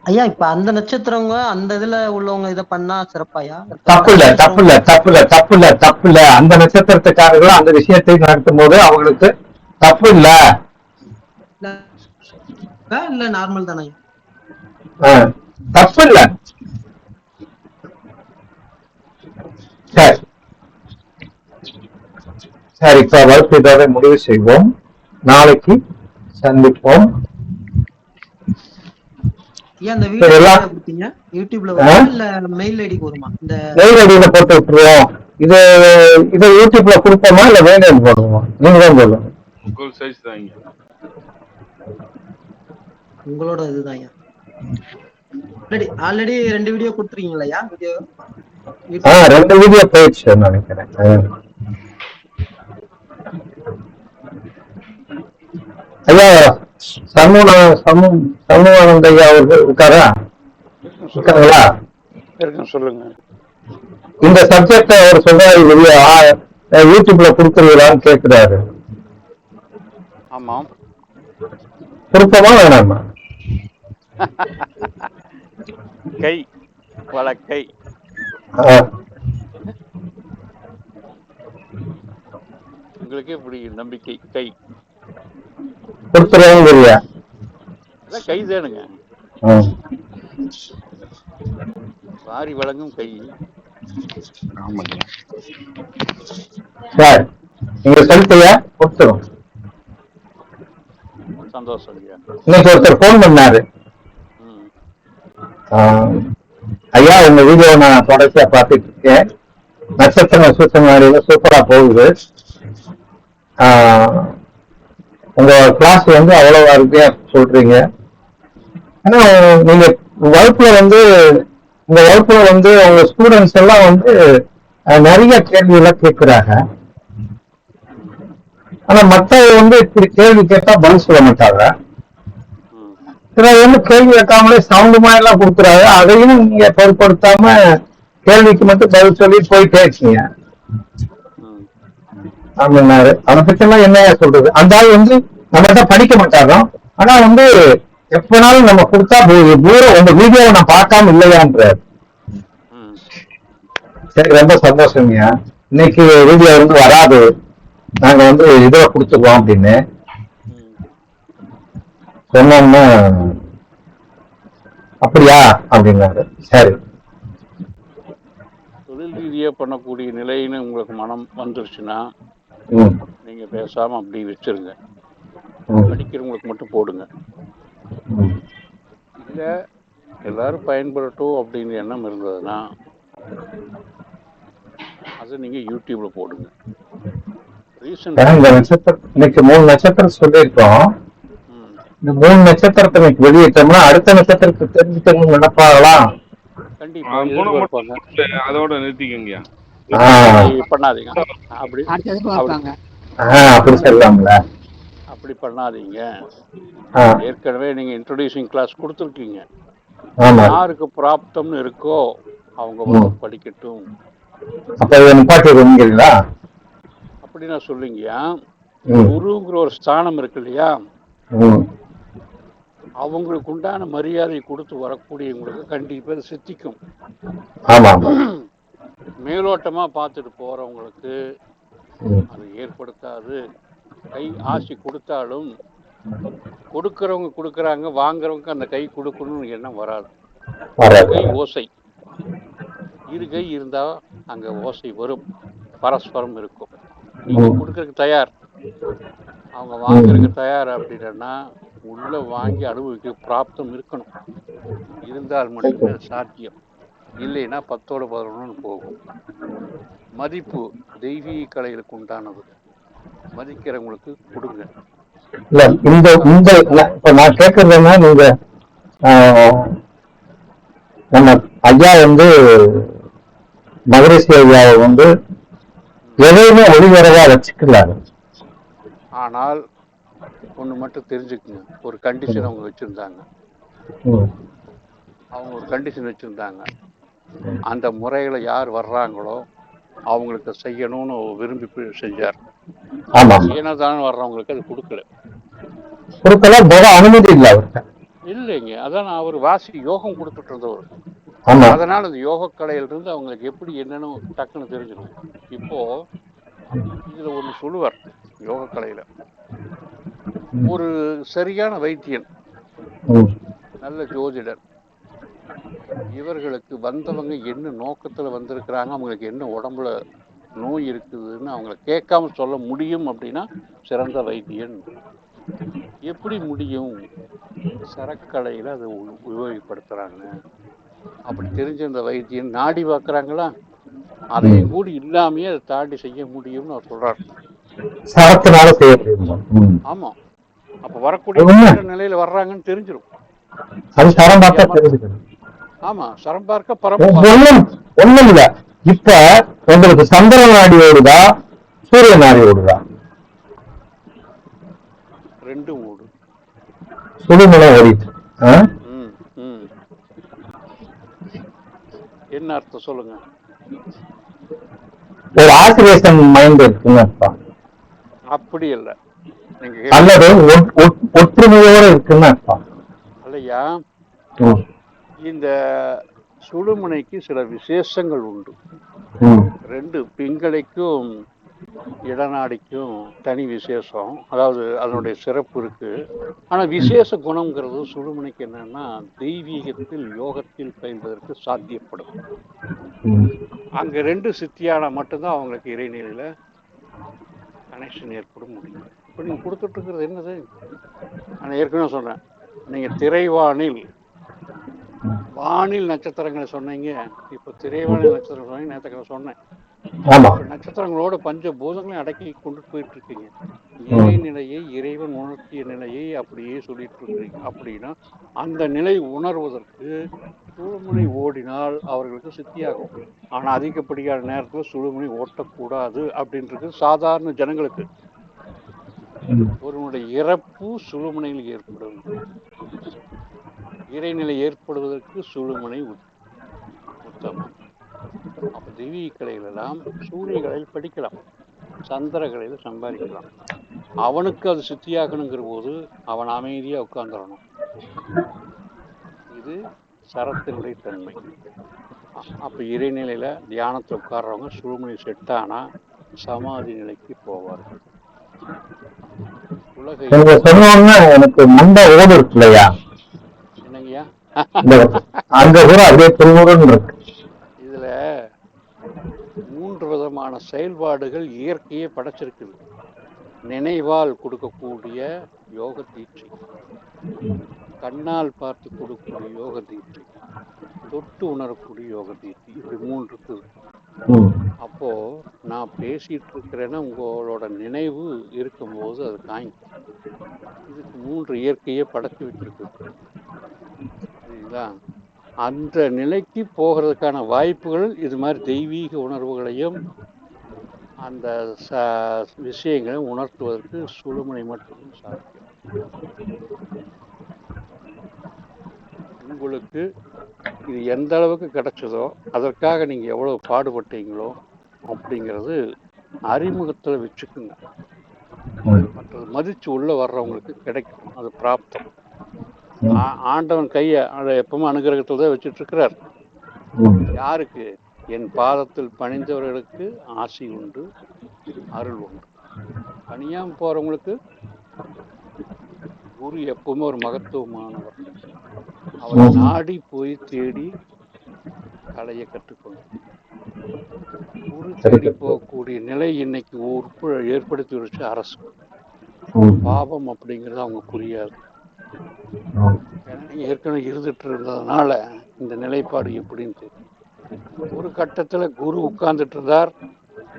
ஐயா, இப்ப அந்த நட்சத்திரங்க அந்த இதுல உள்ளவங்க இத பண்ணா சிறப்பாயா? தப்பு இல்ல. அந்த நட்சத்திரத்துக்காரர்கள் அந்த விஷயத்தை நடத்தும் போது அவங்களுக்கு தப்பு இல்ல. இல்ல நார்மல் தானே? தப்பு இல்ல. சரி சரி, இப்ப வகுப்பு இதோட முடிவு செய்வோம். நாளைக்கு சந்திப்போம். யூடியூப்ல மெயில் ஐடி போடுமா? இந்த மெயில் ஐடியில போட்டு விட்டுருவோம். இதை யூடியூப்ல கொடுப்போமா இல்ல மெயில் போடுவோமா? நீங்க தான் போடுவோம். உங்களோட இதுதான். Already 2 video கொடுத்துருக்கீங்களா? 2 வீடியோ போயிடுச்சு நினைக்கிறேன். ஐயா சமூகானந்த ஐயா அவர்கள் இருக்காங்களா? சொல்லுங்க. இந்த சப்ஜெக்ட் அவர் சொல்றாரு, யூடியூப்ல கொடுத்துருவீங்களான்னு கேட்கிறாரு. ஆமாம், கொடுப்போமா வேணாமா? கை வழக்கை உங்களுக்கே பிடிக்கும் நம்பிக்கை. கை கொடுத்துருவாங்க இல்லையா? கை தானுங்க, வாரி வழங்கும் கை. ஆமாங்க. சார் நீங்க சொல்லிட்டியா கொடுத்துரும். சந்தோஷம் ஐயா. இன்னைக்கு ஒருத்தர் போன் பண்ணாரு, ம். ஐயா உங்க வீடியோ நான் தொடர்ச்சியா பார்த்துட்டு இருக்கேன், நட்சத்திர சூச்சமாரியில சூப்பரா போகுது, ஆஹ், உங்க கிளாஸ் வந்து அவ்வளவு அருமையா சொல்றீங்க, ஆனா நீங்க வகுப்புல வந்து உங்க வகுப்புல வந்து உங்க ஸ்டூடெண்ட்ஸ் எல்லாம் வந்து நிறைய கேள்வி எல்லாம் கேட்கிறாங்க, ம். ஆனா மத்தவங்க வந்து இப்படி கேள்வி கேட்டா பதில் சொல்ல மாட்டாங்க, ம். சிலர் வந்து கேள்வி கேட்காமலே சவுண்டுமா எல்லாம் கொடுக்குறாங்க, அதையும் நீங்க பொருட்படுத்தாம கேள்விக்கு மட்டும் பதில் சொல்லி போயிட்டே இருக்கீங்க ம். அப்படின்னாரு. அதை பத்தி எல்லாம் என்ன சொல்றது? அந்த ஆள் வந்து நம்மகிட்ட படிக்க மாட்டாரோ, ஆனா வந்து எப்பனாலும் நம்ம கொடுத்தா தூரம் உங்க வீடியோவை நான் பார்க்காம இல்லையான்றாரு. ம். சரி, ரொம்ப சந்தோஷம்யா, இன்னைக்கு வீடியோ வந்து வராது, நாங்க வந்து இதை கொடுத்துருவோம் அப்படின்னு ம். சொன்னோம்னா அப்படியா அப்படின்னாரு. சரி. தொழில் ரீதியா பண்ணக்கூடிய நிலைன்னு உங்களுக்கு மனம் வந்துருச்சுன்னா ம் நீங்க பேசாம அப்படி வச்சிருங்க. ம் படிக்கிறவங்களுக்கு மட்டும் போடுங்க. ம் இல்ல எல்லாரும் பயன்படட்டும் அப்படின்னு எண்ணம் இருந்ததுன்னா அதை நீங்க யூடியூப்ல போடுங்க. ரீசன் இந்த நட்சத்திரம் இன்னைக்கு 3 நட்சத்திரம் சொல்லியிருக்கோம். ம். இந்த 3 நட்சத்திரத்தை இன்னைக்கு வெளியிட்டோம்னா அடுத்த நட்சத்திரத்தை தெரிஞ்சுக்கணும்னு நினைப்பாங்களாம். கண்டிப்பா எதிர்பார்ப்பாங்க. அதோட நிறுத்திக்கங்கய்யா. அப்படி பண்ணாதீங்க. அப்படி அப்படி அப்படி சொல்லலாம்ல. அப்படி பண்ணாதீங்க. ஆ, ஏற்கனவே நீங்க இன்ட்ரோடியூசிங் கிளாஸ் கொடுத்துருக்கீங்க. ஆமா. யாருக்கு பிராப்தம்னு இருக்கோ அவங்க வந்து படிக்கட்டும் அப்ப இதை நிப்பாட்டிடுவீங்களா? அப்படி நான் சொல்லிங்கய்யா. ம் குருங்கிற ஒரு ஸ்தானம் இருக்கு இல்லையா, ம் அவங்களுக்கு உண்டான மரியாதை கொடுத்து வரக்கூடியவங்களுக்கு கண்டிப்பா இது சித்திக்கும். ஆமா ஆமா. மேலோட்டமா பார்த்துட்டு போறவங்களுக்கு ம் அது ஏற்படுத்தாது. கை ஆசி கொடுத்தாலும் கொடுக்கறவங்க கொடுக்கறாங்க, வாங்குறவங்க அந்த கை கொடுக்கணும்னு எண்ணம் வராது. ஒரு வராது. கை ஓசை, இரு கை இருந்தா அங்க ஓசை வரும், பரஸ்பரம் இருக்கும். நீங்க ம் கொடுக்கறதுக்கு தயார், அவங்க வாங்குறதுக்கு தயார் அப்படின்னா உள்ள வாங்கி அனுபவிக்க பிராப்தம் இருக்கணும். இருந்தால் மட்டுமே அது சாத்தியம். இல்லைன்னா 10ஓட 11 போகும். மதிப்பு தெய்வீக கலைகளுக்கு உண்டானது. மதிக்கிறவங்களுக்கு கொடுங்க. இல்ல இந்த இந்த இப்ப நான் கேட்கறதுன்னா நீங்க நம்ம ஐயா வந்து மகரிஷி ஐயாவை வந்து எதையுமே ஒளிவரவா வச்சுக்கலாரு. ஆனால் ஒண்ணு மட்டும் தெரிஞ்சுக்குங்க, ஒரு கண்டிஷன் அவங்க வச்சிருந்தாங்க. ம் அவங்க ஒரு கண்டிஷன் வச்சிருந்தாங்க. அந்த முறையில யார் வர்றாங்களோ அவங்களுக்கு செய்யணும்னு விரும்பி செஞ்சார். ஆமா ஆமா. ஏனதான வர்றவங்களுக்கு அது கொடுக்கல. கொடுக்கலாம் போக அனுமதி இல்லை அவர்கிட்ட. இல்லைங்க, அதான் அவர் வாசி யோகம் கொடுத்துட்டு இருந்தவர். ஆமா. அதனால அந்த யோக கலையில இருந்து அவங்களுக்கு எப்படி என்னன்னு டக்குன்னு தெரிஞ்சிடும். இப்போ இதுல ஒண்ணு சொல்லுவார், யோக கலையில ஒரு சரியான வைத்தியன், ம் நல்ல ஜோதிடர், இவர்களுக்கு வந்தவங்க என்ன நோக்கத்துல வந்திருக்கிறாங்க, அவங்களுக்கு என்ன உடம்புல நோய் இருக்குதுன்னு அவங்கள கேட்காம சொல்ல முடியும் அப்படின்னா சிறந்த வைத்தியன். எப்படி முடியும்? சரக்கலையில அதை உபயோகப்படுத்துறாங்க. அப்படி தெரிஞ்ச அந்த வைத்தியன் நாடி பார்க்கறாங்களா, அதையும் கூட இல்லாமையே அதை தாண்டி செய்ய முடியும்னு அவர் சொல்றார். சரத்தினால செய்ய முடியும். ஆமா, அப்ப வரக்கூடிய நிலையில வர்றாங்கன்னு தெரிஞ்சிடும். அது சரம் பார்த்தா தெரிஞ்சுக்கணும். ஆமா, சரம் பார்க்க பரம் ஒண்ணும் இல்ல. இப்ப உங்களுக்கு சந்திர நாடி ஓடுதா சூரிய நாடி ஓடுதா? ரெண்டும் ஓடு. சுடுமலை ஓடிட்டு என்ன அர்த்தம் சொல்லுங்க? ஒரு ஆசிரியேஷன் மைண்ட் இருக்குன்னு அர்த்தம். அப்படி இல்ல, நீங்க அல்லது ஒற்றுமையோட இருக்குன்னு அர்த்தம். இல்லையா? இந்த சுடுமுனைக்கு சில விசேஷங்கள் உண்டு. 2 பிங்களைக்கும் இடநாடிக்கும் தனி விசேஷம், அதாவது அதனுடைய சிறப்பு இருக்கு. ஆனா விசேஷ குணம்ங்கிறது சுழுமுனைக்கு என்னன்னா, தெய்வீகத்தில் யோகத்தில் பயில்வதற்கு சாத்தியப்படும். ம். அங்க 2 சித்தியானா மட்டும்தான் அவங்களுக்கு இறைநிலையில கனெக்ஷன் ஏற்பட முடியும். இப்போ நீங்க கொடுத்துட்டு இருக்கிறது என்னது? நான் ஏற்கனவே சொன்னேன், நீங்க திரைவானில் வானில் நட்சத்திரங்களை சொன்னீங்க, இப்போ திரைவானில் நட்சத்திரம் சொன்னீங்க. நேற்று சொன்னேன், ஆமா. இப்போ நட்சத்திரங்களோட பஞ்ச பூதங்களையும் அடக்கி கொண்டுட்டு போயிட்டு இருக்கீங்க. ம். இறைநிலையை, இறைவன் உணர்த்திய நிலையை அப்படியே சொல்லிட்டு இருக்கிறீங்க. அப்படின்னா அந்த நிலை உணர்வதற்கு சுழுமுனை ஓடினால் அவர்களுக்கு சித்தியாகும். ஆனா அதிகப்படியான நேரத்துல சுழுமுனை ஓட்டக்கூடாது அப்படின்றது சாதாரண ஜனங்களுக்கு. ம். ஒருவனுடைய இறப்பு சுழுமுனையில் ஏற்படும். இறைநிலை ஏற்படுவதற்கு சுழுமுனை உத்தமம். அப்ப தெய்வீக கலைகள் எல்லாம் சூரிய கலையில் படிக்கலாம், சந்திர கலையில சம்பாதிக்கலாம். அவனுக்கு அது சித்தியாகணுங்கிற போது அவன் அமைதியா உட்கார்ந்துடணும். இது சரத்தினுடைய தன்மை. அப்ப இறைநிலையில தியானத்துல உட்கார்றவங்க சுழுமுனை செட்டானா சமாதி நிலைக்கு போவார்கள். உலக நீங்க சொன்ன உடனே எனக்கு மண்டை ஓடு இருக்கு இல்லையா, என்னங்கய்யா? அங்க கூட அப்படியே திருமுருன்னு இருக்கு. இதுல 3 விதமான செயல்பாடுகள் இயற்கையே படைச்சிருக்குது. நினைவால் கொடுக்கக்கூடிய யோக தீட்சை, கண்ணால் பார்த்து கொடுக்கக்கூடிய யோக தீட்சை, தொட்டு உணரக்கூடிய யோக தீட்சை, இப்படி 3 இருக்குது. ம். அப்போ நான் பேசிட்டு இருக்கிறேன்னா உங்களோட நினைவு இருக்கும்போது அது காய்க்கும். இதுக்கு 3 இயற்கையே படைச்சு வச்சிருக்கு. சரிங்களா? அந்த நிலைக்கு போகிறதுக்கான வாய்ப்புகள் இது மாதிரி தெய்வீக உணர்வுகளையும் அந்த விஷயங்களையும் உணர்த்துவதற்கு சுழுமுனை மட்டும் சாத்தியம். உங்களுக்கு இது எந்த அளவுக்கு கிடைச்சதோ அதற்காக நீங்க எவ்வளவு பாடுபட்டீங்களோ அப்படிங்கிறது அறிமுகத்துல வச்சுக்குங்க. மற்றது மதிச்சு உள்ள வர்றவங்களுக்கு கிடைக்கும், அது பிராப்தம். ஆண்டவன் கைய அதை எப்பவும் அனுகிரகத்துல தான் வச்சுட்டு இருக்கிறார். யாருக்கு? என் பாதத்தில் பணிந்தவர்களுக்கு ஆசி உண்டு, அருள் உண்டு. பணியாம போறவங்களுக்கு குரு எப்பவுமே ஒரு மகத்துவமானவர். அவரை நாடி போய் தேடி கலையை கற்றுக்கொண்டு குரு தேடி போகக்கூடிய நிலை இன்னைக்கு ஏற்படுத்தி வச்சு அரசு. பாவம் அப்படிங்கிறது அவங்க புரியாது. ஏன்னா நீங்க ஏற்கனவே இருந்துட்டு இருந்ததுனால இந்த நிலைப்பாடு எப்படின்னு தெரியும். ஒரு கட்டத்துல குரு உட்கார்ந்துட்டு இருந்தார்,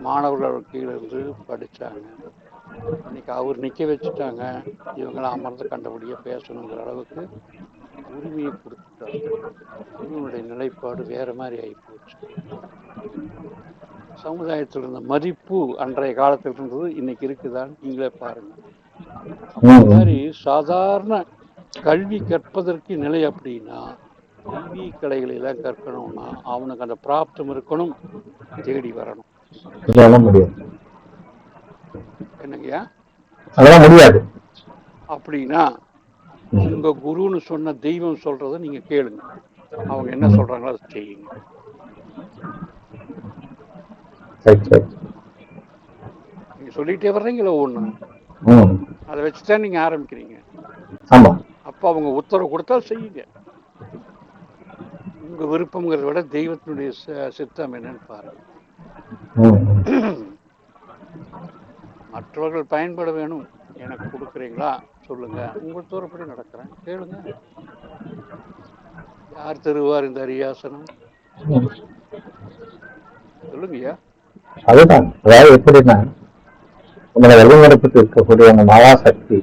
மாணவர்கள் கீழே இருந்து படிச்சாங்க. இன்னைக்கு அவர் நிக்க வச்சுட்டாங்க, இவங்களாம் அமர்ந்து கண்டபடியே பேசணுங்கிற அளவுக்கு உரிமையை கொடுத்துட்டார். குருவனுடைய நிலைப்பாடு வேற மாதிரி ஆகி போச்சு. சமுதாயத்தில் இருந்த மதிப்பு அன்றைய காலத்தில் இருந்தது, இன்னைக்கு இருக்குதான்னு நீங்களே பாருங்க. அந்த மாதிரி சாதாரண கல்வி கற்பதற்கு நிலை அப்படின்னா தெய்வீக கலைகளை எல்லாம் கற்கணும்னா அவனுக்கு அந்த பிராப்தம் இருக்கணும், தேடி வரணும். என்னங்கய்யா? அதெல்லாம் முடியாது. அப்படின்னா உங்க குருன்னு சொன்ன தெய்வம் சொல்றத நீங்க கேளுங்க, அவங்க என்ன சொல்றாங்களோ அதை செய்யுங்க. நீங்க சொல்லிட்டே வர்றீங்களோ ஒண்ணு, அதை வச்சுதான் நீங்க ஆரம்பிக்கிறீங்க. அப்ப அவங்க உத்தரவு கொடுத்தா செய்யுங்க. உங்க விருப்பம்ங்கிறத விட தெய்வத்தினுடைய சித்தம் என்னன்னு பாருங்க. மற்றவர்கள் பயன்பட வேணும், எனக்கு கொடுக்குறீங்களா சொல்லுங்க, உங்க தூரப்படி நடக்கிறேன், கேளுங்க. யார் தருவார் இந்த அரியாசனம்? சொல்லுங்கய்யா. அதுதான், அதாவது எப்படின்னா உங்களை வழிநடத்திட்டு இருக்கக்கூடிய அந்த மகாசக்தி.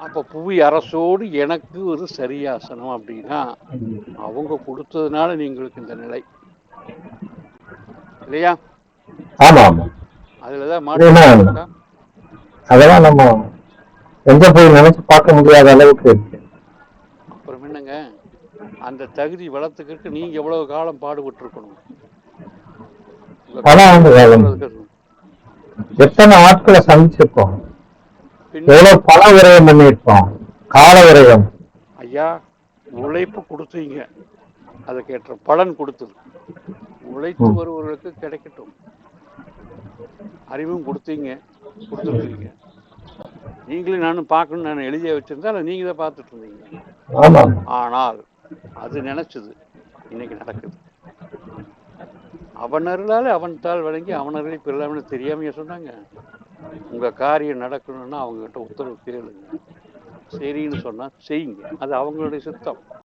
அப்ப புவி அரசோடு எனக்கு ஒரு சரியாசனம் அப்படின்னா அவங்க கொடுத்ததுனால நீங்களுக்கு இந்த நிலை இல்லையா? ஆமா ஆமா. அதுலதான் மாற்றம். அதெல்லாம் நம்ம எங்க போய் நினைச்சு பார்க்க முடியாத அளவுக்கு இருக்கு. அப்புறம் என்னங்க, அந்த தகுதி வளர்த்துக்கிறதுக்கு நீங்க எவ்வளவு காலம் பாடுபட்டு இருக்கணும்? எத்தனை ஆட்களை சந்திச்சிருக்கோம், எவ்வளவு பண விரயம் பண்ணிருப்போம், கால விரயம். ஐயா, உழைப்பு கொடுத்தீங்க, அதுக்கேற்ற பலன் கொடுத்தது. உழைத்து வருவர்களுக்கு கிடைக்கட்டும். அறிவும் கொடுத்துருக்குறீங்க. நீங்களும் நானும் பார்க்கணும்னு நான் எழுதிய வச்சிருந்தா அதை நீங்க தான் பார்த்துட்டு இருந்தீங்க. ஆமாம். ஆனால் அது நினைச்சது இன்னைக்கு நடக்குது. அவனர்களால் அவன் தாள் வழங்கி அவனர்களை பெறலாம்னு தெரியாமையா சொன்னாங்க. உங்க காரியம் நடக்கணும்னா அவங்க கிட்ட உத்தரவு கேளுங்க, சரின்னு சொன்னா செய்யுங்க. அது அவங்களுடைய சித்தம்.